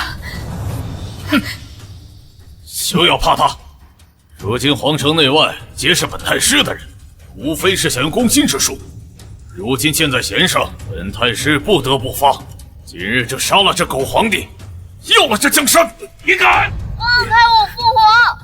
休要怕他。如今皇城内外皆是本太师的人，无非是想用攻心之术。如今箭在弦上，本太师不得不发。今日就杀了这狗皇帝，要了这江山！你敢？放开我父皇！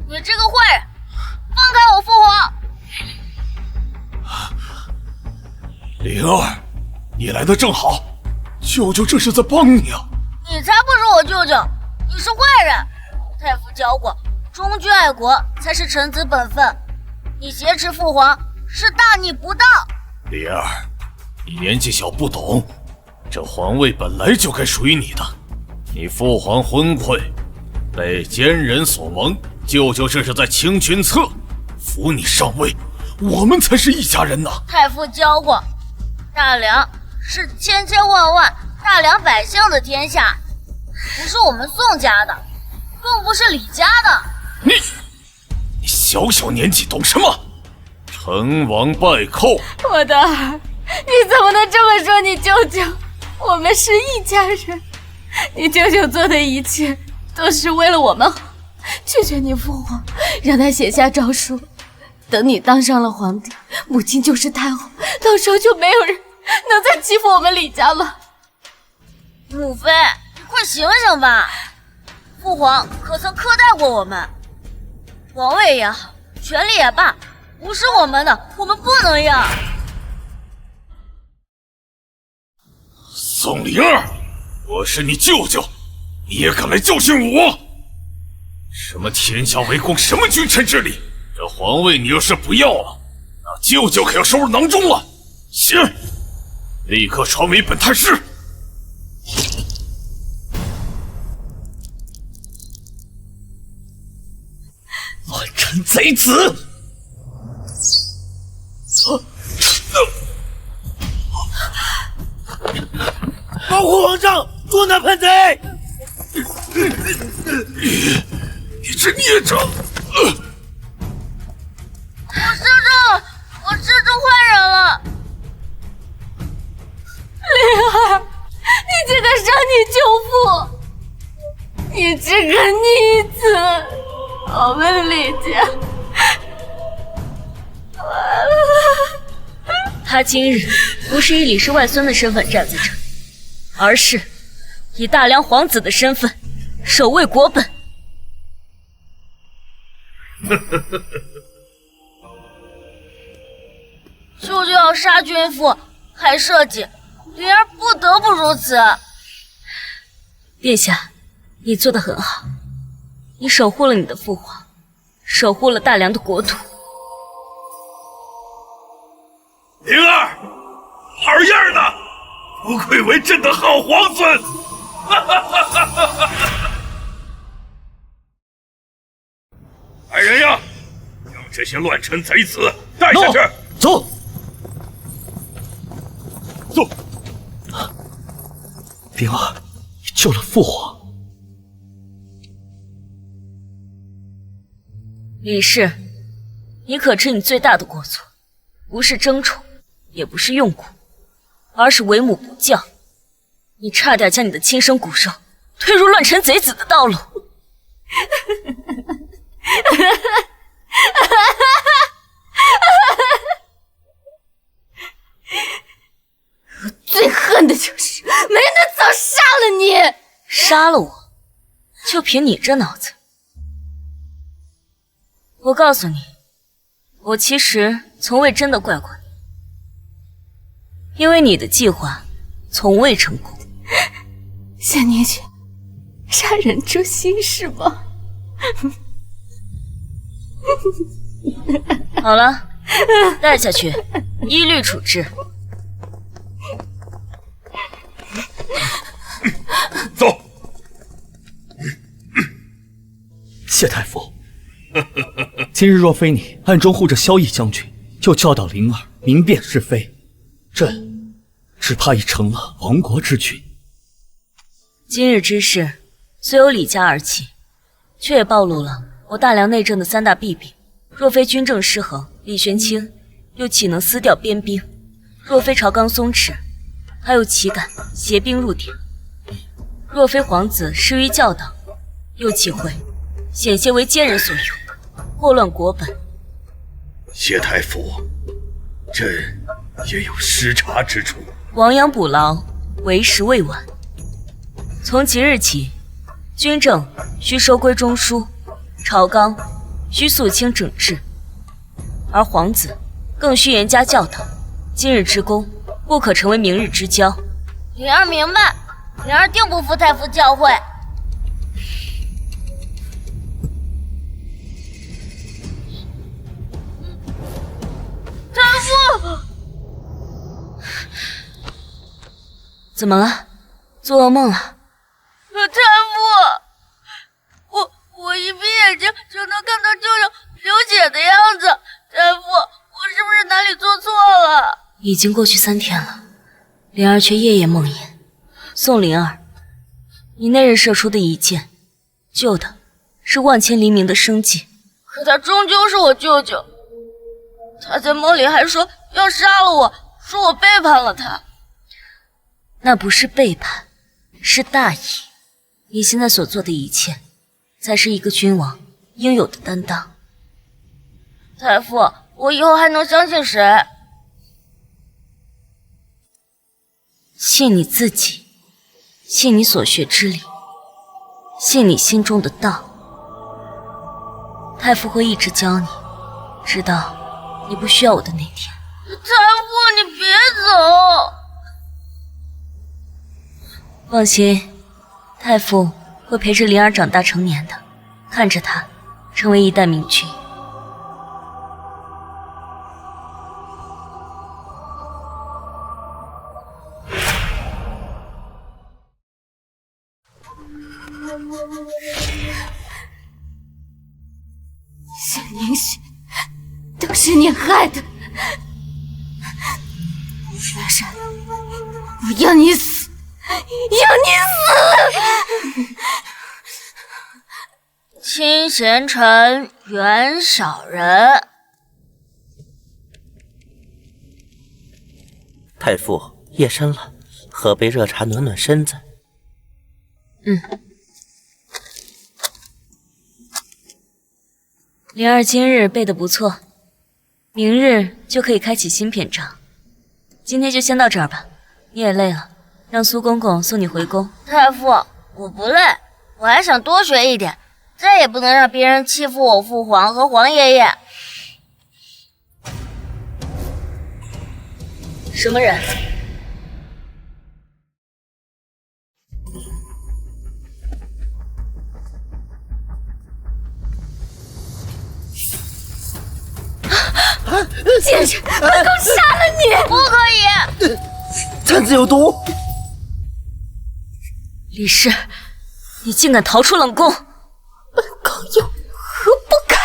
你这个坏人，放开我父皇！灵儿，你来的正好，舅舅这是在帮你啊！你才不是我舅舅，你是坏人！太傅教过，忠君爱国才是臣子本分。你挟持父皇是大逆不道。灵儿，你年纪小不懂，这皇位本来就该属于你的。你父皇昏聩，被奸人所蒙，舅舅这是在清君侧，扶你上位，我们才是一家人呐！太傅教过，大梁是千千万万大梁百姓的天下，不是我们宋家的，更不是李家的。你小小年纪懂什么？成王败寇！我的儿，你怎么能这么说你舅舅？我们是一家人，你舅舅做的一切都是为了我们好。劝劝你父皇，让他写下诏书，等你当上了皇帝，母亲就是太后，到时候就没有人能再欺负我们李家了。母妃，你快醒醒吧！父皇可曾苛待过我们？皇位也好，权力也罢，不是我们的，我们不能要。宋灵儿，我是你舅舅，你也敢来教训我？什么天下为公，什么君臣之礼？这皇位你要是不要了，那舅舅可要收入囊中了。行，立刻传为本太师。乱臣贼子！保护皇上，捉拿叛贼！你这孽障！我施主坏人了。灵儿，你这个伤你舅父，你这个逆子，我们李家完了。他今日不是以李氏外孙的身份站在这里，而是以大梁皇子的身份守卫国本。舅舅要杀君父，还设计，灵儿不得不如此。殿下，你做得很好，你守护了你的父皇，守护了大梁的国土。灵儿，二样的，不愧为朕的好皇孙！来人呀，将这些乱臣贼子带下去！走。走。灵儿，你救了父皇。李氏，你可知你最大的过错，不是争宠，也不是用蛊，而是为母不教。你差点将你的亲生骨肉推入乱臣贼子的道路。我最恨的就是没能早杀了你。杀了我？就凭你这脑子，我告诉你，我其实从未真的怪过你，因为你的计划从未成功。夏凝雪，杀人诛心是吗？好了，带下去，依律处置。走。谢太傅，今日若非你暗中护着萧逸将军，又教导灵儿明辨是非，朕只怕已成了亡国之君。今日之事虽由李家而起，却也暴露了我大梁内政的3大弊病。若非军政失衡，李玄清又岂能撕掉边兵？若非朝纲松弛，还有岂敢携兵入典？若非皇子施于教导，又岂会险些为奸人所用，祸乱国本？谢太傅，朕也有失察之处。亡羊补牢，为时未晚。从即日起，军政需收归中枢，朝纲需肃清整治，而皇子更需严加教导。今日之功，不可成为明日之骄。灵儿明白，灵儿定不负太傅教诲。太傅，怎么了？做噩梦了？太傅，我一闭眼睛就能看到舅舅流血的样子。太傅，我是不是哪里做错了？已经过去3天了，灵儿却夜夜梦魇。宋灵儿，你那日射出的一箭，救的是万千黎民的生计。可他终究是我舅舅，他在梦里还说要杀了我，说我背叛了他。那不是背叛，是大义。你现在所做的一切，才是一个君王应有的担当。太傅，我以后还能相信谁？信你自己，信你所学之理，信你心中的道。太傅会一直教你，直到你不需要我的那天。太傅，你别走！放心，太傅会陪着灵儿长大成年的，看着她成为一代明君。夏凝雪，都是你害的！袁山，我要你死！要你死！亲贤臣，远小人。太傅，夜深了，喝杯热茶暖暖身子。灵儿今日背得不错，明日就可以开启新篇章。今天就先到这儿吧，你也累了，让苏公公送你回宫。太傅，我不累，我还想多学一点，再也不能让别人欺负我父皇和皇爷爷。什么人？奸人，本宫杀了你！不可以！产子有毒！李氏，你竟敢逃出冷宫！本宫有何不敢？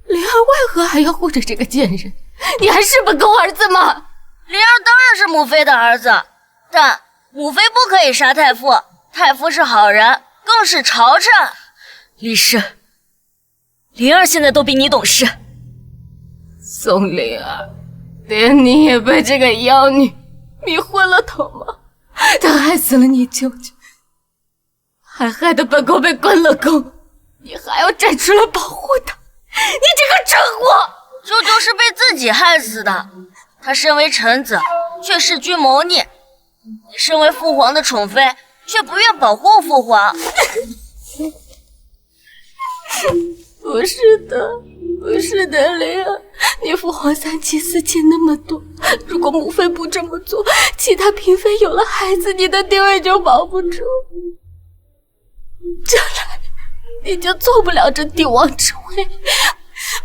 灵儿为何还要护着这个贱人？你还是本宫儿子吗？灵儿当然是母妃的儿子，但母妃不可以杀太傅，太傅是好人，更是朝臣。李氏，灵儿现在都比你懂事。宋灵儿，连你也被这个妖女迷昏了头吗？她害死了你舅舅，还害得本宫被关了宫，你还要站出来保护她，你这个蠢货！舅舅是被自己害死的，他身为臣子却弑君谋逆，你身为父皇的宠妃却不愿保护父皇。不是的，不是的，灵儿，你父皇3妻4妾那么多，如果母妃不这么做，其他嫔妃有了孩子，你的地位就保不住，将来你就做不了这帝王之位。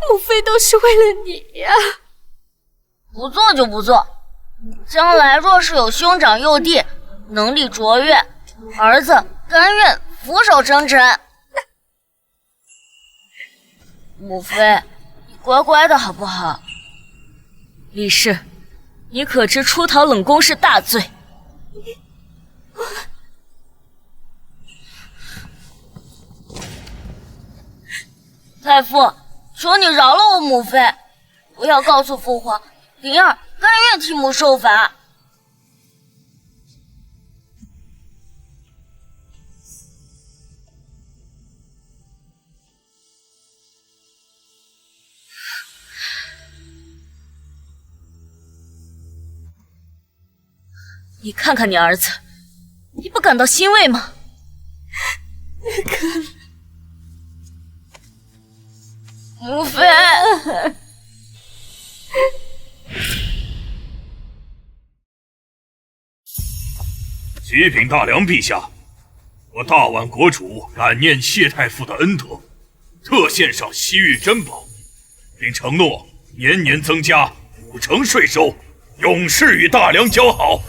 母妃都是为了你呀。不做就不做，将来若是有兄长幼弟能力卓越，儿子甘愿俯首称臣。母妃，你乖乖的好不好？李氏，你可知出逃冷宫是大罪？太傅，求你饶了我母妃，不要告诉父皇，灵儿甘愿替母受罚。你看看你儿子，你不感到欣慰吗？母妃，启禀大梁陛下，我大宛国主感念谢太傅的恩德，特献上西域珍宝，并承诺年年增加50%税收，永世与大梁交好。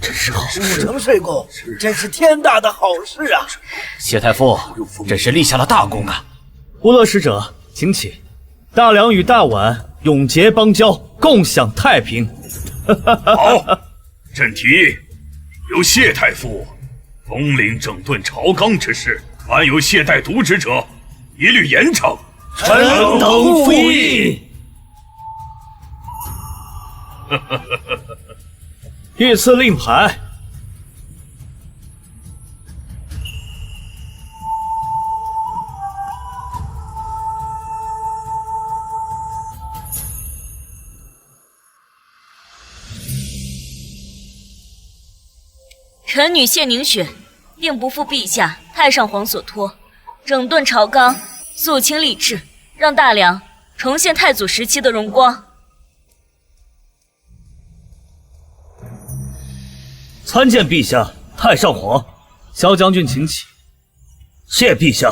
这是好事，5成税贡，真是天大的好事啊！谢太傅真是立下了大功啊！无乐使者，请起。大梁与大宛永结邦交，共享太平。好，朕提议由谢太傅统领整顿朝纲之事，凡有懈怠渎职者，一律严惩。臣等复议。御赐令牌。臣女谢凝雪，定不负陛下太上皇所托，整顿朝纲，肃清吏治，让大梁重现太祖时期的荣光。参见陛下，太上皇。萧将军请起。谢陛下。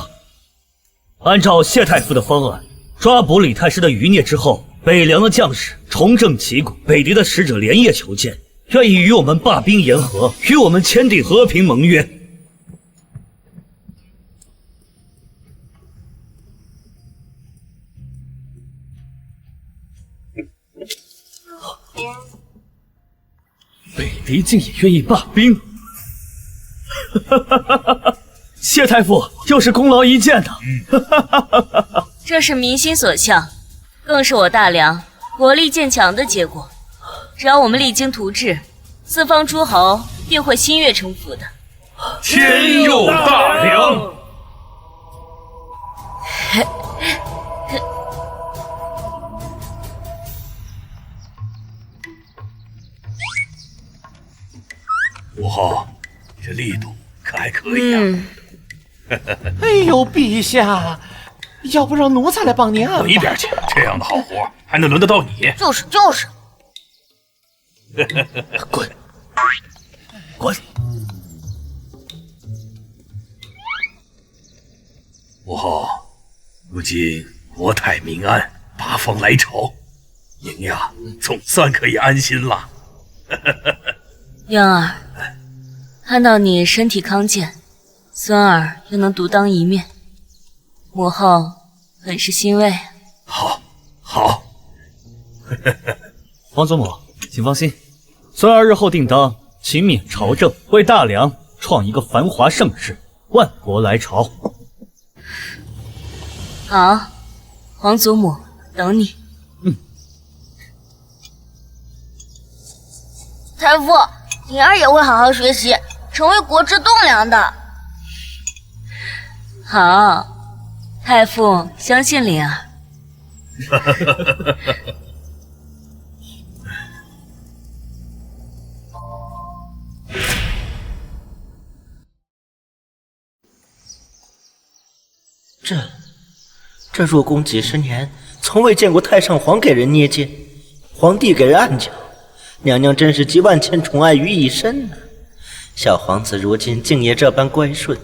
按照谢太傅的方案，抓捕李太师的余孽之后，北凉的将士重振旗鼓，北狄的使者连夜求见，愿意与我们罢兵言和，与我们签订和平盟约。北狄竟也愿意罢兵，谢太傅又是功劳一件呢。这是民心所向，更是我大梁国力渐强的结果。只要我们励精图治，四方诸侯定会心悦诚服的。天佑大梁！吴后，这力度可还可以啊？哎呦，陛下，要不让奴才来帮您安排？一边去！这样的好活还能轮得到你？就是。滚！滚！吴后，如今国泰民安，八方来朝，您呀总算可以安心了。婴儿，看到你身体康健，孙儿又能独当一面，母后很是欣慰。好。皇祖母，请放心，孙儿日后定当勤勉朝政，为大梁创一个繁华盛世，万国来朝。好，皇祖母等你。太傅，灵儿也会好好学习，成为国之栋梁的。好，太傅相信灵儿。这入宫几十年，从未见过太上皇给人捏肩，皇帝给人按脚，娘娘真是集万千宠爱于一身呢。小皇子如今竟也这般乖顺，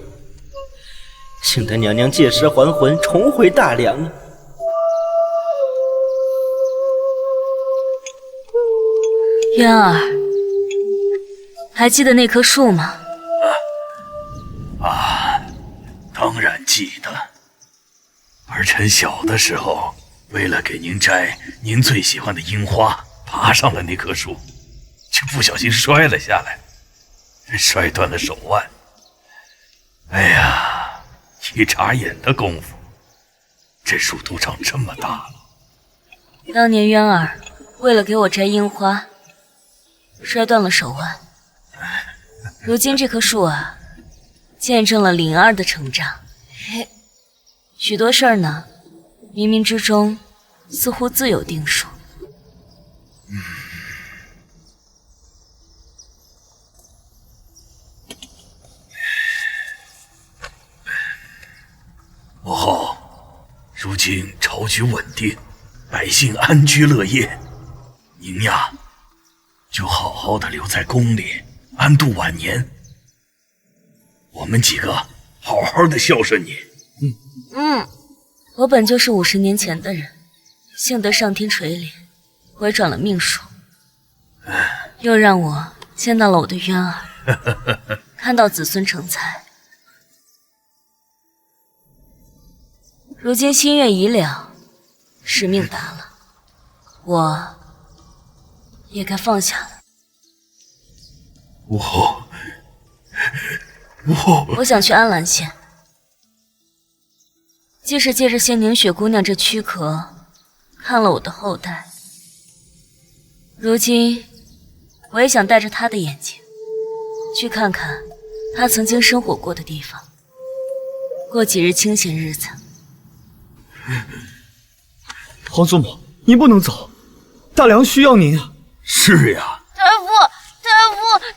幸得娘娘借尸还魂，重回大梁啊！渊儿，还记得那棵树吗？当然记得。儿臣小的时候，为了给您摘您最喜欢的樱花，爬上了那棵树，却不小心摔了下来，摔断了手腕。哎呀，一眨眼的功夫，这树都长这么大了。当年渊儿为了给我摘樱花，摔断了手腕。如今这棵树啊，见证了灵儿的成长。许多事儿呢，冥冥之中似乎自有定数。母后，如今朝局稳定，百姓安居乐业，您呀，就好好的留在宫里，安度晚年。我们几个好好的孝顺你。我本就是50年前的人，幸得上天垂怜，回转了命数，又让我见到了我的渊儿，看到子孙成才。如今心愿已了，使命达了，我也该放下了。母后，母后，我想去安澜县。既是借着仙凝雪姑娘这躯壳看了我的后代，如今我也想带着她的眼睛去看看她曾经生活过的地方，过几日清闲日子。皇祖母，您不能走，大梁需要您啊！是呀，太傅，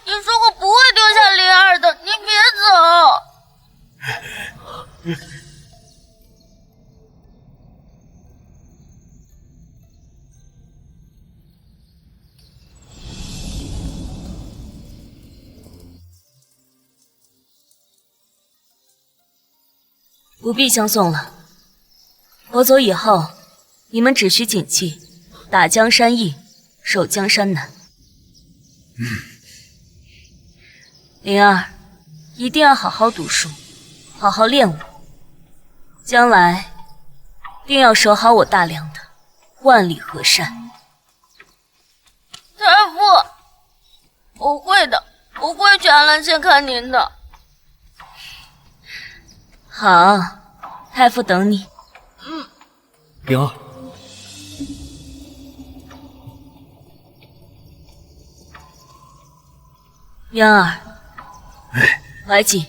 你说过不会丢下灵儿的，你别走。不必相送了，我走以后，你们只需谨记，打江山易，守江山难。灵儿，一定要好好读书，好好练武，将来定要守好我大梁的万里河山。太傅，我会的，我会去安澜县看您的。好，太傅等你。灵儿，渊儿，怀瑾，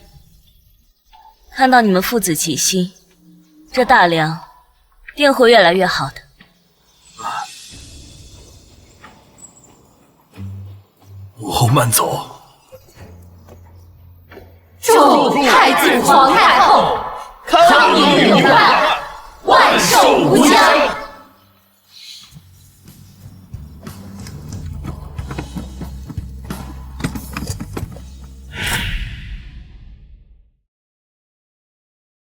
看到你们父子齐心，这大梁定会越来越好的。母后慢走。祝太子皇太后康宁永伴，万寿无疆。